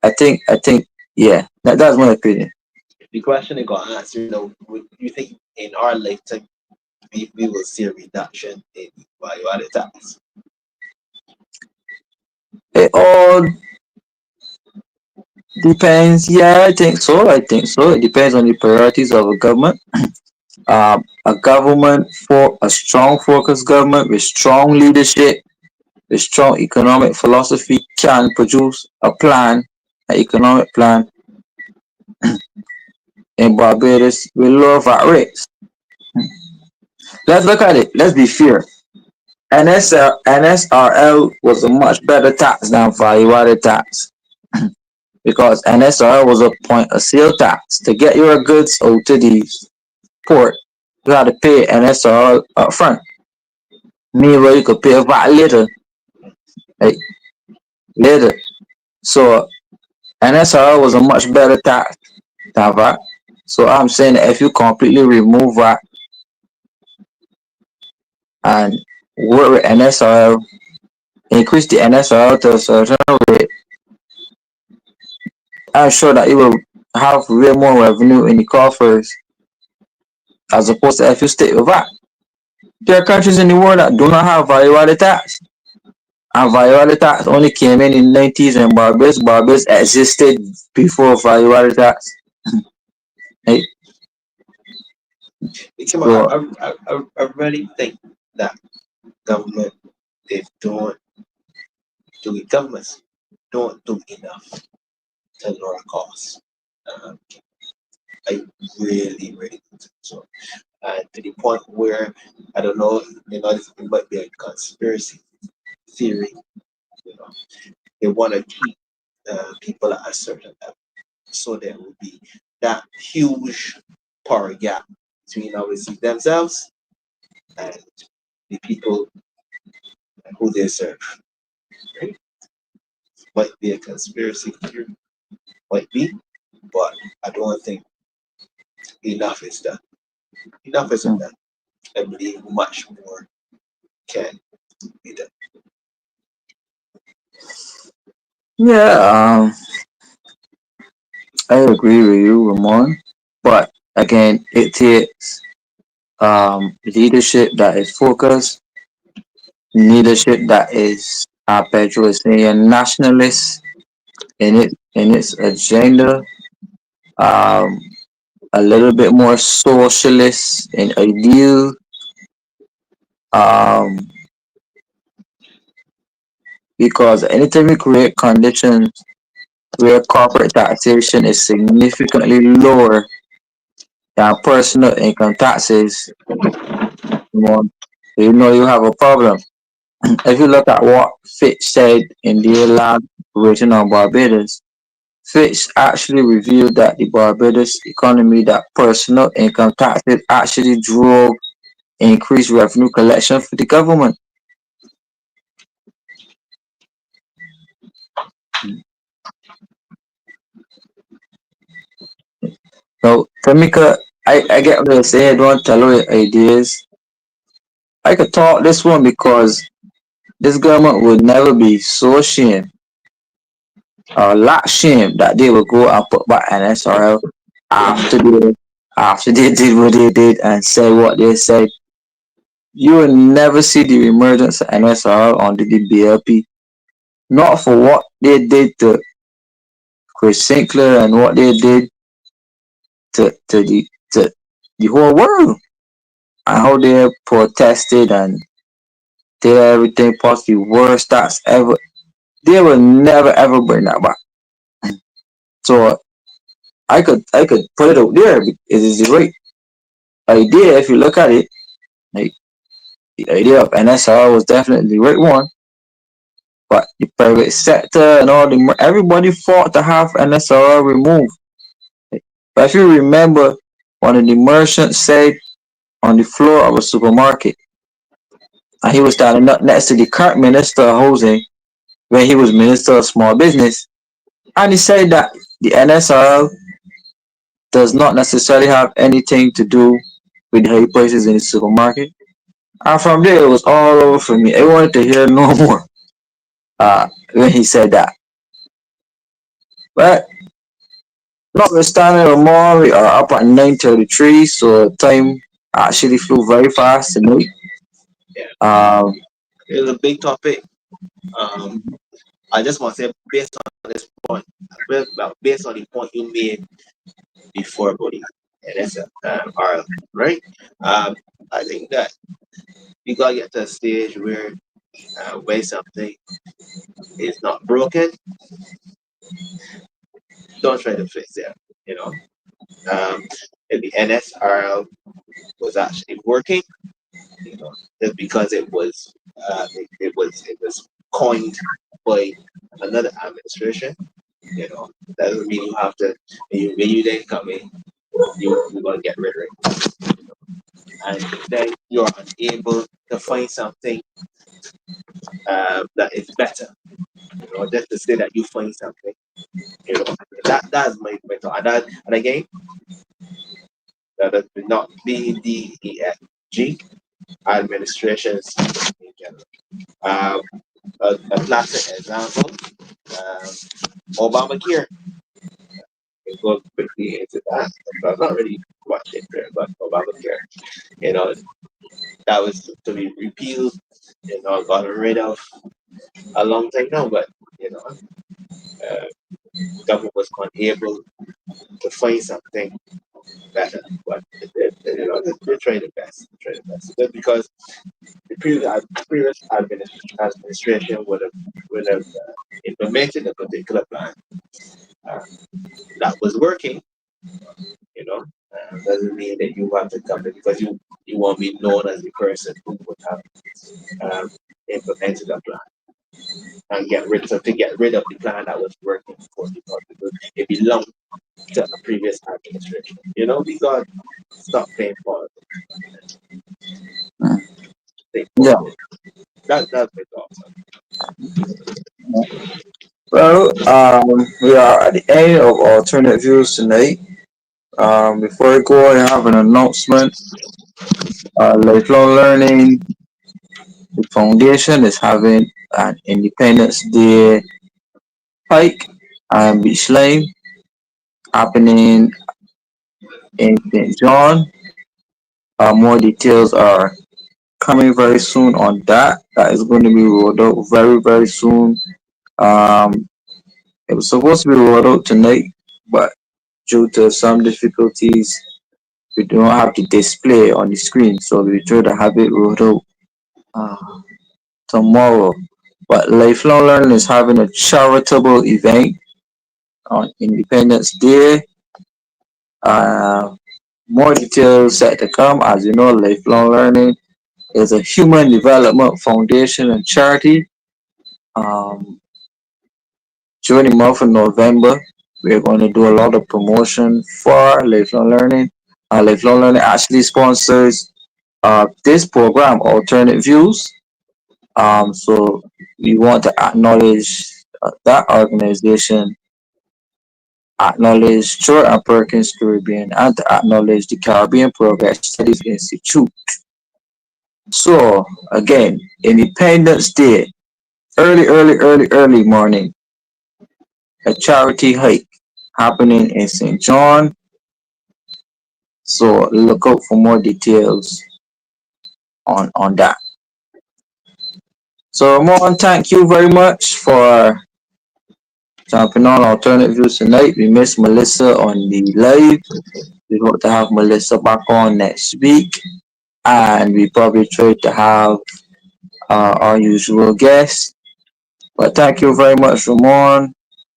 I think yeah, that's my opinion. The question I got answered, would you think in our lifetime we will see a reduction in value added tax? It all depends. Yeah, I think so. I think so. It depends on the priorities of a government. A government for a strong focused government with strong leadership, with strong economic philosophy can produce a plan, an economic plan in Barbados with lower VAT rates. Let's look at it. Let's be fair. NSRL was a much better tax than value added tax because NSRL was a point of sale tax. To get your goods out to the port, you had to pay NSRL up front. Meanwhile, you could pay VAT later, right? Later. So NSRL was a much better tax than VAT. So I'm saying that if you completely remove VAT and work with NSRL, increase the NSRL to a certain rate, I'm sure that you will have way more revenue in the coffers as opposed to if you stick with VAT. There are countries in the world that do not have value added tax. And value added tax only came in the 90s in Barbados. Barbados existed before value added tax. Right? Come on, So, I really think that government they governments don't do enough to lower costs. Um, I really, really think so. And to the point where I don't know, it might be a conspiracy theory. You know, they want to keep people at a certain level, so there will be that huge power gap between obviously themselves and the people who they serve. Right? Might be a conspiracy theory, might be, but I don't think enough is done. Enough isn't done. I believe much more can be done. yeah, I agree with you, Ramon. But again, it takes leadership that is focused, leadership that is Palestinian nationalist in its agenda, um, a little bit more socialist in ideal, um, because anytime we create conditions where corporate taxation is significantly lower than personal income taxes, you know, you have a problem. If you look at what Fitch said in their last rating on Barbados, Fitch actually revealed that the Barbados economy, that personal income taxes actually drove increased revenue collection for the government. So, Tamika, I get what you're saying. Don't tell your ideas. I could talk this one because this government would never be so ashamed or lot shame that they would go and put back an SRL after they did what they did and say what they said. You will never see the emergence of NSRL under the BLP. Not for what they did to Chris Sinclair and what they did to the whole world, and how they protested and did everything possibly worse that's ever. They will never ever bring that back. So I could put it out there. It is the right idea if you look at it. Like the idea of NSR was definitely the right one, but the private sector and all the everybody fought to have NSR removed. But if you remember, one of the merchants said on the floor of a supermarket, and he was standing up next to the current minister of housing when he was minister of small business, and he said that the NSR does not necessarily have anything to do with the high prices in the supermarket. And from there, it was all over for me. I wanted to hear no more when he said that. But notwithstanding, Ramon, we are up at 9:33, so time actually flew very fast tonight. Yeah, Um, it's a big topic. Um, I just want to say, based on this point, based on the point you made before about the NSF, or right? Um, I think that you gotta get to a stage where something is not broken, don't try to fix it. You know, if the NSRL was actually working, you know, just because it was coined by another administration, you know, that doesn't mean you have to. When you then come in, you're gonna get rid of it, and then you're unable to find something that is better. You know, just to say that you find something, you know, that's my thought. And again, that has not been the EFG administrations in general. Um, a classic example, um, Obamacare. We go quickly into that. But not really much into it, but Obamacare. You know, that was to be repealed, you know, gotten rid of a long time now, but you know, uh, government was unable to find something better. But you know, they try the best. They try the best. Just because the previous administration would have implemented a particular plan uh, that was working, you know, doesn't mean that you have to come in because you won't be known as the person who would have um, implemented a plan and get rid of the plan that was working for because it belonged to a previous administration. You know, we got stop playing politics. Think yeah. politics. That's my thoughts on Well, we are at the end of alternate views tonight. Before we go, I have an announcement. Lifelong Learning, the foundation is having an Independence Day hike and beach line happening in St. John. More details are coming very soon on that. That is going to be rolled out very, very soon. Um, it was supposed to be rolled out tonight, but due to some difficulties, we do not have the display on the screen, so we try to have it rolled out uh, tomorrow. But Lifelong Learning is having a charitable event on Independence Day. Uh, More details set to come. As you know, Lifelong Learning is a human development foundation and charity. Um, During the month of November, we're going to do a lot of promotion for Lifelong Learning. Lifelong Learning actually sponsors this program, Alternate Views. So we want to acknowledge that organization, acknowledge Stuart and Perkins Caribbean, and to acknowledge the Caribbean Progress Studies Institute. So again, Independence Day, early morning, a charity hike happening in St. John. So look out for more details on that. So Ramon, thank you very much for Jumping on alternate views tonight. We missed Melissa on the live. We hope to have Melissa back on next week. And we probably try to have our usual guest. But thank you very much, Ramon.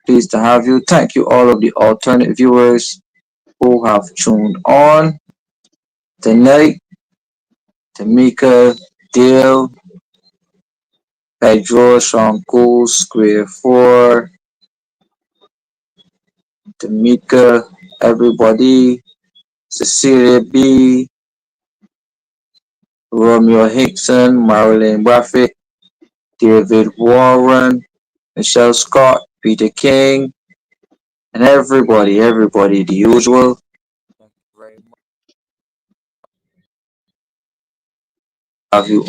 Pleased to have you. Thank you, all of the alternate viewers who have tuned on tonight. Tamika, Dale, Pedro, Shanko, Square 4, Tamika, everybody, Cecilia B, Romeo Hickson, Marilyn Buffett, David Warren, Michelle Scott, Peter King, and everybody, the usual. Thank you very much. Have you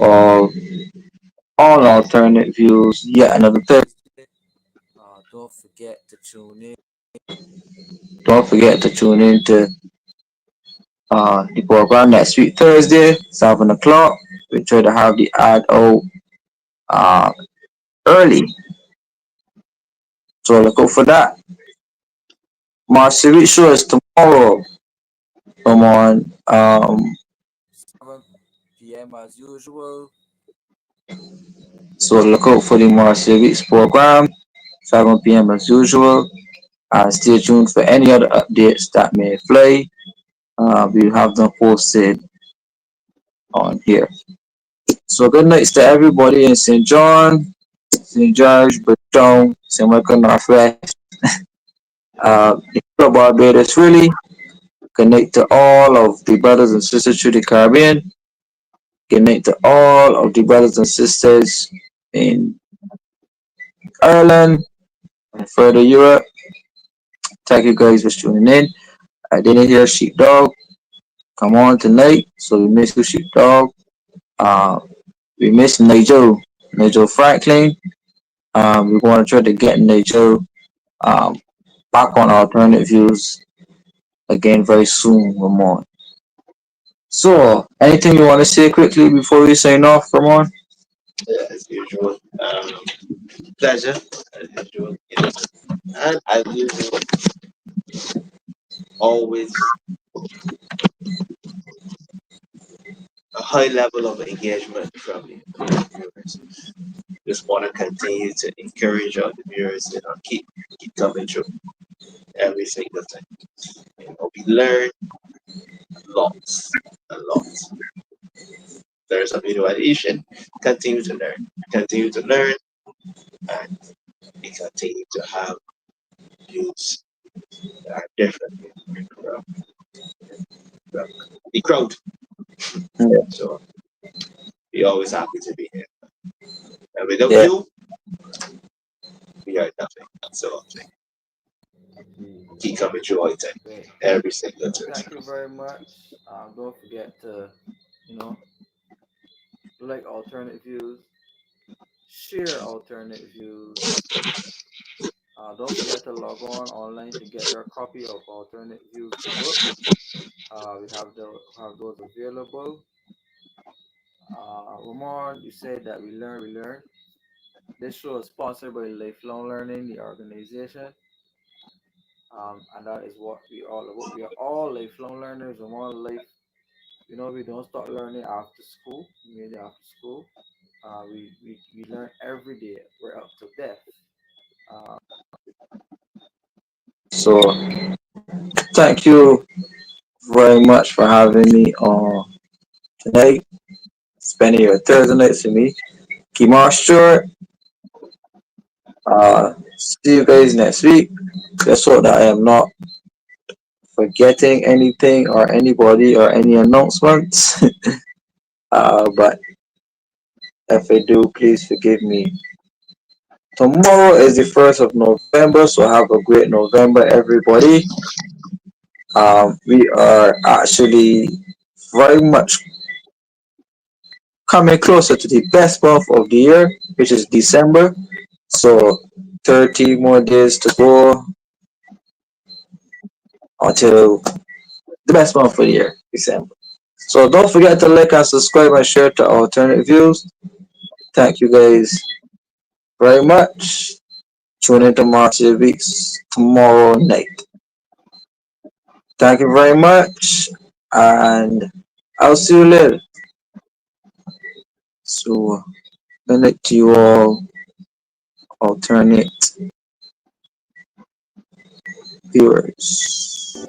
all alternate views yet another Thursday. Don't forget to tune in. Don't forget to tune in to the program next week Thursday, 7 o'clock. We try to have the ad out uh early. So look out for that. My series show is tomorrow. Come on. 7 p.m. as usual. So look out for the March program, 7 p.m. as usual. Stay tuned for any other updates that may fly. We'll have them posted on here. So good nights to everybody in St. John, St. George, Bridgetown, St. Michael Northwest, Barbados, really. Connect to all of the brothers and sisters through the Caribbean. Connect to all of the brothers and sisters in Ireland and further Europe. Thank you guys for tuning in. I didn't hear Sheepdog come on tonight, so we miss you, Sheepdog. Uh, we miss Nigel Franklin. We want to try to get Nigel um, back on alternate views again very soon, Ramon. So, anything you want to say quickly before we sign off, Ramon? As usual. Pleasure, as usual. And as usual, always a high level of engagement from the viewers. Just want to continue to encourage our viewers, keep coming through every single time. We learn lots and lots. There's a video addition. Continue to learn, and we continue to have views that are different from, from the crowd. Yeah. So we're always happy to be here. And without Yeah. you, we are nothing. So keep coming through all the time, Great. every single time. Thank you very much. Don't forget to, you know, like alternate views, share alternate views. Don't forget to log on online to get your copy of Alternate Views, the book. We have those available. Ramon, you said that we learn. This show is sponsored by Lifelong Learning, the organization, and that is what we all about. We are all lifelong learners. Ramon life, we don't start learning after school. Immediately after school, we learn every day. We're up to death. Uh, So, thank you very much for having me on tonight. Spending your Thursday nights with me. Kemar, Stuart. See you guys next week. Just so that I am not forgetting anything or anybody or any announcements. But if I do, please forgive me. Tomorrow is the 1st of November, so have a great November, everybody. We are actually very much coming closer to the best month of the year, which is December. So 30 more days to go until the best month of the year, December. So don't forget to like and subscribe and share to Alternative Views. Thank you guys very much. Tune in tomorrow to the weeks tomorrow night. Thank you very much, and I'll see you later. So, good night to you all, alternate viewers.